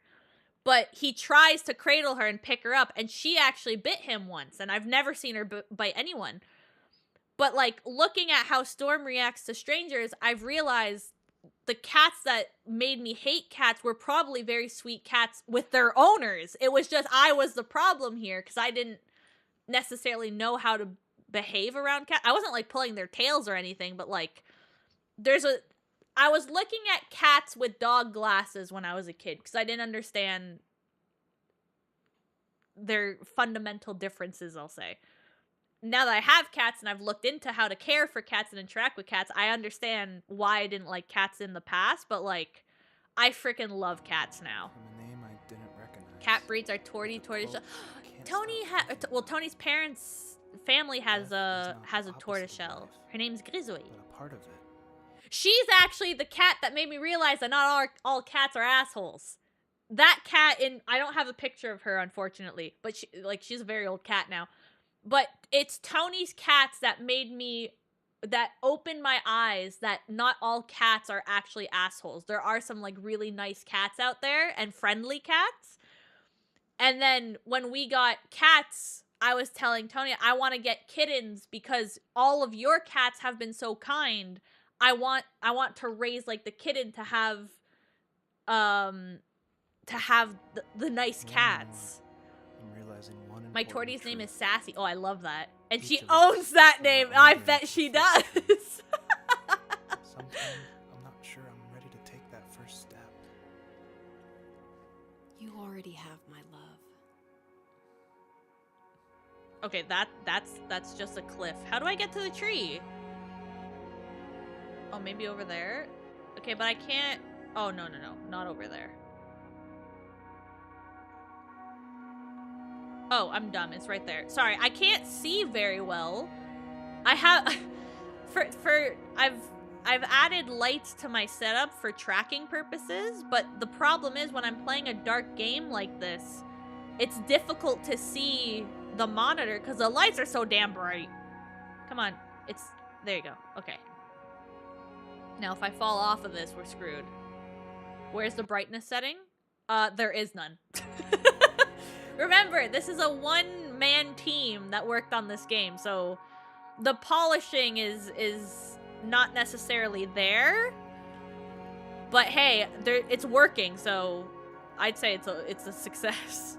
But he tries to cradle her and pick her up, and she actually bit him once, and I've never seen her bite anyone. But, like, looking at how Storm reacts to strangers, I've realized the cats that made me hate cats were probably very sweet cats with their owners. It was just I was the problem here, because I didn't necessarily know how to behave around cats. I wasn't, like, pulling their tails or anything, but, like, I was looking at cats with dog glasses when I was a kid, because I didn't understand their fundamental differences, I'll say. Now that I have cats and I've looked into how to care for cats and interact with cats, I understand why I didn't like cats in the past, but, like, I freaking love cats now. From a name I didn't recognize. Cat breeds are tortoiseshell. Tony's parents' family has a tortoiseshell. Her name's Grizzly. But a part of it. She's actually the cat that made me realize that not all cats are assholes. That cat, I don't have a picture of her, unfortunately, but she's a very old cat now. But it's Tony's cats that opened my eyes that not all cats are actually assholes. There are some, like, really nice cats out there and friendly cats. And then when we got cats, I was telling Tony, I want to get kittens because all of your cats have been so kind. I want to raise, like, the kitten to have the nice cats. I'm realizing one My tortie's name is Sassy. Oh, I love that. And Each she of us owns that are name. our I own bet she does. Sometimes I'm not sure I'm ready to take that first step. You already have my love. Okay, that's just a cliff. How do I get to the tree? Oh, maybe over there? Okay, but I can't... Oh, no, not over there. Oh, I'm dumb. It's right there. Sorry, I can't see very well. I have... I've added lights to my setup for tracking purposes, but the problem is when I'm playing a dark game like this, it's difficult to see the monitor because the lights are so damn bright. Come on. There you go. Okay. Now, if I fall off of this, we're screwed. Where's the brightness setting? There is none. Remember, this is a one-man team that worked on this game, so the polishing is not necessarily there. But hey, it's working, so I'd say it's a success.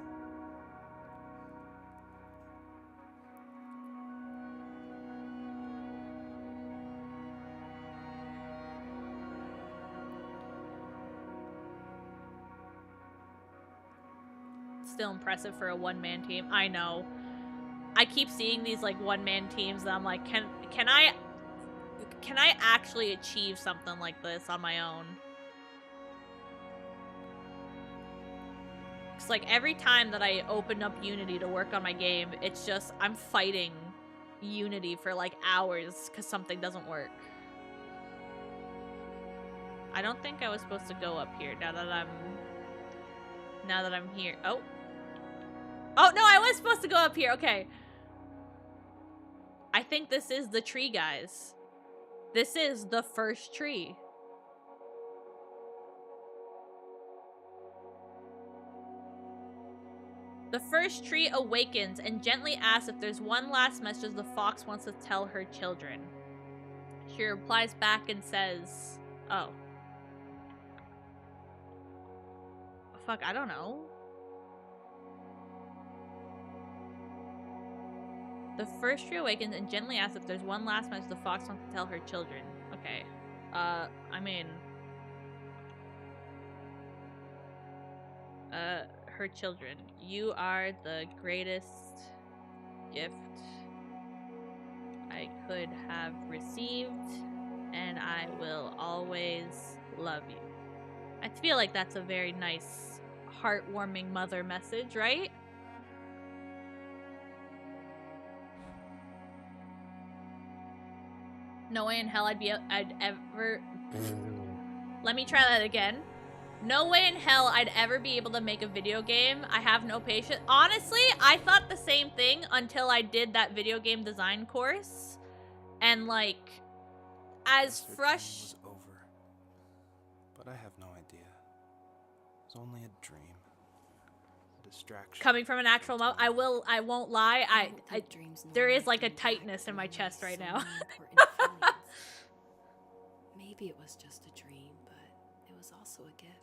Still impressive for a one-man team. I know. I keep seeing these, like, one-man teams and I'm like, can I actually achieve something like this on my own? It's like every time that I open up Unity to work on my game, it's just I'm fighting Unity for like hours because something doesn't work. I don't think I was supposed to go up here now that I'm here. Oh no, I was supposed to go up here. Okay. I think this is the tree, guys. This is the first tree. The first tree awakens and gently asks if there's one last message the fox wants to tell her children. She replies back and says, oh. Fuck, I don't know. The first tree awakens and gently asks if there's one last message the fox wants to tell her children. Okay. I mean... her children. You are the greatest gift I could have received, and I will always love you. I feel like that's a very nice, heartwarming mother message, right? No way in hell I'd ever... Let me try that again. No way in hell I'd ever be able to make a video game. I have no patience. Honestly, I thought the same thing until I did that video game design course. And like, as fresh... was over. But I have no idea. It was only a dream. A distraction. Coming from an actual mom, I won't lie. There is like a tightness in my chest right now. Maybe it was just a dream, but it was also a gift.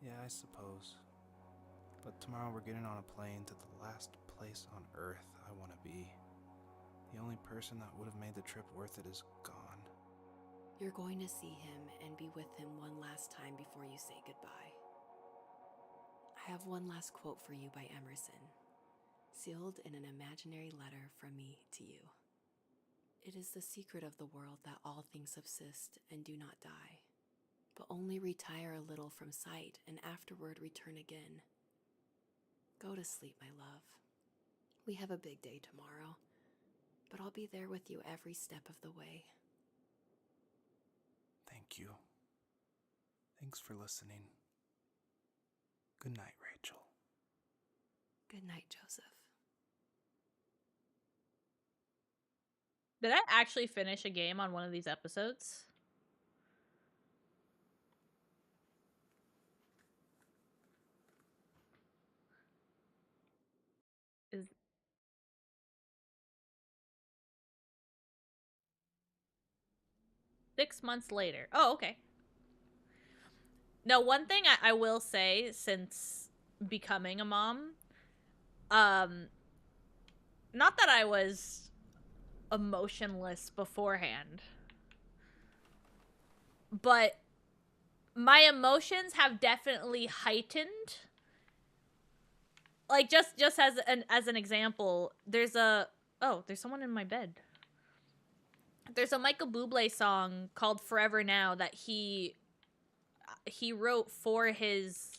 Yeah, I suppose. But tomorrow we're getting on a plane to the last place on Earth I want to be. The only person that would have made the trip worth it is gone. You're going to see him and be with him one last time before you say goodbye. I have one last quote for you by Emerson, sealed in an imaginary letter from me to you. It is the secret of the world that all things subsist and do not die, but only retire a little from sight and afterward return again. Go to sleep, my love. We have a big day tomorrow, but I'll be there with you every step of the way. Thank you. Thanks for listening. Good night, Rachel. Good night, Joseph. Did I actually finish a game on one of these episodes? Is 6 months later. Oh, okay. Now, one thing I will say since becoming a mom, not that I was emotionless beforehand, but my emotions have definitely heightened. Like just as an example, there's someone in my bed. There's a Michael Bublé song called Forever Now that he wrote for his...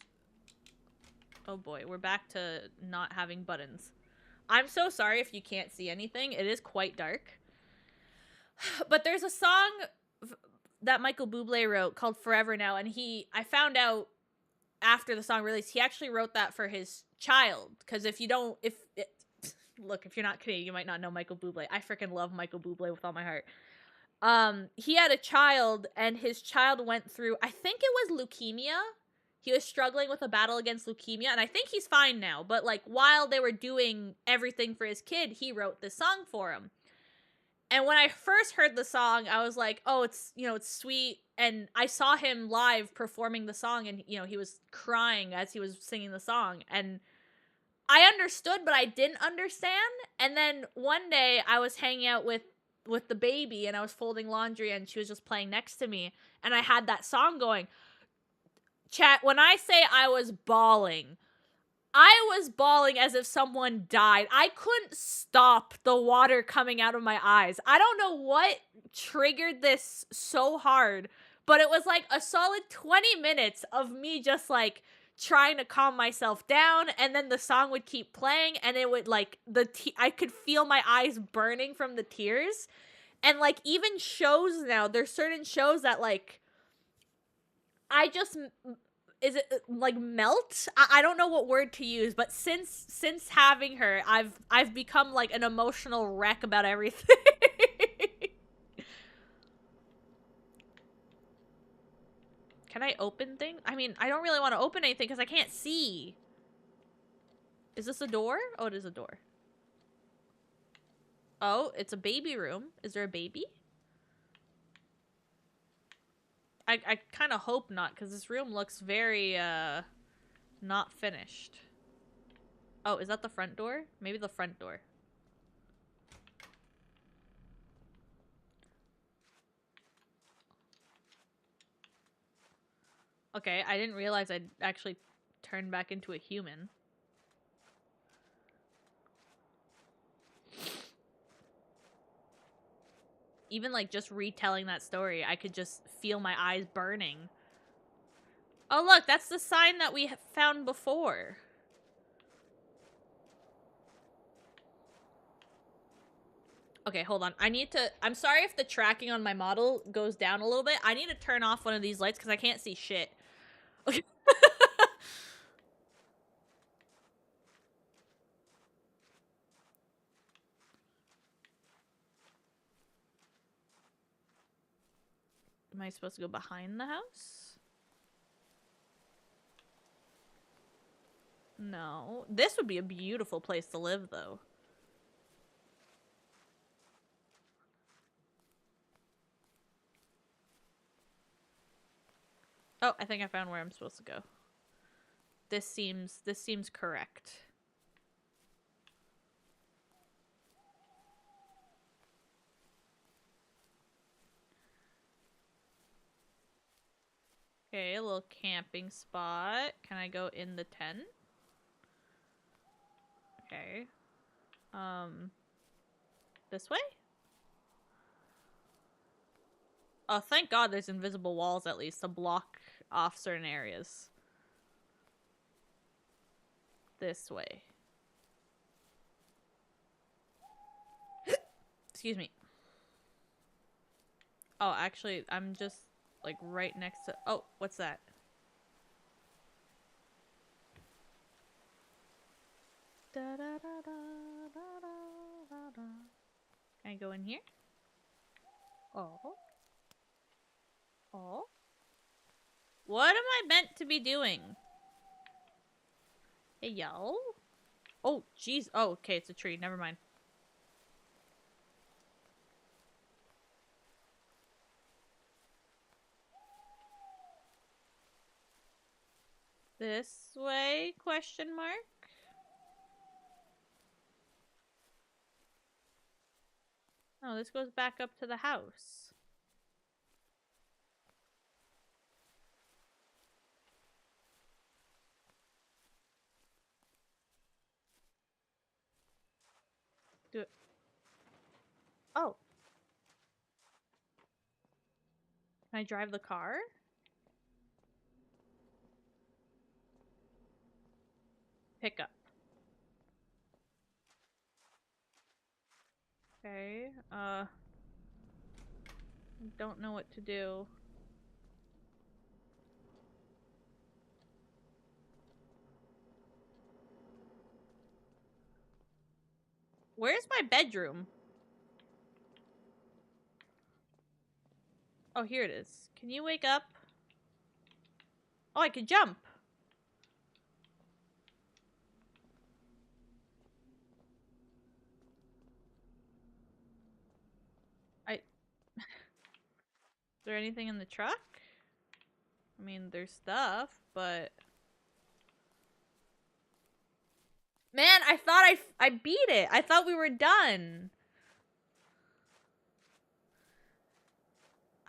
Oh boy, we're back to not having buttons. I'm so sorry if you can't see anything. It is quite dark. But there's a song that Michael Bublé wrote called Forever Now, and I found out after the song released, he actually wrote that for his child. Because if you're not Canadian, you might not know Michael Bublé. I freaking love Michael Bublé with all my heart. He had a child, and his child went through, I think it was leukemia. He was struggling with a battle against leukemia, and I think he's fine now. But like while they were doing everything for his kid, he wrote this song for him. And when I first heard the song, I was like, oh, it's sweet. And I saw him live performing the song, and he was crying as he was singing the song. And I understood, but I didn't understand. And then one day I was hanging out with the baby, and I was folding laundry, and she was just playing next to me, and I had that song going. Chat, when I say I was bawling as if someone died. I couldn't stop the water coming out of my eyes. I don't know what triggered this so hard, but it was like a solid 20 minutes of me just like trying to calm myself down, and then the song would keep playing, and it would like I could feel my eyes burning from the tears. And like even shows now, there's certain shows that like I just is it like melt? I don't know what word to use, but since having her, I've become like an emotional wreck about everything. Can I open things? I mean, I don't really want to open anything because I can't see. Is this a door? Oh, it is a door. Oh, it's a baby room. Is there a baby? I kind of hope not, because this room looks very, not finished. Oh, is that the front door? Maybe the front door. Okay, I didn't realize I'd actually turned back into a human. Even, like, just retelling that story, I could just feel my eyes burning. Oh, look, that's the sign that we found before. Okay, hold on. I'm sorry if the tracking on my model goes down a little bit. I need to turn off one of these lights because I can't see shit. Okay. Am I supposed to go behind the house? No. This would be a beautiful place to live, though. Oh, I think I found where I'm supposed to go. This seems correct. Okay, a little camping spot. Can I go in the tent? Okay. This way? Oh, thank God there's invisible walls at least to block off certain areas. This way. Excuse me. Oh, actually, I'm just, like, right next to... Oh, what's that? Da, da, da, da, da, da, da. Can I go in here? Oh. Oh. What am I meant to be doing? Hey, yo. Oh, jeez. Oh, okay, it's a tree. Never mind. This way? Question mark? Oh, this goes back up to the house. Do it. Oh. Can I drive the car? Pick up. Okay, I don't know what to do. Where's my bedroom? Oh, here it is. Can you wake up? Oh, I could jump. Is there anything in the truck? I mean, there's stuff, but... Man, I thought I beat it. I thought we were done.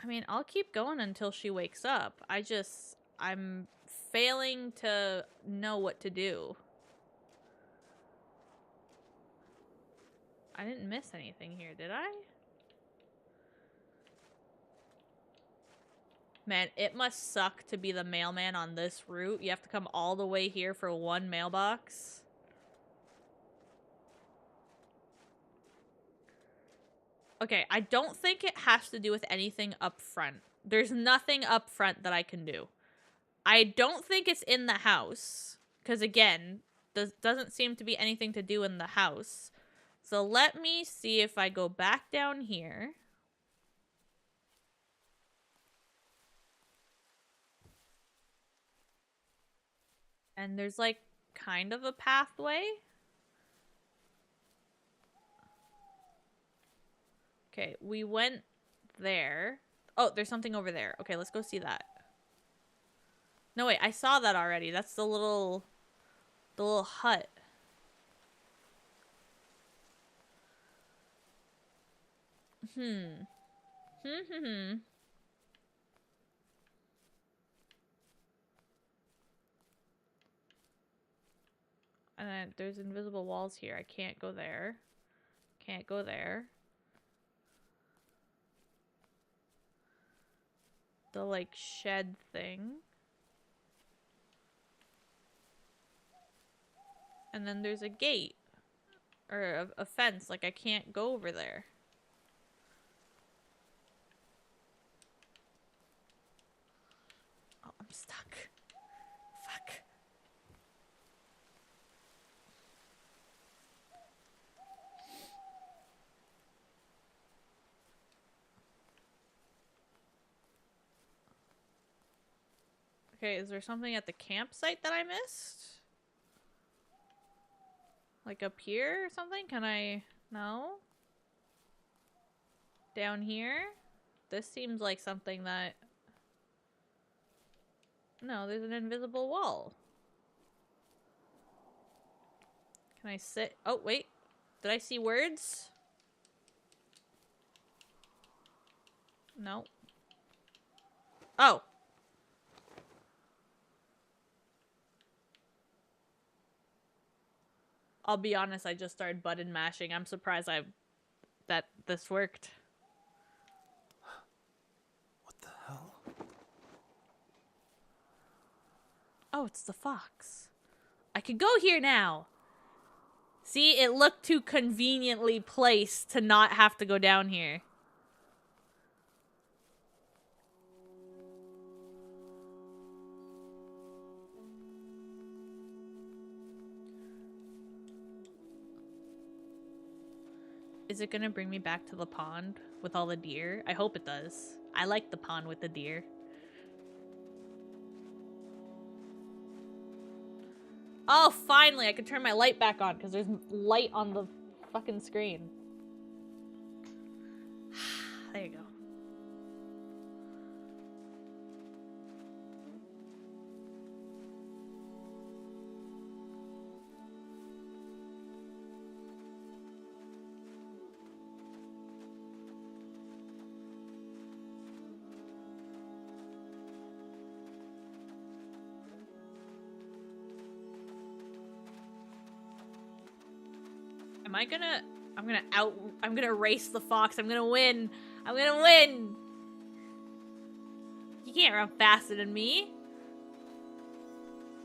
I mean, I'll keep going until she wakes up. I'm failing to know what to do. I didn't miss anything here, did I? Man, it must suck to be the mailman on this route. You have to come all the way here for one mailbox. Okay, I don't think it has to do with anything up front. There's nothing up front that I can do. I don't think it's in the house. Because again, there doesn't seem to be anything to do in the house. So let me see if I go back down here. And there's like kind of a pathway. Okay, we went there. Oh, there's something over there. Okay, let's go see that. No, wait, I saw that already. That's the little hut. Hmm. And then there's invisible walls here. I can't go there. Can't go there. The, like, shed thing. And then there's a gate. Or a fence. Like, I can't go over there. Oh, I'm stuck. Fuck. Okay, is there something at the campsite that I missed? Like up here or something? Can I... No? Down here? This seems like something that... No, there's an invisible wall. Can I sit? Oh, wait. Did I see words? No. Oh. I'll be honest, I just started button mashing. I'm surprised that this worked. What the hell? Oh, it's the fox. I could go here now. See, it looked too conveniently placed to not have to go down here. Is it gonna bring me back to the pond with all the deer? I hope it does. I like the pond with the deer. Oh, finally, I can turn my light back on because there's light on the fucking screen. There you go. I'm gonna race the fox. I'm gonna win. I'm gonna win. You can't run faster than me.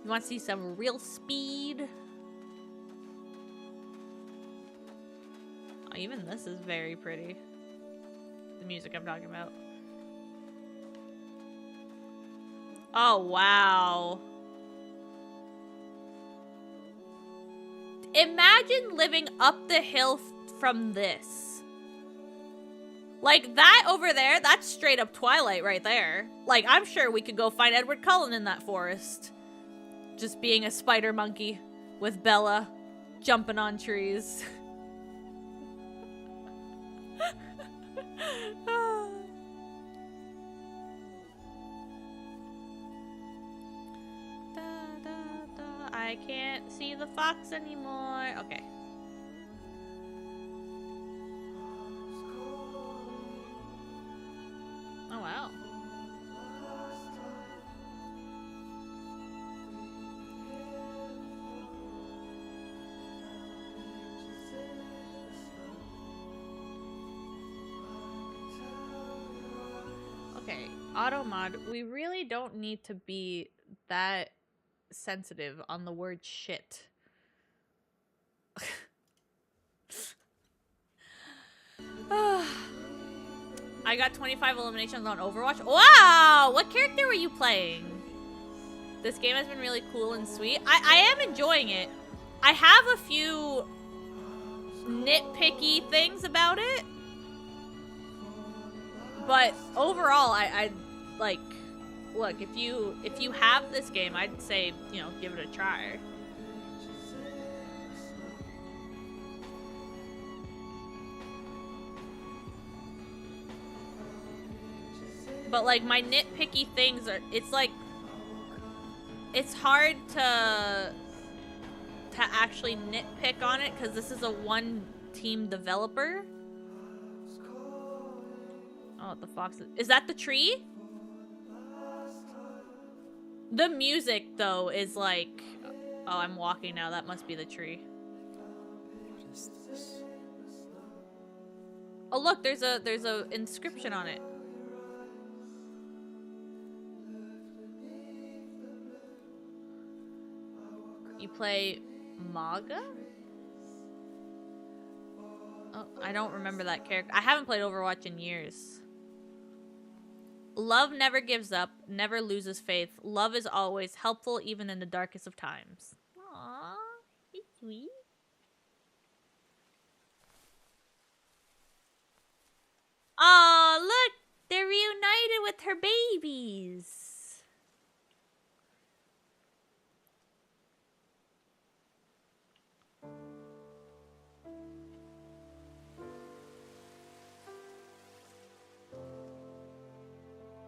You want to see some real speed? Oh, even this is very pretty. The music I'm talking about. Oh, wow. Imagine living up the hill from this. Like, that over there, that's straight up Twilight right there. Like, I'm sure we could go find Edward Cullen in that forest. Just being a spider monkey with Bella jumping on trees. I can't see the fox anymore. Okay. Oh, wow. Okay, auto mod. We really don't need to be that sensitive on the word shit. I got 25 eliminations on Overwatch. Wow! What character were you playing? This game has been really cool and sweet. I am enjoying it. I have a few nitpicky things about it. But overall, I like... Look, if you have this game, I'd say, you know, give it a try. But like my nitpicky things are, it's like, it's hard to actually nitpick on it because this is a one-team developer. Oh, the fox is that the tree? The music though is like, oh, I'm walking now. That must be the tree. What is this? Oh look, there's a inscription on it. You play Maga? Oh, I don't remember that character. I haven't played Overwatch in years. Love never gives up, never loses faith. Love is always helpful, even in the darkest of times. Aww, it's sweet. Aw, look! They're reunited with her babies.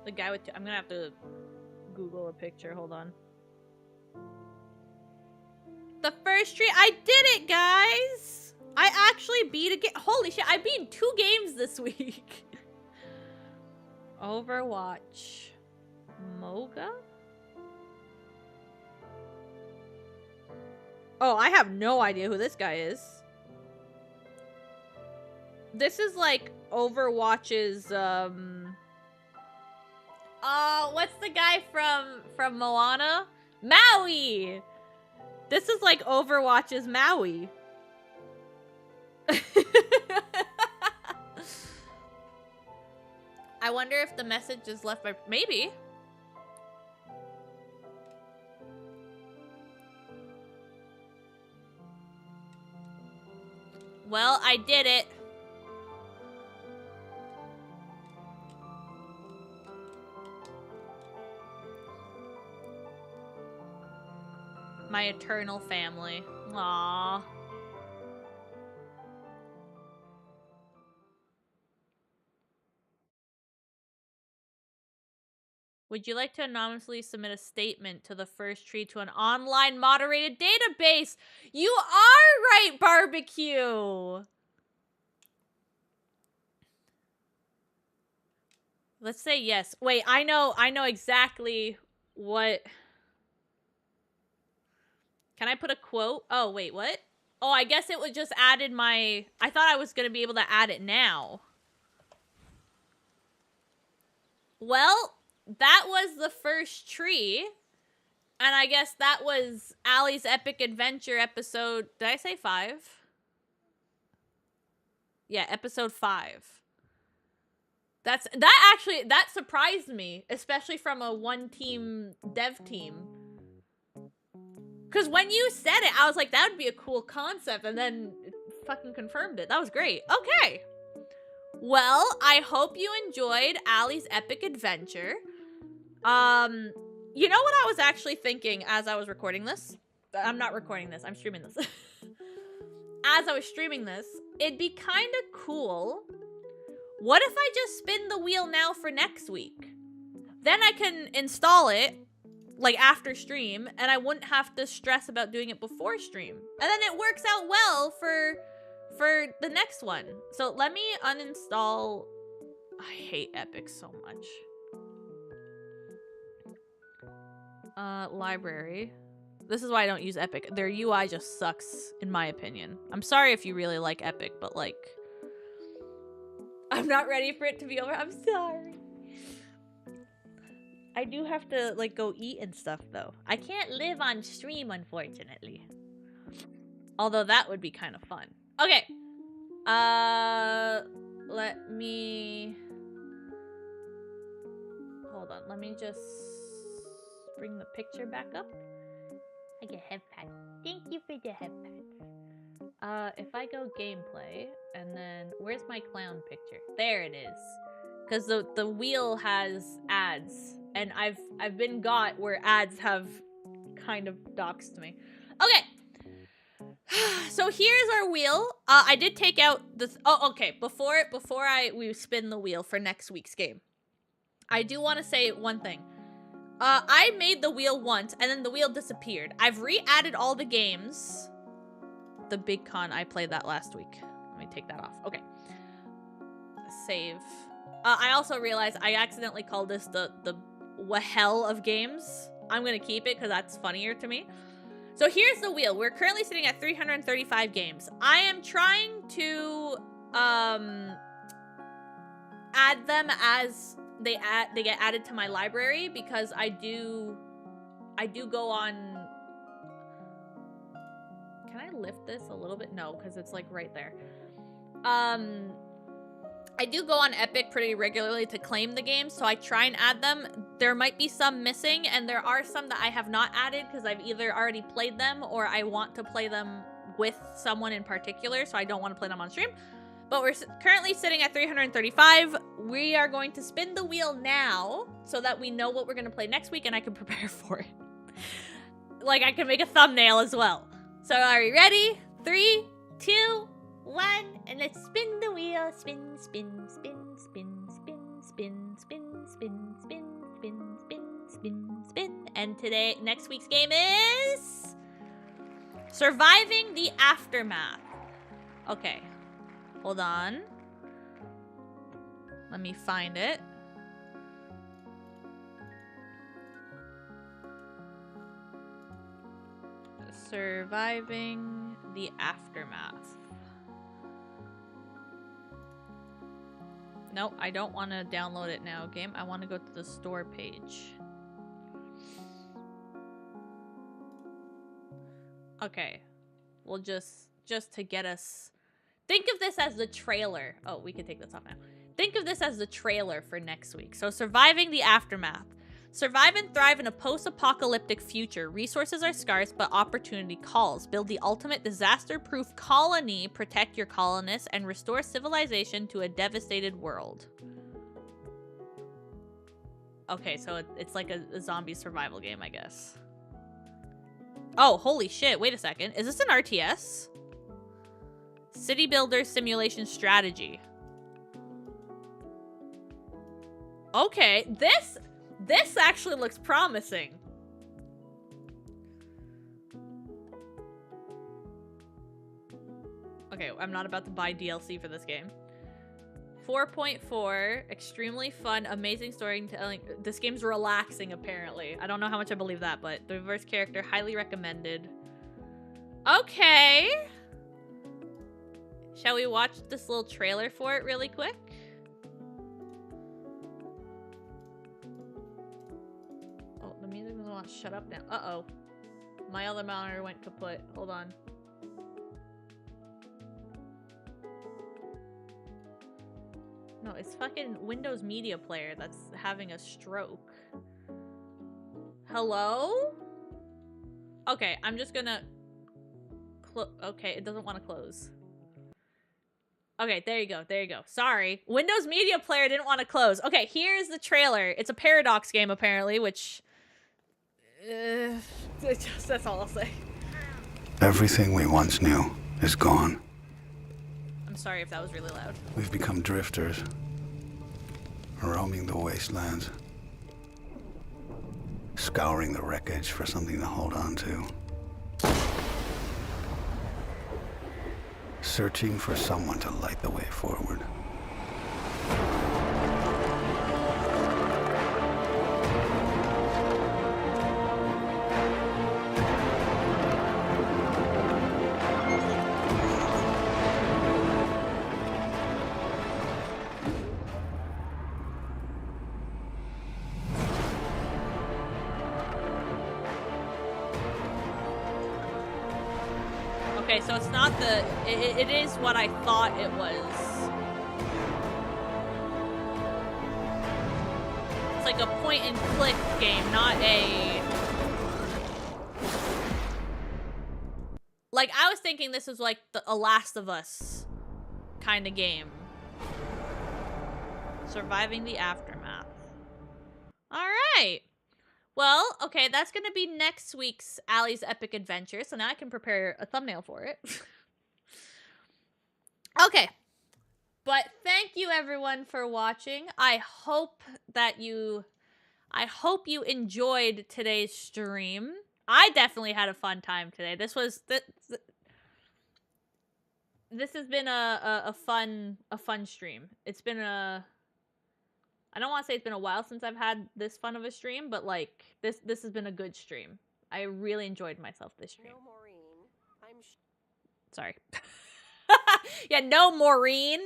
The guy with I'm gonna have to Google a picture. Hold on. The first tree. I did it, guys! I actually beat a game. Holy shit, I beat 2 games this week. Overwatch. Moga? Oh, I have no idea who this guy is. This is like Overwatch's, what's the guy from Moana? Maui! This is like Overwatch's Maui. I wonder if the message is left by... Maybe. Well, I did it. My eternal family. Aww. Would you like to anonymously submit a statement to the first tree to an online moderated database? You are right, barbecue! Let's say yes. Wait, I know exactly what... Can I put a quote? Oh, wait, what? Oh, I guess it was just added my... I thought I was going to be able to add it now. Well, that was the first tree. And I guess that was Alys Epic Adventure episode... Did I say 5? Yeah, episode 5. That surprised me. Especially from a one-team dev team. Because when you said it, I was like, that would be a cool concept. And then it fucking confirmed it. That was great. Okay. Well, I hope you enjoyed Alys Epic Adventure. You know what I was actually thinking as I was recording this? I'm not recording this. I'm streaming this. As I was streaming this, it'd be kind of cool. What if I just spin the wheel now for next week? Then I can install it. Like after stream, and I wouldn't have to stress about doing it before stream. And then it works out well for the next one. So let me uninstall. I hate Epic so much. Library. This is why I don't use Epic. Their UI just sucks, in my opinion. I'm sorry if you really like Epic, but like, I'm not ready for it to be over. I'm sorry. I do have to, like, go eat and stuff, though. I can't live on stream, unfortunately. Although that would be kind of fun. Okay. Let me... Hold on. Let me just bring the picture back up. I get head pad. Thank you for the head pads. If I go gameplay, and then... Where's my clown picture? There it is. Because the wheel has ads. And I've been got where ads have kind of doxed me. Okay. So here's our wheel. I did take out this. Oh, okay. Before we spin the wheel for next week's game, I do want to say one thing. I made the wheel once, and then the wheel disappeared. I've re-added all the games. The Big Con, I played that last week. Let me take that off. Okay. Save. I also realized I accidentally called this the hell of games. I'm going to keep it because that's funnier to me. So here's the wheel. We're currently sitting at 335 games. I am trying to add them as they get added to my library, because I do go on. Can I lift this a little bit? No, because it's like right there. I do go on Epic pretty regularly to claim the games, so I try and add them. There might be some missing, and there are some that I have not added because I've either already played them or I want to play them with someone in particular, so I don't want to play them on stream. But we're currently sitting at 335. We are going to spin the wheel now so that we know what we're going to play next week and I can prepare for it. Like, I can make a thumbnail as well. So are you ready? 3, 2, 1, and let's spin the wheel. Spin, spin, spin, spin, spin, spin, spin, spin, spin, spin, spin, spin, spin. And next week's game is Surviving the Aftermath. Okay. Hold on. Let me find it. Surviving the Aftermath. Nope, I don't want to download it now, game. I want to go to the store page. Okay. Well, just to get us... Think of this as the trailer. Oh, we can take this off now. Think of this as the trailer for next week. So, Surviving the Aftermath. Survive and thrive in a post-apocalyptic future. Resources are scarce, but opportunity calls. Build the ultimate disaster-proof colony, protect your colonists, and restore civilization to a devastated world. Okay, so it's like a zombie survival game, I guess. Oh, holy shit. Wait a second. Is this an RTS? City Builder Simulation Strategy. Okay, this actually looks promising. Okay, I'm not about to buy DLC for this game. 4.4, extremely fun, amazing storytelling. This game's relaxing, apparently. I don't know how much I believe that, but diverse character, highly recommended. Okay. Shall we watch this little trailer for it really quick? Oh, the music doesn't want to shut up now. Uh-oh. My other monitor went kaput. Hold on. No, it's fucking Windows Media Player that's having a stroke. Hello? Okay, I'm just gonna... Okay, it doesn't want to close. Okay, there you go. There you go. Sorry. Windows Media Player didn't want to close. Okay, here's the trailer. It's a Paradox game, apparently, which... that's all I'll say. Everything we once knew is gone. I'm sorry if that was really loud. We've become drifters, roaming the wastelands, scouring the wreckage for something to hold on to. Searching for someone to light the way forward. Okay, so it's not the... It is what I thought it was. It's like a point-and-click game, not a... Like, I was thinking this was like a Last of Us kind of game. Surviving the Aftermath. Alright. Well, okay, that's going to be next week's Ally's Epic Adventure, so now I can prepare a thumbnail for it. Okay. But thank you everyone for watching. I hope you enjoyed today's stream. I definitely had a fun time today. This has been a fun stream. It's been I don't want to say it's been a while since I've had this fun of a stream, but like this has been a good stream. I really enjoyed myself this stream. No, Maureen. Sorry. Yeah, no Maureen.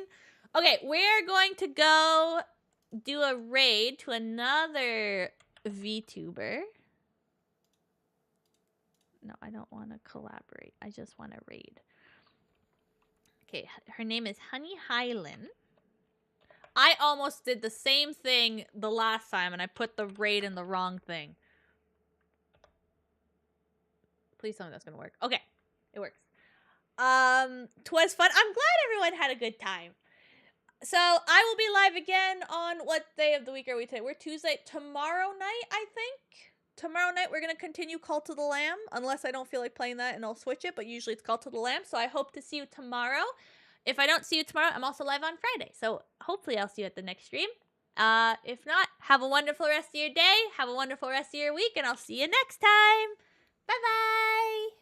Okay, we're going to go do a raid to another VTuber. No, I don't want to collaborate. I just want to raid. Okay, her name is Honey Highland. I almost did the same thing the last time, and I put the raid in the wrong thing. Please tell me that's gonna work. Okay, it works. 'Twas fun. I'm glad everyone had a good time. So I will be live again on what day of the week are we today? We're Tuesday. Tomorrow night, I think. Tomorrow night we're gonna continue Call to the Lamb, unless I don't feel like playing that and I'll switch it. But usually it's Call to the Lamb. So I hope to see you tomorrow. If I don't see you tomorrow, I'm also live on Friday. So hopefully I'll see you at the next stream. If not, have a wonderful rest of your day. Have a wonderful rest of your week, and I'll see you next time. Bye-bye.